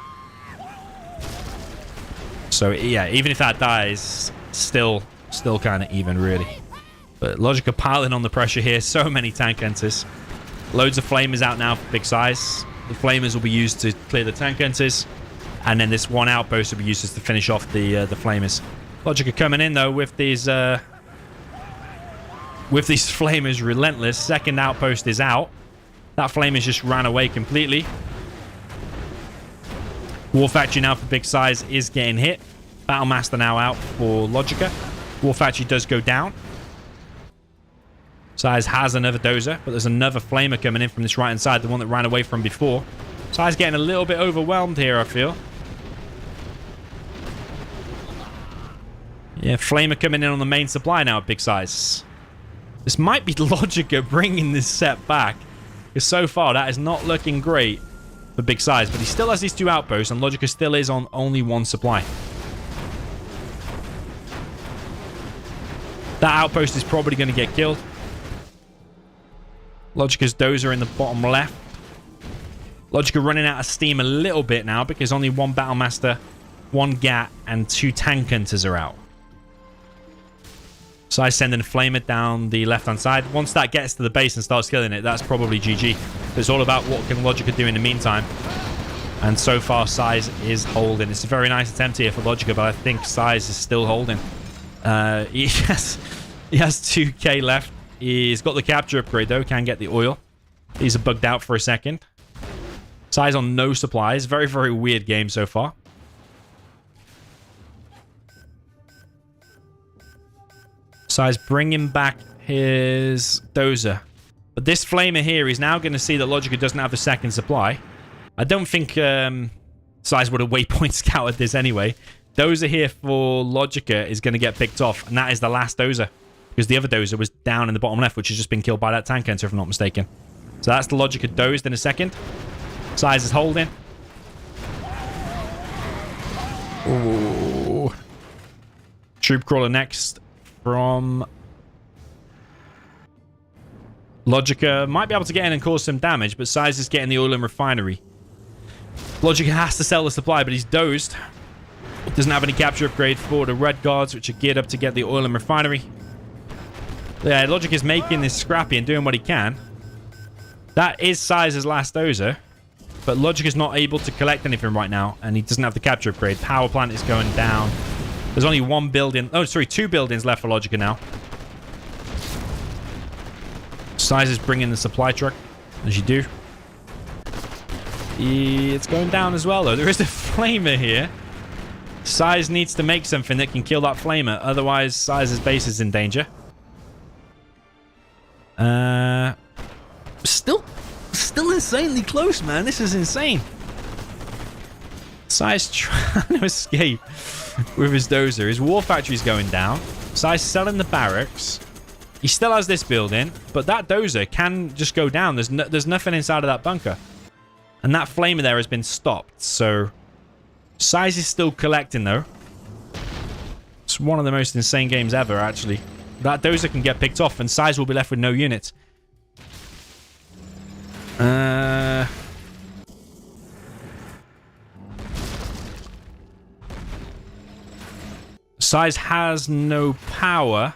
So yeah, even if that dies, still kind of even, really. But LoGiCa piling on the pressure here. So many tank enters. Loads of flamers out now for big SiZe. The flamers will be used to clear the tank enters. And then this one outpost will be used to finish off the flamers. LoGiCa coming in, though, with these flamers relentless. Second outpost is out. That flamers just ran away completely. War Factory now for big SiZe is getting hit. Battlemaster now out for LoGiCa. War Factory does go down. SiZe has another dozer, but there's another flamer coming in from this right-hand side, the one that ran away from before. SiZe getting a little bit overwhelmed here, I feel. Yeah, flamer coming in on the main supply now at big SiZe. This might be LoGiCa bringing this set back, because so far that is not looking great for big SiZe, but he still has these two outposts, and LoGiCa still is on only one supply. That outpost is probably going to get killed. LoGiCa's dozer in the bottom left. LoGiCa running out of steam a little bit now because only one Battlemaster, one GAT, and two tank hunters are out. SiZe sending a flamer down the left-hand side. Once that gets to the base and starts killing it, that's probably GG. It's all about what can LoGiCa do in the meantime. And so far, SiZe is holding. It's a very nice attempt here for LoGiCa, but I think SiZe is still holding. He has 2k left. He's got the capture upgrade, though. Can get the oil. These are bugged out for a second. SiZe on no supplies. Very, very weird game so far. SiZe bringing back his dozer. But this flamer here is now going to see that LoGiCa doesn't have a second supply. I don't think SiZe would have waypoint scouted this anyway. Dozer here for LoGiCa is going to get picked off, and that is the last dozer. Because the other dozer was down in the bottom left, which has just been killed by that tank enter, if I'm not mistaken. So that's the LoGiCa dozed in a second. SiZe is holding. Ooh. Troop crawler next from LoGiCa. Might be able to get in and cause some damage, but SiZe is getting the oil and refinery. LoGiCa has to sell the supply, but he's dozed. Doesn't have any capture upgrade for the red guards, which are geared up to get the oil and refinery. Yeah, LoGiCa is making this scrappy and doing what he can. That is SiZe's last dozer. But LoGiCa is not able to collect anything right now, and he doesn't have the capture upgrade. Power plant is going down. There's only one building. Oh, sorry, two buildings left for LoGiCa now. SiZe is bringing the supply truck, as you do. It's going down as well, though. There is a flamer here. SiZe needs to make something that can kill that flamer. Otherwise, SiZe's base is in danger. Still insanely close, man. This is insane. SiZe trying to escape with his dozer. His war factory's going down. SiZe selling the barracks. He still has this building, but that dozer can just go down. There's nothing inside of that bunker. And that flamer there has been stopped, so SiZe is still collecting, though. It's one of the most insane games ever, actually. That dozer can get picked off, and SiZe will be left with no units. SiZe has no power.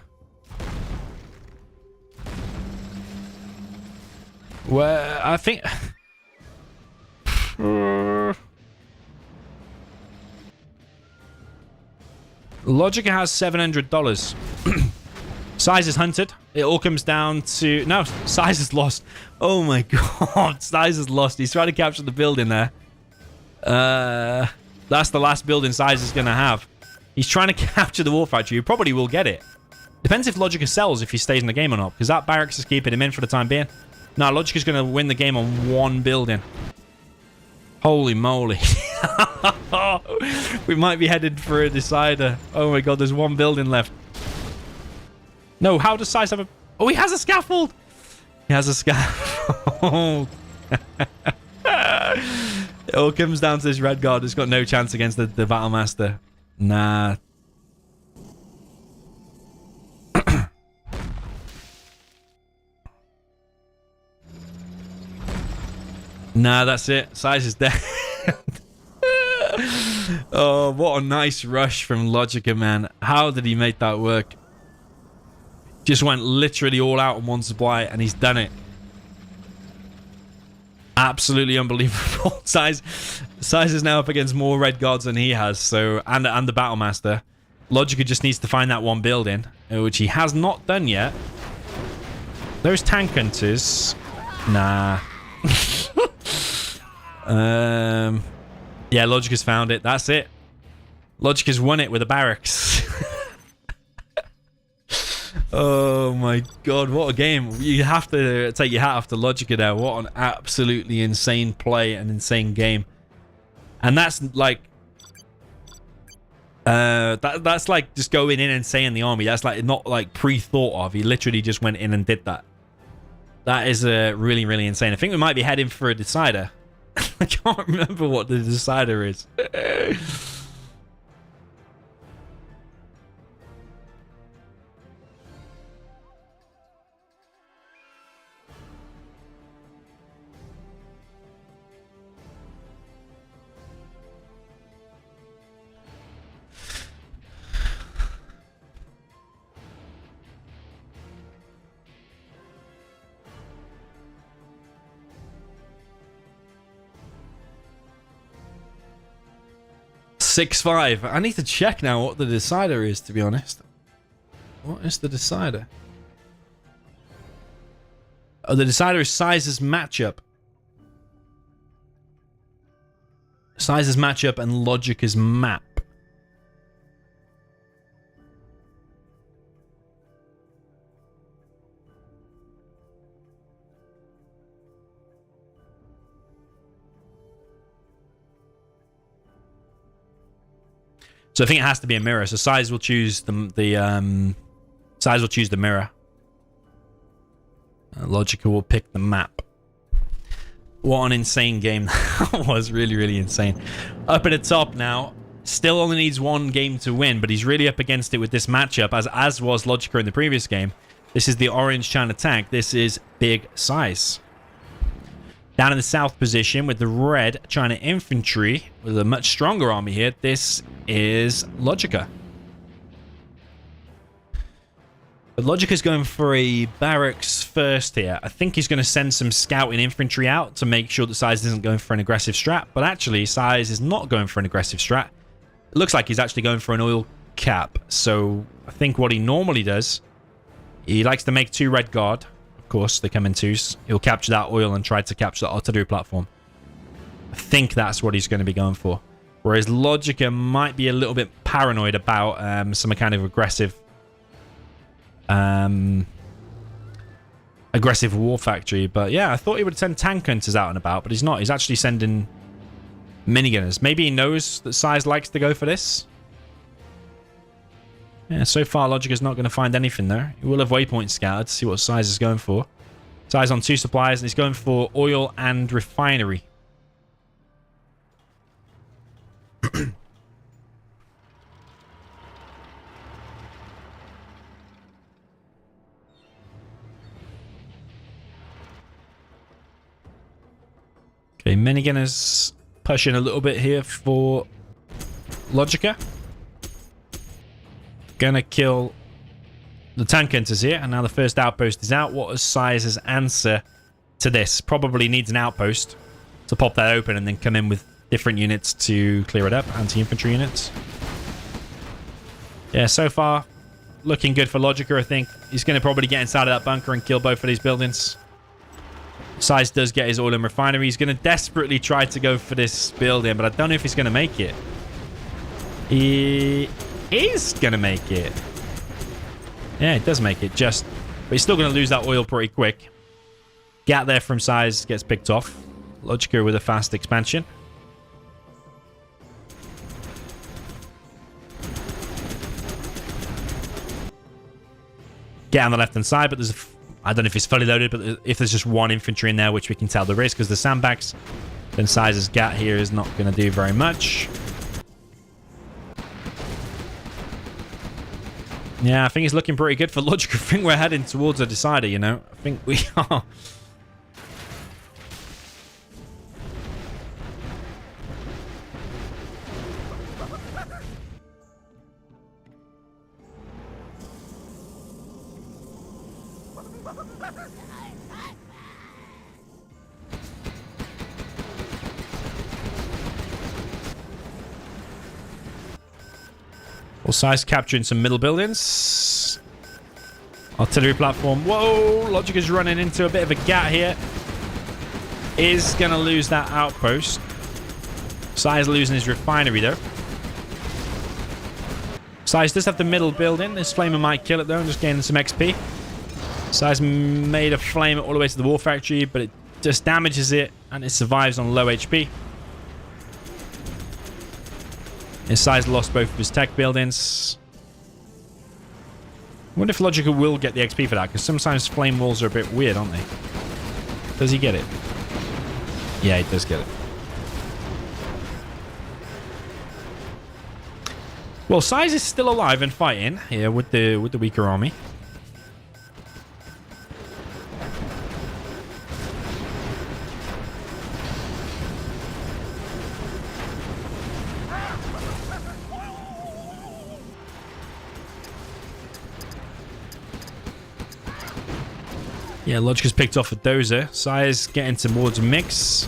Well, I think... LoGiCa has $700. SiZe is hunted. It all comes down to... No, SiZe is lost. Oh my god. SiZe is lost. He's trying to capture the building there. That's the last building SiZe is going to have. He's trying to capture the war factory. He probably will get it. Depends if LoGiCa sells if he stays in the game or not. Because that barracks is keeping him in for the time being. No, LoGiCa's going to win the game on one building. Holy moly. We might be headed for a decider. Oh my god, there's one building left. No, how does SiZe have a... Oh, he has a scaffold! He has a scaffold. It all comes down to this red guard. It's got no chance against the Battle Master. Nah. Nah, that's it. SiZe is dead. Oh, what a nice rush from LoGiCa, man. How did he make that work? Just went literally all out on one supply, and he's done it. Absolutely unbelievable. SiZe is now up against more red guards than he has, so and the Battle Master. LoGiCa just needs to find that one building, which he has not done yet. Those tank hunters. Nah. Yeah, LoGiCa's found it. That's it. LoGiCa's won it with the barracks. Oh my god, what a game. You have to take your hat off to LoGiCa there. What an absolutely insane play, an insane game. And that's like that's like just going in and saying the army. That's like not like pre-thought of. He literally just went in and did that. That is really, really insane. I think we might be heading for a decider. I can't remember what the decider is. 6-5. I need to check now what the decider is, to be honest. What is the decider? Oh, the decider is SiZe's matchup. SiZe's matchup and LoGiCa's map. So I think it has to be a mirror. So SiZe will choose SiZe will choose the mirror. LoGiCa will pick the map. What an insane game that was. Really, really insane. Up at the top now. Still only needs one game to win, but he's really up against it with this matchup, as was LoGiCa in the previous game. This is the orange trying to tank. This is big SiZe. Down in the south position with the red China infantry with a much stronger army here. This is LoGiCa. But LoGiCa's going for a barracks first here. I think he's going to send some scouting infantry out to make sure that SiZe isn't going for an aggressive strat. But actually, SiZe is not going for an aggressive strat. It looks like he's actually going for an oil cap. So I think what he normally does, he likes to make 2 red guard. Of course. They come in twos. He'll capture that oil and try to capture the artillery platform. I think that's what he's going to be going for. Whereas LoGiCa might be a little bit paranoid about some kind of aggressive war factory. But yeah, I thought he would send tank hunters out and about, but he's not. He's actually sending minigunners. Maybe he knows that SiZe likes to go for this. Yeah, so far LoGiCa's not going to find anything there. He will have waypoints scouted to see what SiZe is going for. SiZe on 2 supplies, and he's going for oil and refinery. Okay, minigunners pushing a little bit here for LoGiCa. Gonna kill the tank hunters here, and now the first outpost is out. What is SiZe's answer to this? Probably needs an outpost to pop that open and then come in with different units to clear it up. Anti-infantry units. Yeah, so far looking good for LoGiCa, I think. He's going to probably get inside of that bunker and kill both of these buildings. SiZe does get his oil and refinery. He's going to desperately try to go for this building, but I don't know if he's going to make it. He is going to make it. Yeah, it does make it, but he's still going to lose that oil pretty quick. Gap there from SiZe gets picked off. LoGiCa with a fast expansion. Get on the left-hand side, but there's I don't know if it's fully loaded, but if there's just one infantry in there, which we can tell there is because the sandbags, then SiZe's gat here is not going to do very much. Yeah, I think it's looking pretty good for LoGiCa. I think we're heading towards a decider, you know. I think we are. Well, SiZe capturing some middle buildings. Artillery platform. Whoa! LoGiCa's running into a bit of a gat here. Is going to lose that outpost. SiZe losing his refinery, though. SiZe does have the middle building. This flamer might kill it, though, and just gaining some XP. SiZe made a flame all the way to the war factory, but it just damages it, and it survives on low HP. His SiZe lost both of his tech buildings. I wonder if LoGiCa will get the XP for that, because sometimes flame walls are a bit weird, aren't they? Does he get it? Yeah, he does get it. Well, SiZe is still alive and fighting here with the weaker army. Yeah, LoGiCa's picked off a dozer. SiZe getting towards mix.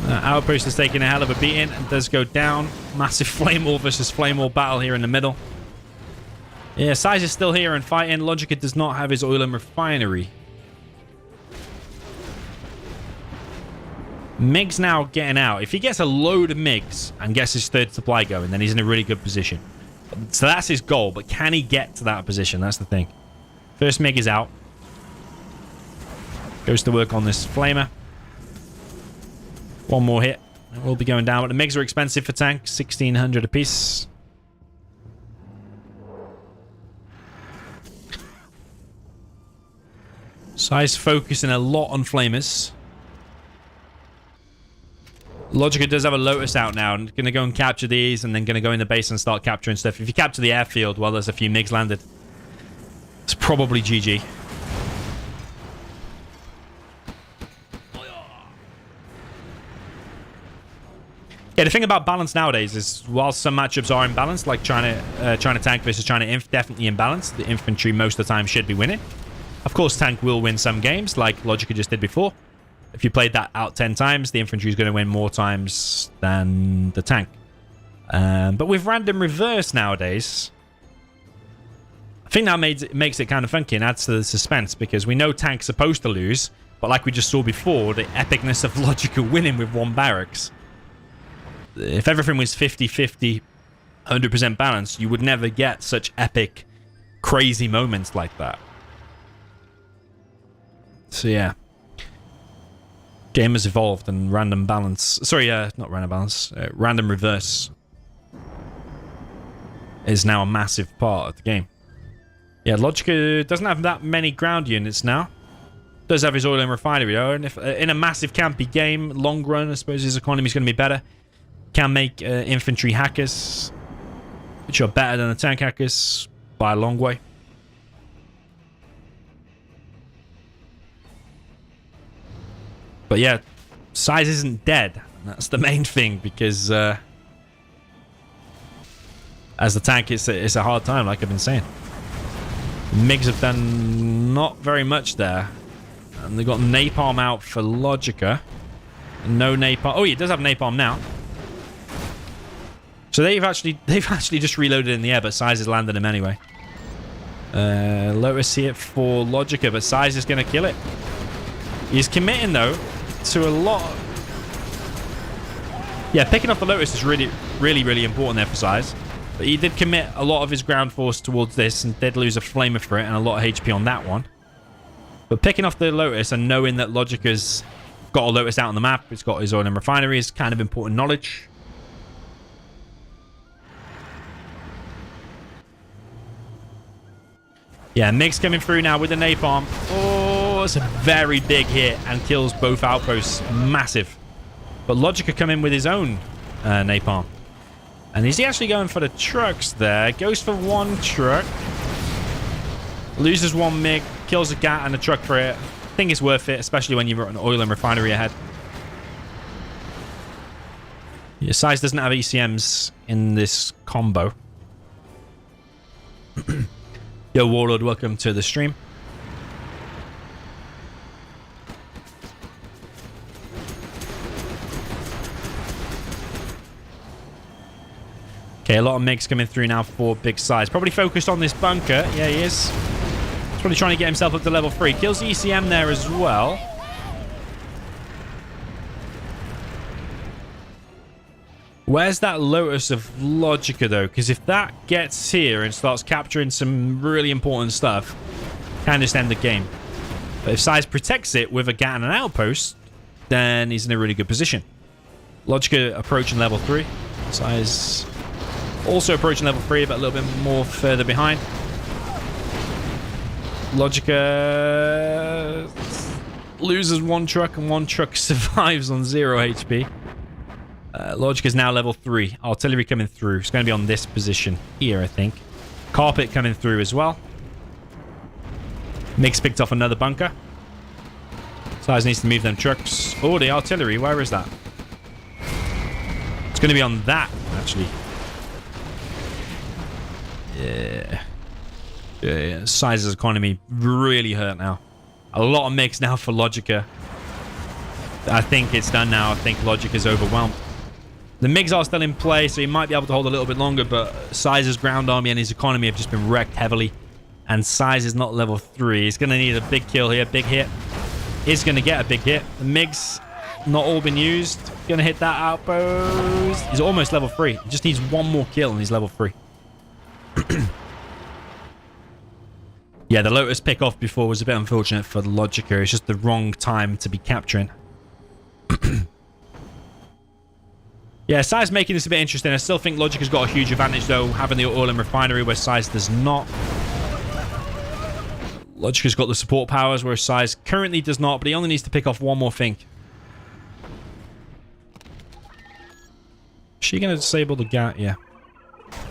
Outpost is taking a hell of a beating and does go down. Massive flame wall versus flame wall battle here in the middle. Yeah, SiZe is still here and fighting. LoGiCa does not have his oil and refinery. MiG's now getting out. If he gets a load of MiGs and gets his third supply going, then he's in a really good position. So that's his goal, but can he get to that position? That's the thing. First MiG is out. Goes to work on this flamer. One more hit. It will be going down, but the MiGs are expensive for tank. 1,600 apiece. SiZe focusing a lot on flamers. LoGiCa does have a Lotus out now, and going to go and capture these, and then going to go in the base and start capturing stuff. If you capture the airfield while there's a few MiGs landed, it's probably GG. Yeah, the thing about balance nowadays is, while some matchups are imbalanced, like China tank versus China inf, definitely imbalanced. The infantry most of the time should be winning. Of course, tank will win some games, like LoGiCa just did before. If you played that out 10 times, the infantry is going to win more times than the tank. But with random reverse nowadays, I think that makes it kind of funky and adds to the suspense, because we know tank's supposed to lose, but like we just saw before, the epicness of LoGiCa winning with 1 barracks. If everything was 50-50, 100% balanced, you would never get such epic, crazy moments like that. So yeah. Game has evolved, and random balance... Sorry, not random balance. Random reverse is now a massive part of the game. Yeah, LoGiCa doesn't have that many ground units now. Does have his oil and refinery, though. And if in a massive campy game, long run, I suppose his economy is going to be better. Can make infantry hackers, which are better than the tank hackers by a long way. But yeah, SiZe isn't dead. That's the main thing, because as the tank, it's a hard time, like I've been saying. MiGs have done not very much there. And they've got napalm out for LoGiCa. No napalm. Oh, he does have napalm now. So they've actually just reloaded in the air, but SiZe has landed him anyway. Lotus here for LoGiCa, but SiZe is going to kill it. He's committing, though, to a lot. Yeah, picking off the Lotus is really important there for SiZe. But he did commit a lot of his ground force towards this and did lose a flamer for it and a lot of HP on that one. But picking off the Lotus and knowing that LoGiCa's got a Lotus out on the map, it's got his oil and refinery, is kind of important knowledge. Yeah, MiG's coming through now with the napalm. Oh, it's a very big hit and kills both outposts. Massive. But LoGiCa come in with his own napalm. And is he actually going for the trucks there? Goes for 1 truck. Loses 1 MiG. Kills a GAT and a truck for it. I think it's worth it, especially when you've got an oil and refinery ahead. Yeah, SiZe doesn't have ECMs in this combo. Yo, Warlord, welcome to the stream. Okay, a lot of MiGs coming through now for big SiZe. Probably focused on this bunker. Yeah, he is. He's probably trying to get himself up to level 3. Kills the ECM there as well. Where's that Lotus of LoGiCa, though? Because if that gets here and starts capturing some really important stuff, can just end the game. But if SiZe protects it with a GAT and an outpost, then he's in a really good position. LoGiCa approaching level 3. SiZe also approaching level 3, but a little bit more further behind. LoGiCa loses 1 truck, and 1 truck survives on 0 HP. LoGiCa is now level 3. Artillery coming through. It's going to be on this position here, I think. Carpet coming through as well. MiG's picked off another bunker. SiZe needs to move them trucks. Oh, the artillery. Where is that? It's going to be on that, actually. Yeah. SiZe's economy really hurt now. A lot of MiGs now for LoGiCa. I think it's done now. I think LoGiCa's overwhelmed. The MiGs are still in play, so he might be able to hold a little bit longer, but SiZe's ground army and his economy have just been wrecked heavily. And SiZe is not level 3. He's going to need a big kill here, big hit. He's going to get a big hit. The MiGs not all been used. Going to hit that outpost. He's almost level 3. He just needs 1 more kill and he's level 3. Yeah, the Lotus pick off before was a bit unfortunate for the LoGiCa. It's just the wrong time to be capturing. Yeah, SiZe making this a bit interesting. I still think LoGiCa's got a huge advantage, though, having the oil and refinery where SiZe does not. LoGiCa's got the support powers, where SiZe currently does not, but he only needs to pick off 1 more thing. Is she going to disable the GAT? Yeah.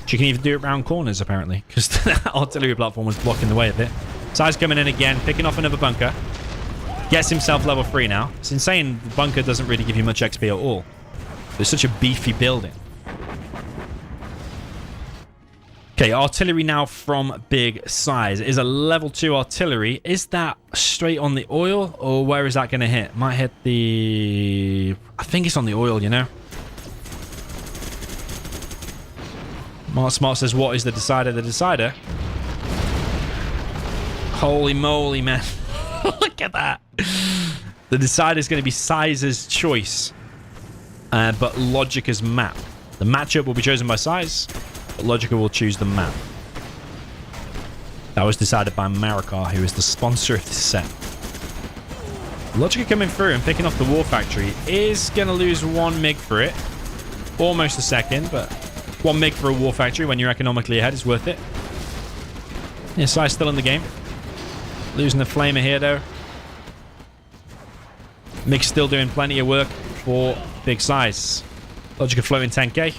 She can even do it around corners, apparently, because the artillery platform was blocking the way a bit. SiZe coming in again, picking off another bunker. Gets himself level 3 now. It's insane the bunker doesn't really give you much XP at all. It's such a beefy building. Okay, artillery now from big SiZe. It is a level 2 artillery. Is that straight on the oil, or where is that going to hit? Might hit the... I think it's on the oil, you know? Mark Smart says, what is the decider? The decider Holy moly, man. Look at that. The decider is going to be SiZe's choice, but LoGiCa's map. The matchup will be chosen by SiZe, but LoGiCa will choose the map. That was decided by Marikar, who is the sponsor of this set. LoGiCa coming through and picking off the War Factory is going to lose 1 MiG for it. Almost a second, but 1 MiG for a War Factory when you're economically ahead is worth it. Yeah, SiZe still in the game. Losing the Flamer here, though. MiG's still doing plenty of work for Big SiZe. LoGiCa floating 10k.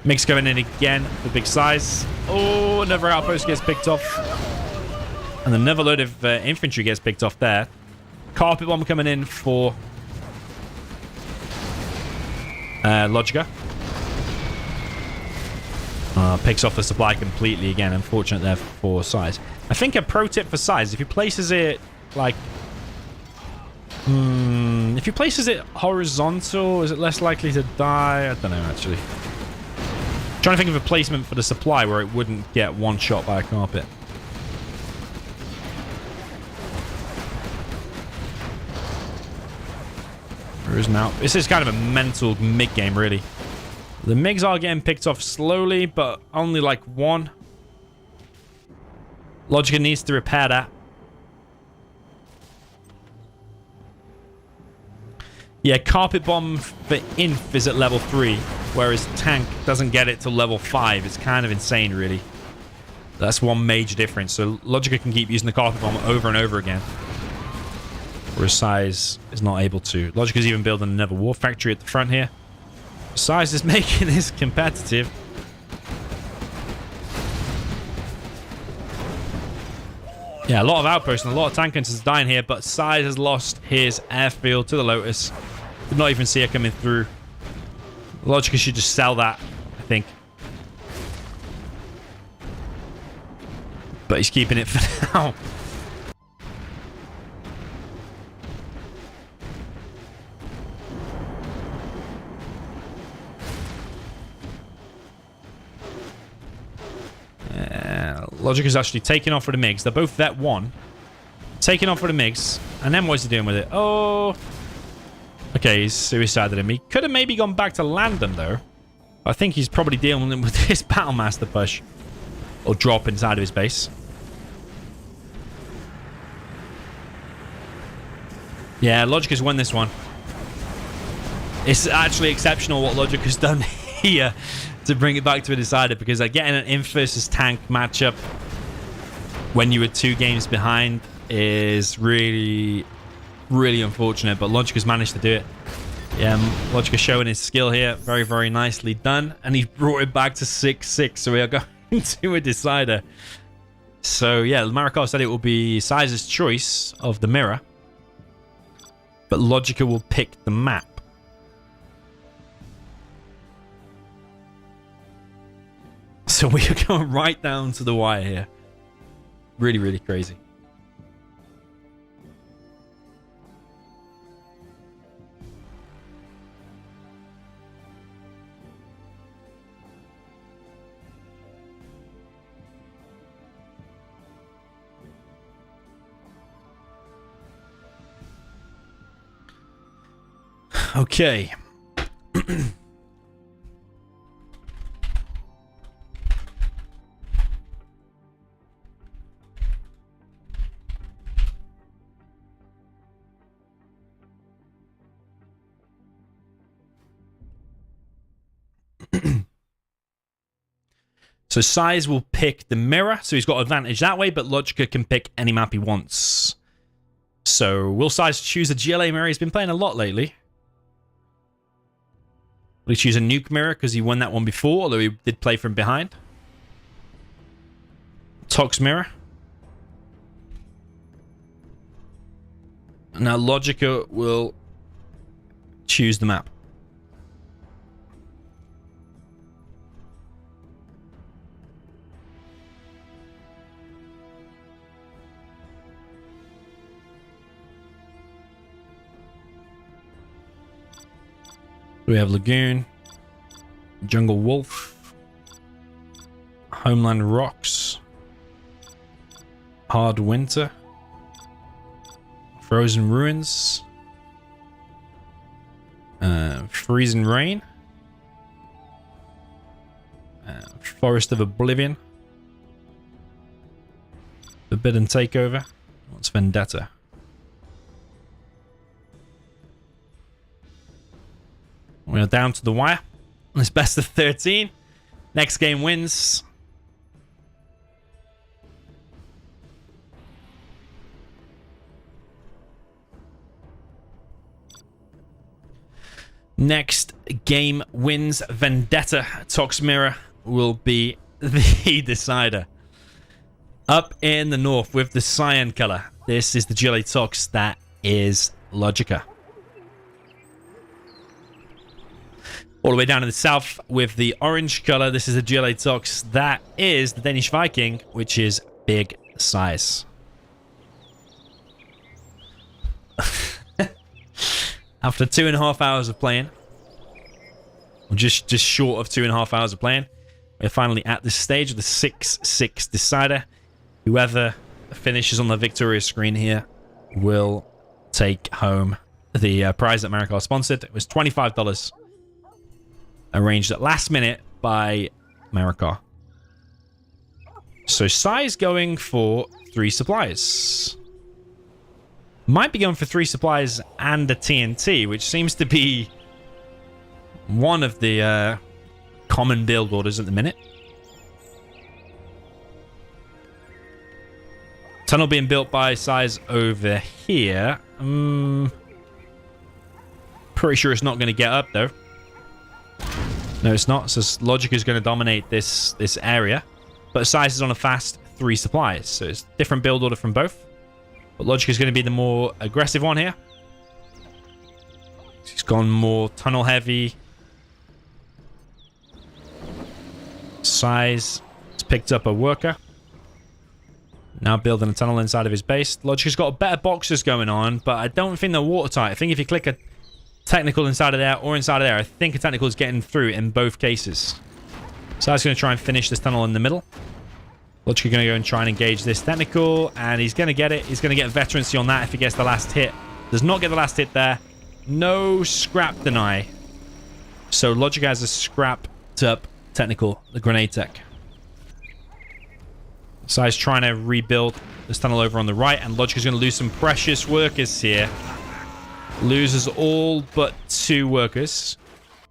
MiG's going in again for Big SiZe. Oh, another outpost gets picked off. And another load of infantry gets picked off there. Carpet bomb coming in for LoGiCa. Picks off the supply completely again. Unfortunate there for SiZe. I think a pro tip for SiZe, if he places it like... if he places it horizontal, is it less likely to die? I don't know, actually. Trying to think of a placement for the supply where it wouldn't get one shot by a carpet. There is now. This is kind of a mental MiG game, really. The MiGs are getting picked off slowly, but only like 1. LoGiCa needs to repair that. Yeah, carpet bomb for inf is at level 3, whereas tank doesn't get it till level 5. It's kind of insane, really. That's one major difference. So LoGiCa can keep using the carpet bomb over and over again, whereas SiZe is not able to. LoGiCa's even building another War Factory at the front here. SiZe is making this competitive. Yeah, a lot of outposts and a lot of tank hunters dying here, but SiZe has lost his airfield to the Lotus. Did not even see her coming through. LoGiCa should just sell that, I think. But he's keeping it for now. LoGiCa's actually taking off for the MiGs. They're both vet 1. Taking off for the MiGs. And then what's he doing with it? Oh. Okay, he's suicided him. He could have maybe gone back to land them, though. I think he's probably dealing with his Battlemaster push. Or drop inside of his base. Yeah, LoGiCa's won this one. It's actually exceptional what LoGiCa's done here to bring it back to a decider, because getting an inf versus tank matchup when you were 2 games behind is really, really unfortunate, but LoGiCa's managed to do it. Yeah, LoGiCa showing his skill here. Very, very nicely done. And he's brought it back to 6-6, so we are going to a decider. So, yeah, Marikar said it will be SiZe's choice of the mirror, but LoGiCa will pick the map. So we are going right down to the wire here. Really, really crazy. Okay. So SiZe will pick the mirror, so he's got advantage that way, but LoGiCa can pick any map he wants. So will SiZe choose a GLA mirror? He's been playing a lot lately. Will he choose a nuke mirror because he won that one before, although he did play from behind? Tox mirror. Now LoGiCa will choose the map. We have Lagoon, Jungle Wolf, Homeland Rocks. Hard Winter. Frozen Ruins. Freezing Rain. Forest of Oblivion. Forbidden Takeover. What's Vendetta? We're down to the wire. It's best of 13. Next game wins. Next game wins. Vendetta. Tox Mirror will be the decider. Up in the north with the cyan color. This is the GLA Tox that is LoGiCa. All the way down in the south with the orange color. This is the GLA Tox that is the Danish Viking, which is big size. After 2.5 hours of playing, or just short of 2.5 hours of playing, we're finally at this stage of the 6-6 decider. Whoever finishes on the victorious screen here will take home the prize that Marikar sponsored. It was $25, arranged at last minute by Marikar. So SiZe going for 3 supplies. Might be going for 3 supplies and a TNT, which seems to be one of the common build orders at the minute. Tunnel being built by SiZe over here. Pretty sure it's not going to get up, though. No, it's not. So LoGiCa is going to dominate this area. But SiZe is on a fast 3 supplies. So it's different build order from both. But LoGiCa is going to be the more aggressive one here. He's gone more tunnel heavy. SiZe has picked up a worker. Now building a tunnel inside of his base. LoGiCa's got better boxes going on, but I don't think they're watertight. I think if you click a technical inside of there or inside of there, I think a technical is getting through in both cases. SiZe's going to try and finish this tunnel in the middle. LoGiCa going to go and try and engage this technical, and he's going to get it. He's going to get veterancy on that if he gets the last hit. Does not get the last hit there. No scrap deny. So LoGiCa has a scrapped up technical, the grenade tech. SiZe trying to rebuild this tunnel over on the right, and LoGiCa's going to lose some precious workers here. Loses all but 2 workers.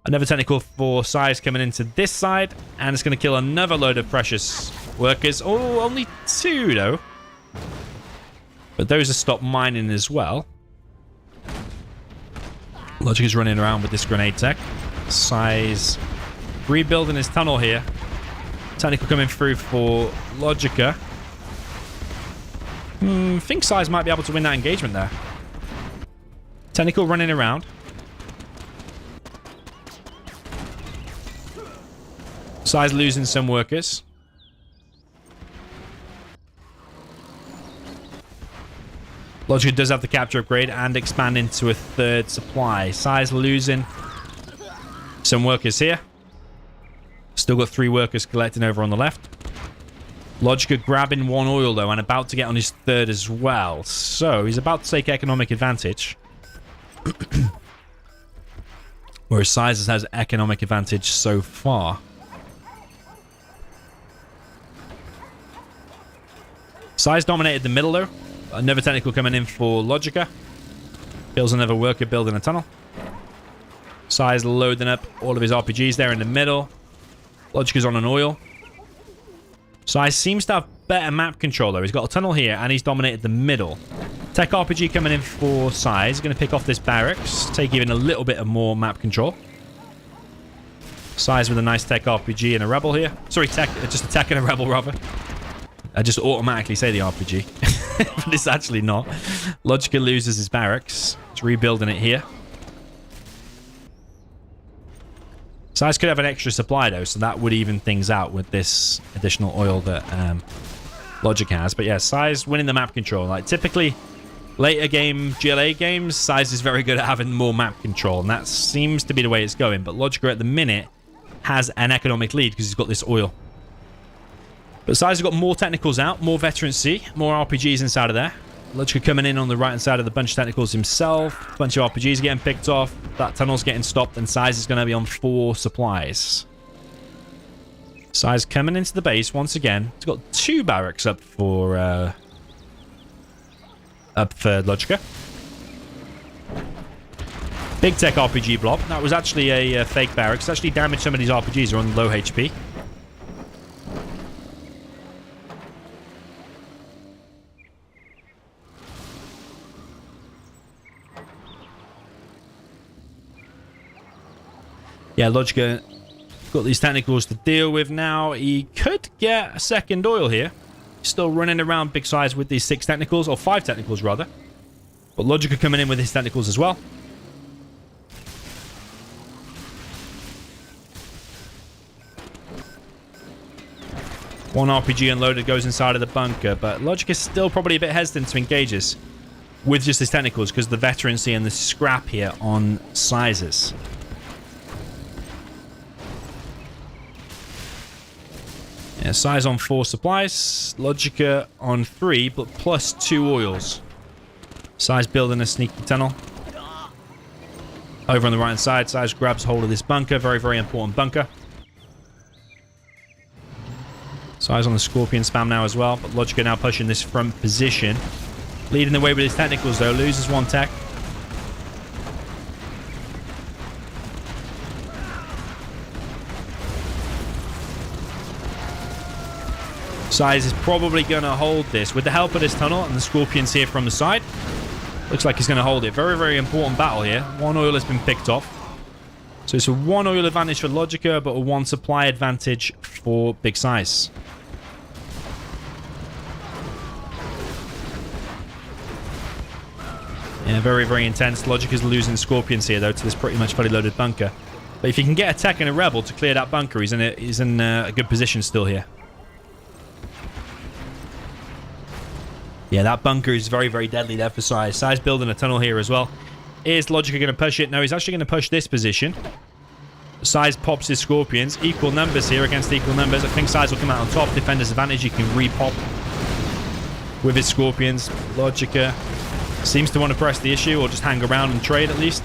Another technical for SiZe coming into this side, and it's going to kill another load of precious workers. Oh, only 2 though. But those are stopped mining as well. LoGiCa's running around with this grenade tech. SiZe rebuilding his tunnel here. Technical coming through for LoGiCa. I think SiZe might be able to win that engagement there. Technical running around. SiZe losing some workers. LoGiCa does have the capture upgrade and expand into a 3rd supply. SiZe losing some workers here. Still got 3 workers collecting over on the left. LoGiCa grabbing 1 oil, though, and about to get on his 3rd as well. So, he's about to take economic advantage. Whereas SiZe has economic advantage so far. SiZe dominated the middle, though. Another technical coming in for LoGiCa. Kills another worker building a tunnel. SiZe loading up all of his RPGs there in the middle. LoGiCa's on an oil. SiZe seems to have better map control, though. He's got a tunnel here, and he's dominated the middle. Tech RPG coming in for SiZe. Going to pick off this barracks. Take even a little bit of more map control. SiZe with a nice tech RPG and a rebel here. Sorry, just a tech and a rebel, rather. I just automatically say the RPG. But it's actually not. LoGiCa loses his barracks. It's rebuilding it here. SiZe could have an extra supply, though, so that would even things out with this additional oil that LoGiCa has. But yeah, SiZe winning the map control. Like, typically, later game GLA games, SiZe is very good at having more map control, and that seems to be the way it's going. But LoGiCa at the minute has an economic lead because he's got this oil. But SiZe has got more technicals out, more veterancy, more RPGs inside of there. LoGiCa coming in on the right-hand side of the bunch of technicals himself. A bunch of RPGs getting picked off. That tunnel's getting stopped, and SiZe is going to be on 4 supplies. SiZe coming into the base once again. He's got 2 barracks up for LoGiCa. Big tech RPG blob. That was actually a fake barracks. Actually damaged some of these RPGs. Are on low HP. Yeah, LoGiCa got these technicals to deal with now. He could get a second oil here. He's still running around big size with these 6 technicals, or 5 technicals rather. But LoGiCa coming in with his technicals as well. One RPG unloaded goes inside of the bunker, but LoGiCa is still probably a bit hesitant to engage us with just his technicals because of the veterancy and the scrap here on SiZe's. Yeah, SiZe on 4 supplies, LoGiCa on 3, but plus 2 oils. SiZe building a sneaky tunnel. Over on the right hand side, SiZe grabs hold of this bunker. Very, very important bunker. SiZe on the Scorpion spam now as well, but LoGiCa now pushing this front position. Leading the way with his technicals though, loses 1 tech. SiZe is probably going to hold this with the help of this tunnel and the Scorpions here from the side. Looks like he's going to hold it. Very, very important battle here. 1 oil has been picked off. So it's a 1 oil advantage for LoGiCa, but a 1 supply advantage for Big SiZe. Yeah, very, very intense. LoGiCa's losing Scorpions here, though, to this pretty much fully loaded bunker. But if he can get a tech and a rebel to clear that bunker, he's in a good position still here. Yeah, that bunker is very, very deadly there for SiZe. SiZe building a tunnel here as well. Is LoGiCa going to push it? No, he's actually going to push this position. SiZe pops his Scorpions. Equal numbers here against equal numbers. I think SiZe will come out on top. Defender's advantage. He can re-pop with his Scorpions. LoGiCa seems to want to press the issue or just hang around and trade at least.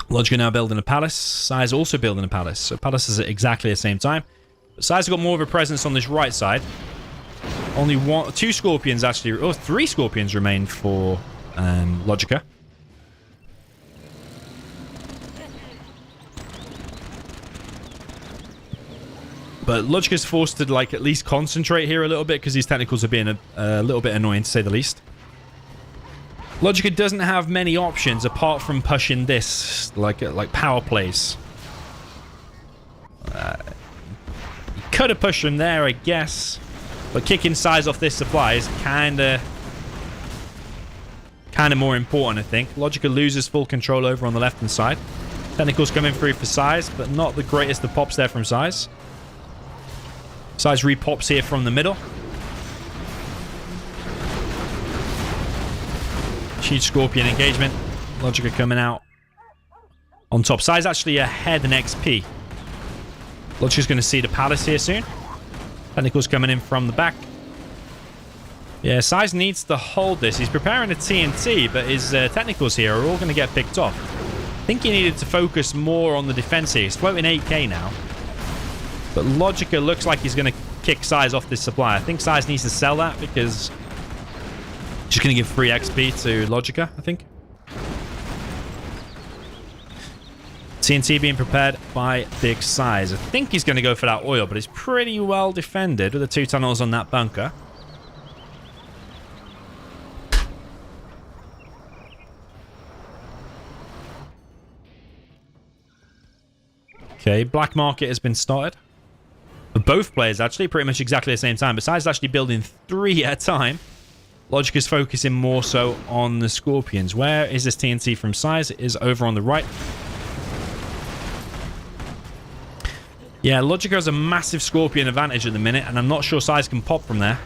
LoGiCa now building a palace. SiZe also building a palace. So palaces at exactly the same time. But SiZe got more of a presence on this right side. Only 2 Scorpions actually, or 3 Scorpions remain for LoGiCa. But LoGiCa's forced to like at least concentrate here a little bit because these technicals are being a little bit annoying to say the least. LoGiCa doesn't have many options apart from pushing this like power plays. He could have pushed him there, I guess. But kicking SiZe off this supply is kind of more important, I think. LoGiCa loses full control over on the left-hand side. Technicals coming through for SiZe, but not the greatest of pops there from SiZe. SiZe re-pops here from the middle. Huge Scorpion engagement. LoGiCa coming out on top. SiZe actually ahead in XP. LoGiCa's going to see the palace here soon. Technicals coming in from the back. Yeah, SiZe needs to hold this. He's preparing a TNT, but his technicals here are all going to get picked off. I think he needed to focus more on the defense here. He's floating 8k now. But LoGiCa looks like he's going to kick SiZe off this supply. I think SiZe needs to sell that because he's going to give free XP to LoGiCa, I think. TNT being prepared by Big SiZe. I think he's going to go for that oil, but it's pretty well defended with the 2 tunnels on that bunker. Okay, black market has been started. For both players, actually, pretty much exactly the same time. But SiZe is actually building 3 at a time. LoGiCa's focusing more so on the Scorpions. Where is this TNT from SiZe? It is over on the right. Yeah, LoGiCa has a massive Scorpion advantage at the minute, and I'm not sure SiZe can pop from there.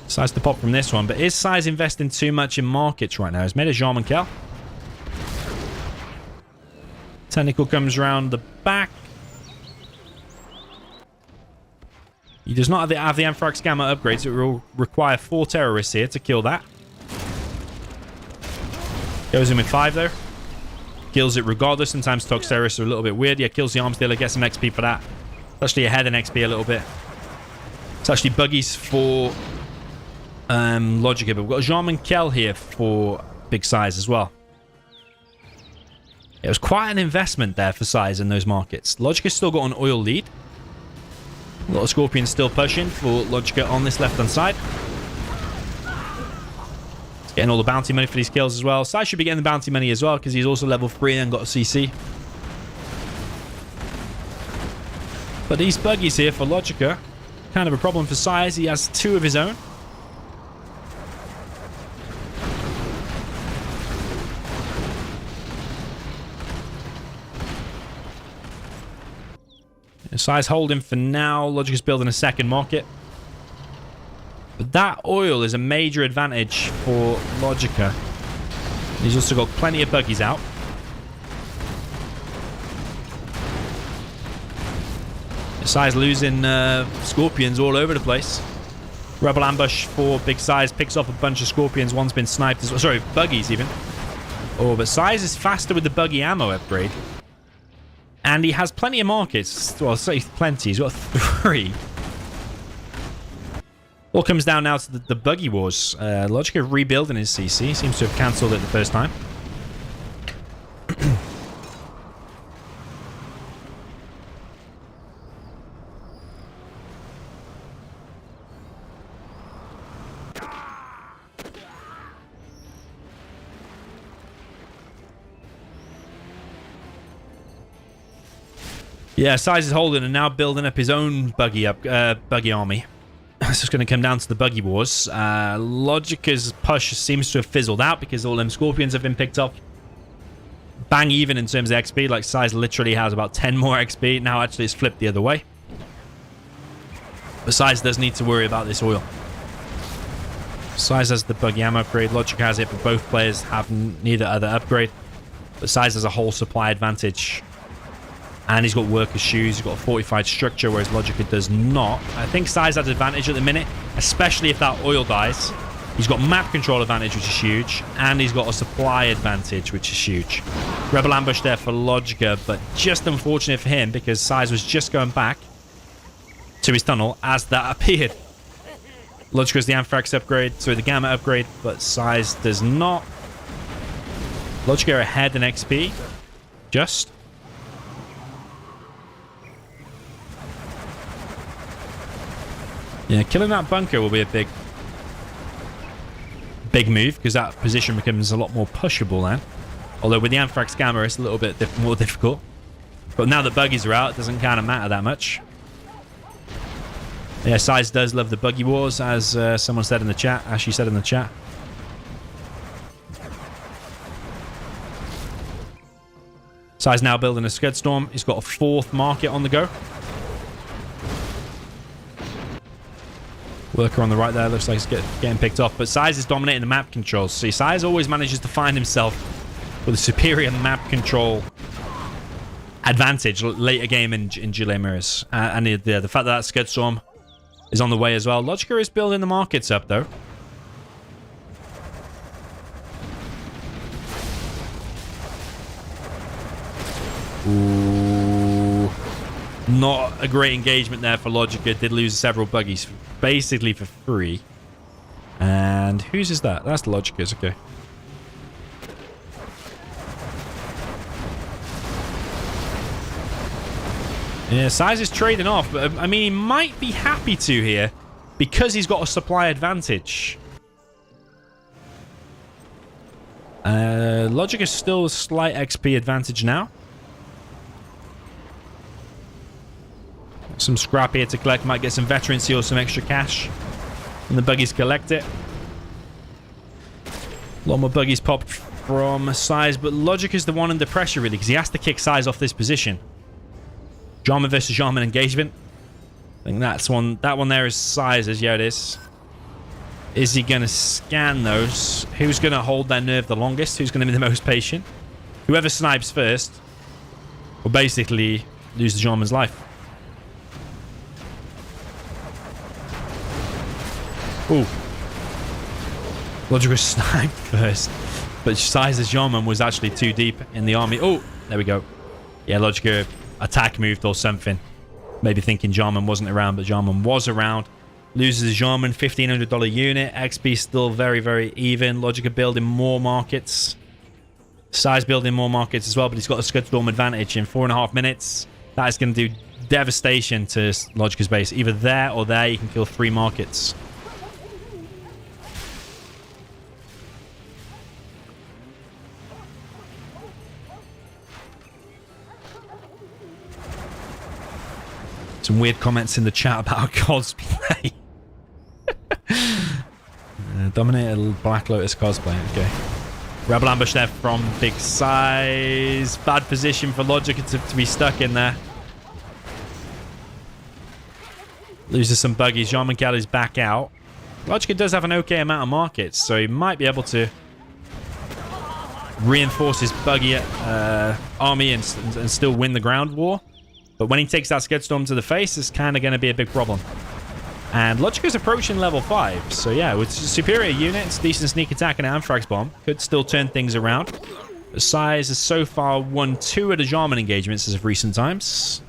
SiZe to pop from this one, but is SiZe investing too much in markets right now? He's made a Jean Mankel. Technical comes around the back. He does not have the Anthrax Gamma upgrade, so it will require 4 terrorists here to kill that. Goes in with 5, though. Kills it regardless. Sometimes Tox terrorists are a little bit weird. Yeah, kills the arms dealer, gets some XP for that. It's actually ahead in XP a little bit. It's actually buggies for LoGiCa, but we've got Jean and Kel here for big SiZe as well. It was quite an investment there for SiZe in those markets. LoGiCa's still got an oil lead. A lot of Scorpions still pushing for LoGiCa on this left-hand side. He's getting all the bounty money for these kills as well. SiZe should be getting the bounty money as well because he's also level 3 and got a CC. But these buggies here for LoGiCa, kind of a problem for SiZe. He has 2 of his own. SiZe holding for now. LoGiCa's building a second market. But that oil is a major advantage for LoGiCa. He's also got plenty of buggies out. SiZe losing Scorpions all over the place. Rebel ambush for big SiZe. Picks off a bunch of Scorpions. One's been sniped as well. Sorry, buggies even. Oh, but SiZe is faster with the buggy ammo upgrade. And he has plenty of markets. Well, I'll say plenty. He's got 3. All comes down now to the buggy wars. LoGiCa rebuilding his CC. Seems to have cancelled it the first time. Yeah, SiZe is holding and now building up his own buggy army. It's just going to come down to the buggy wars. LoGiCa's push seems to have fizzled out because all them Scorpions have been picked up. Bang even in terms of XP. Like, SiZe literally has about 10 more XP. Now actually it's flipped the other way. But SiZe does need to worry about this oil. SiZe has the buggy ammo upgrade. LoGiCa has it, but both players have neither other upgrade. But SiZe has a whole supply advantage. And he's got workers' shoes. He's got a fortified structure, whereas LoGiCa does not. I think SiZe has advantage at the minute, especially if that oil dies. He's got map control advantage, which is huge. And he's got a supply advantage, which is huge. Rebel ambush there for LoGiCa, but just unfortunate for him because SiZe was just going back to his tunnel as that appeared. LoGiCa's the Anthrax upgrade, sorry, the Gamma upgrade, but SiZe does not. LoGiCa are ahead in XP. Just. Yeah, killing that bunker will be a big move because that position becomes a lot more pushable then. Although with the Anthrax Gamma, it's a little bit more difficult. But now that buggies are out, it doesn't kind of matter that much. Yeah, SiZe does love the buggy wars, as someone said in the chat. Ashley said in the chat. SiZe now building a Scud Storm. He's got a 4th market on the go. Worker on the right there. Looks like he's getting picked off. But SiZe is dominating the map controls. See, SiZe always manages to find himself with a superior map control advantage later game in Gillet Mirrors. And the fact that Scud Storm is on the way as well. LoGiCa is building the markets up, though. Ooh. Not a great engagement there for LoGiCa. Did lose several buggies, basically for free. And whose is that? That's LoGiCa's, okay. Yeah, SiZe is trading off, but I mean, he might be happy to here because he's got a supply advantage. LoGiCa is still a slight XP advantage now. Some scrap here to collect. Might get some veterancy or some extra cash. And the buggies collect it. A lot more buggies popped from SiZe, but LoGiCa is the one under pressure, really, because he has to kick SiZe off this position. Jarman versus Jarman engagement. I think that's one. That one there is SiZe's. Yeah, it is. Is he going to scan those? Who's going to hold their nerve the longest? Who's going to be the most patient? Whoever snipes first will basically lose the Jarman's life. Ooh. LoGiCa sniped first. But SiZe's Jarman was actually too deep in the army. Oh, there we go. Yeah, LoGiCa attack moved or something. Maybe thinking Jarman wasn't around, but Jarman was around. Loses Jarman, $1,500 unit. XP still very, very even. LoGiCa building more markets. SiZe building more markets as well, but he's got a Scudstorm advantage in 4.5 minutes. That is going to do devastation to LoGiCa's base. Either there or there, you can kill 3 markets. Some weird comments in the chat about our cosplay. DoMiNaToR Black Lotus cosplay. Okay. Rebel ambush there from big size. Bad position for LoGiCa to be stuck in there. Loses some buggies. Jarman Kelly's back out. LoGiCa does have an okay amount of markets, so he might be able to reinforce his buggy army and still win the ground war. But when he takes that Scudstorm to the face, it's kind of going to be a big problem. And LoGiCa's approaching level 5. So yeah, with superior units, decent sneak attack and an Anthrax bomb, could still turn things around. But SiZe has so far won 2 of the Jarman engagements as of recent times.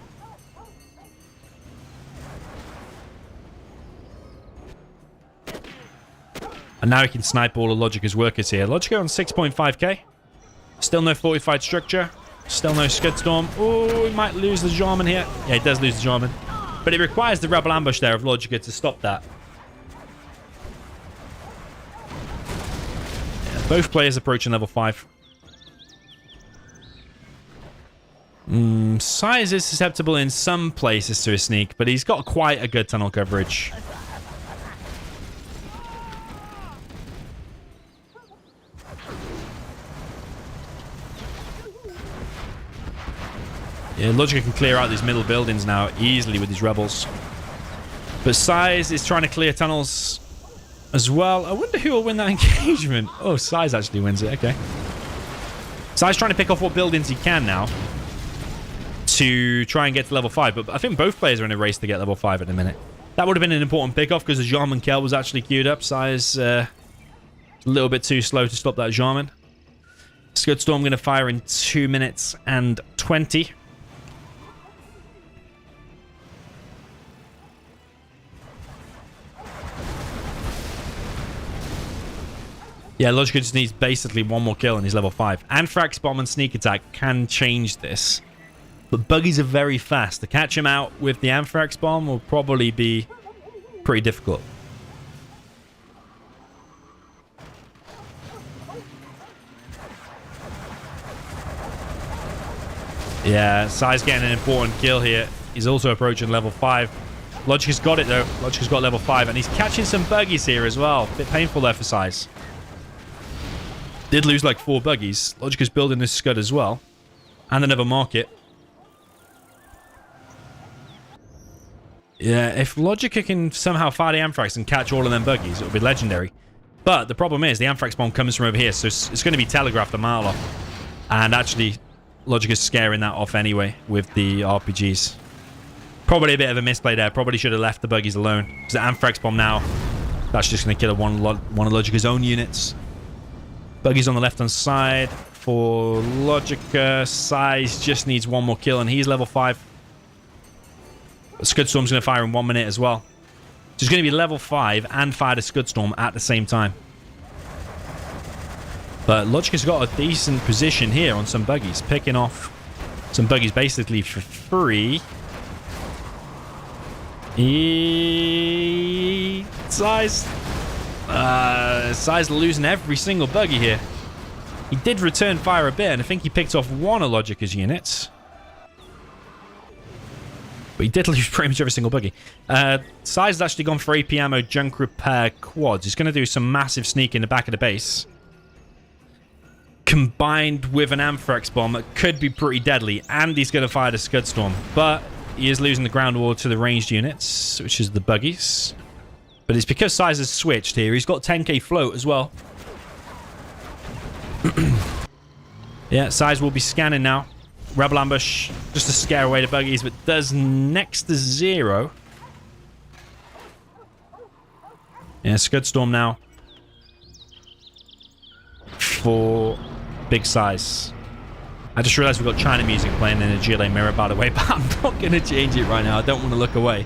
And now he can snipe all of LoGiCa's workers here. LoGiCa on 6.5k. Still no fortified structure. Still no Scudstorm. Oh, he might lose the Jarman here. Yeah, he does lose the Jarman. But it requires the Rebel ambush there of LoGiCa to stop that. Yeah, both players approaching level 5. SiZe is susceptible in some places to a sneak, but he's got quite a good tunnel coverage. Yeah, LoGiCa can clear out these middle buildings now easily with these rebels. But SiZe is trying to clear tunnels as well. I wonder who will win that engagement. Oh, SiZe actually wins it. Okay. SiZe trying to pick off what buildings he can now to try and get to level 5. But I think both players are in a race to get level 5 at the minute. That would have been an important pick-off because the Jarman Kell was actually queued up. SiZe a little bit too slow to stop that Jarman. Scudstorm going to fire in 2 minutes and 20. Yeah, LoGiCa just needs basically one more kill and he's level 5. Anthrax bomb and sneak attack can change this. But buggies are very fast. To catch him out with the Anthrax bomb will probably be pretty difficult. Yeah, SiZe getting an important kill here. He's also approaching level 5. LoGiCa's got it though. LoGiCa's got level 5 and he's catching some buggies here as well. Bit painful there for SiZe. Did lose like 4 buggies. LoGiCa's building this scud as well. And another market. Yeah, if LoGiCa can somehow fire the Anthrax and catch all of them buggies, it'll be legendary. But the problem is, the Anthrax bomb comes from over here, so it's going to be telegraphed a mile off. And actually, LoGiCa's scaring that off anyway with the RPGs. Probably a bit of a misplay there. Probably should have left the buggies alone. Because the Anthrax bomb now, that's just going to kill one of LoGiCa's own units. Buggies on the left-hand side for LoGiCa. SiZe just needs one more kill, and he's level 5. Scudstorm's going to fire in 1 minute as well. So he's going to be level 5 and fire the Scudstorm at the same time. But LoGiCa's got a decent position here on some buggies, picking off some buggies basically for free. SiZe losing every single buggy here. He did return fire a bit, and I think he picked off one of LoGiCa's units. But he did lose pretty much every single buggy. SiZe has actually gone for AP ammo junk repair quads. He's going to do some massive sneak in the back of the base. Combined with an Anthrax bomb that could be pretty deadly. And he's going to fire the Scudstorm. But he is losing the ground war to the ranged units, which is the buggies. But it's because SiZe has switched here. He's got 10k float as well. Yeah, SiZe will be scanning now. Rebel ambush, just to scare away the buggies, but does next to 0. Yeah, Scud Storm now. For big size. I just realized we've got China music playing in a GLA mirror, by the way, but I'm not going to change it right now. I don't want to look away.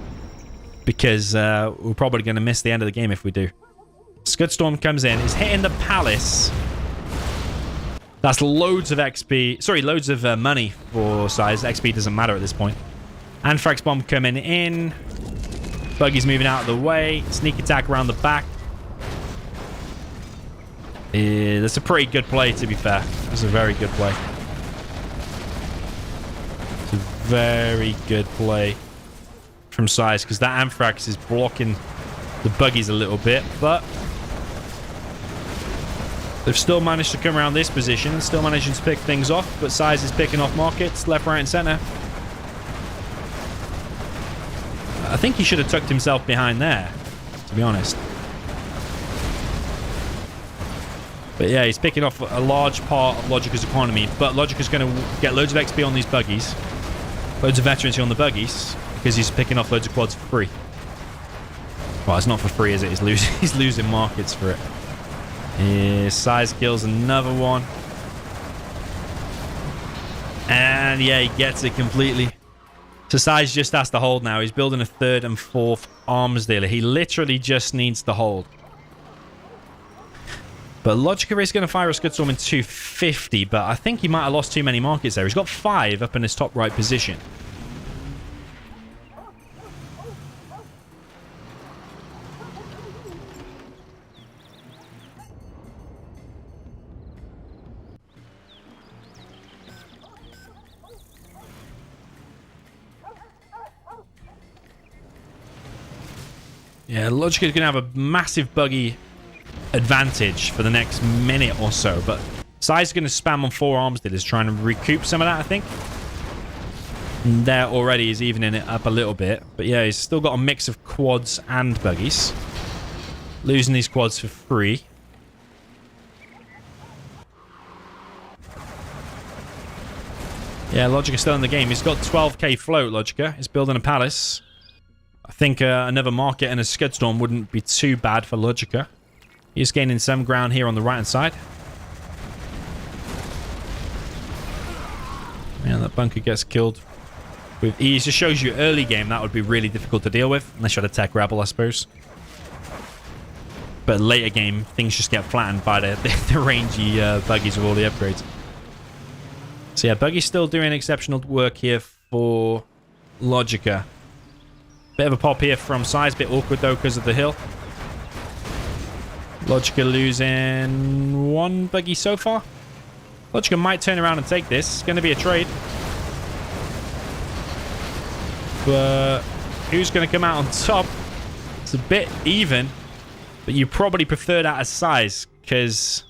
Because we're probably going to miss the end of the game if we do. Scud Storm comes in. He's hitting the palace. That's loads of XP. Sorry, loads of money for size. XP doesn't matter at this point. Anthrax Bomb coming in. Buggy's moving out of the way. Sneak attack around the back. That's a pretty good play, to be fair. That's a very good play. It's a very good play from size, because that Anthrax is blocking the buggies a little bit, but they've still managed to come around this position, still managing to pick things off, but size is picking off markets left, right, and center. I think he should have tucked himself behind there, to be honest. But yeah, he's picking off a large part of LoGiCa's economy, but LoGiCa's going to get loads of XP on these buggies, loads of veterancy on the buggies, because he's picking off loads of quads for free. Well, it's not for free, is it? He's losing markets for it. Yeah, size kills another one. And yeah, he gets it completely. So size just has to hold now. He's building a third and fourth arms dealer. He literally just needs to hold. But LoGiCa is going to fire a Scud Storm in 250, but I think he might have lost too many markets there. He's got 5 up in his top right position. Yeah, LoGiCa is going to have a massive buggy advantage for the next minute or so, but size is going to spam on 4 arms dealers, trying to recoup some of that, I think. And there already is evening it up a little bit, but yeah, he's still got a mix of quads and buggies. Losing these quads for free. Yeah, LoGiCa's still in the game. He's got 12k float, LoGiCa. He's building a palace. I think another market and a Scud Storm wouldn't be too bad for LoGiCa. He's gaining some ground here on the right-hand side. Yeah, that bunker gets killed with ease. Just shows you early game that would be really difficult to deal with, unless you had a tech rebel, I suppose. But later game, things just get flattened by the rangy buggies with all the upgrades. So yeah, buggy's still doing exceptional work here for LoGiCa. Bit of a pop here from size, bit awkward though because of the hill. LoGiCa losing 1 buggy so far. LoGiCa might turn around and take this. It's going to be a trade. But who's going to come out on top? It's a bit even, but you probably prefer that as size because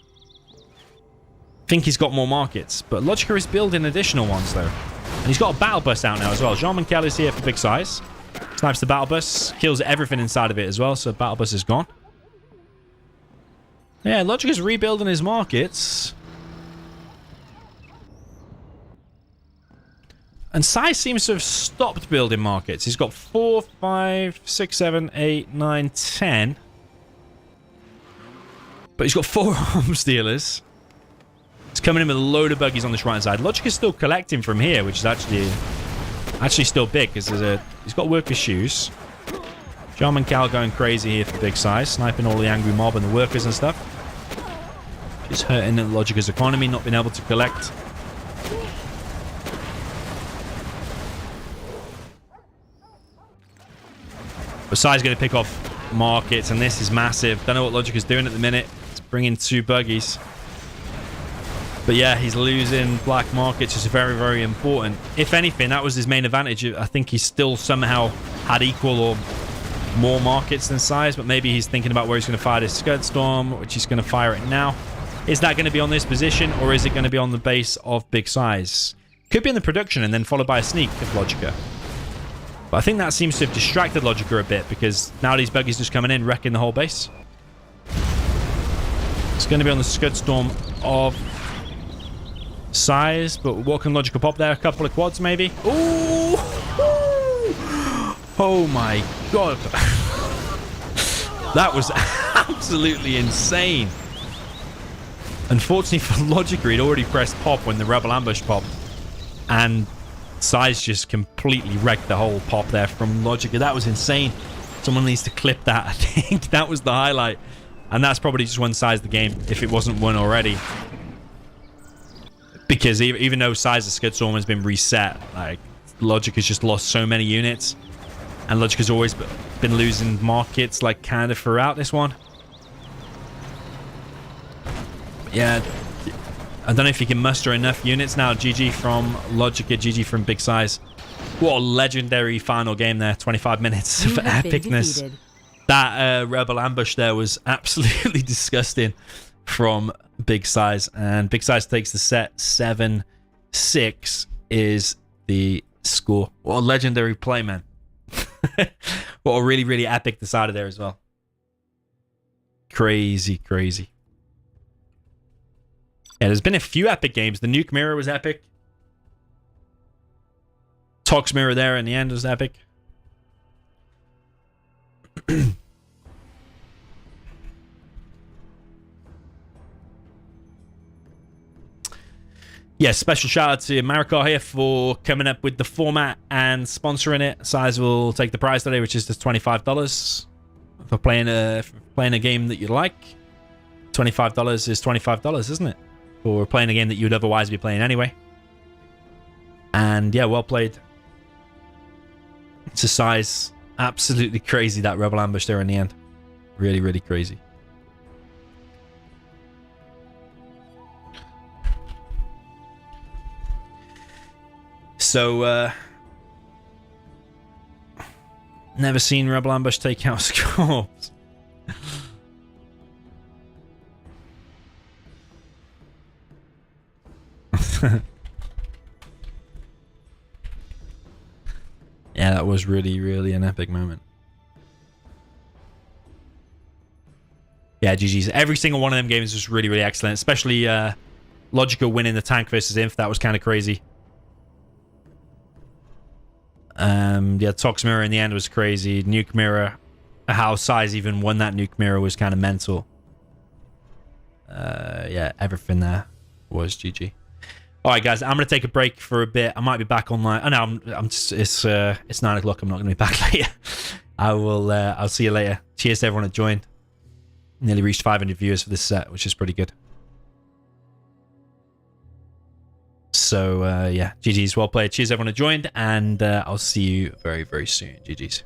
I think he's got more markets. But LoGiCa is building additional ones though. And he's got a battle bus out now as well. Jean-Michel is here for big size. Snipes the battle bus, kills everything inside of it as well, so battle bus is gone. Yeah, LoGiCa's rebuilding his markets. And size seems to have stopped building markets. He's got 4, 5, 6, 7, 8, 9, 10. But he's got 4 arms dealers. He's coming in with a load of buggies on this right side. LoGiCa's still collecting from here, which is actually still big because he's got workers' shoes. Jean-Michel going crazy here for big size, sniping all the angry mob and the workers and stuff. Just hurting LoGiCa's economy, not being able to collect. But size going to pick off markets, and this is massive. Don't know what LoGiCa's doing at the minute. It's bringing 2 buggies. But yeah, he's losing black markets, which is very, very important. If anything, that was his main advantage. I think he still somehow had equal or more markets than size, but maybe he's thinking about where he's going to fire this Scud Storm, which he's going to fire it now. Is that going to be on this position, or is it going to be on the base of big size? Could be in the production and then followed by a sneak of LoGiCa. But I think that seems to have distracted LoGiCa a bit, because now these buggies just coming in, wrecking the whole base. It's going to be on the Scud Storm of size, but what can LoGiCa pop there? A couple of quads, maybe? Ooh! Oh my god! That was absolutely insane. Unfortunately for LoGiCa, he'd already pressed pop when the Rebel ambush popped. And SiZe just completely wrecked the whole pop there from LoGiCa. That was insane. Someone needs to clip that, I think. That was the highlight. And that's probably just one SiZe the game, if it wasn't one already. Because even though SiZe's Skudstorm has been reset, like, LoGiCa's just lost so many units. And LoGiCa's always been losing markets, like, kind of throughout this one. Yeah, I don't know if you can muster enough units now. GG from LoGiCa, GG from Big SiZe. What a legendary final game there. 25 minutes of epicness. That Rebel ambush there was absolutely disgusting from Big SiZe. And Big SiZe takes the set. 7-6 is the score. What a legendary play, man. What a really, really epic decider there as well. Crazy, crazy. Yeah, there's been a few epic games. The nuke mirror was epic. Tox mirror there in the end was epic. Yeah, special shout out to Marikar here for coming up with the format and sponsoring it. SiZe will take the prize today, which is just $25 for playing a game that you like. $25 is $25, isn't it? For playing a game that you'd otherwise be playing anyway. And yeah, well played. It's a SiZe. Absolutely crazy, that Rebel ambush there in the end. Really, really crazy. So, never seen Rebel ambush take out Scorps. Yeah, that was really, really an epic moment. Yeah, GG's. Every single one of them games was really, really excellent. Especially LoGiCa winning the tank versus Inf. That was kind of crazy. Yeah, Tox Mirror in the end was crazy. Nuke Mirror. How SiZe even won that Nuke Mirror was kind of mental. Yeah, everything there was GG. All right, guys, I'm going to take a break for a bit. I might be back online. Oh, no, I'm just, it's 9 o'clock. I'm not going to be back later. I'll see you later. Cheers to everyone that joined. Nearly reached 500 viewers for this set, which is pretty good. So, yeah, GG's, well played. Cheers everyone that joined, and I'll see you very, very soon. GG's.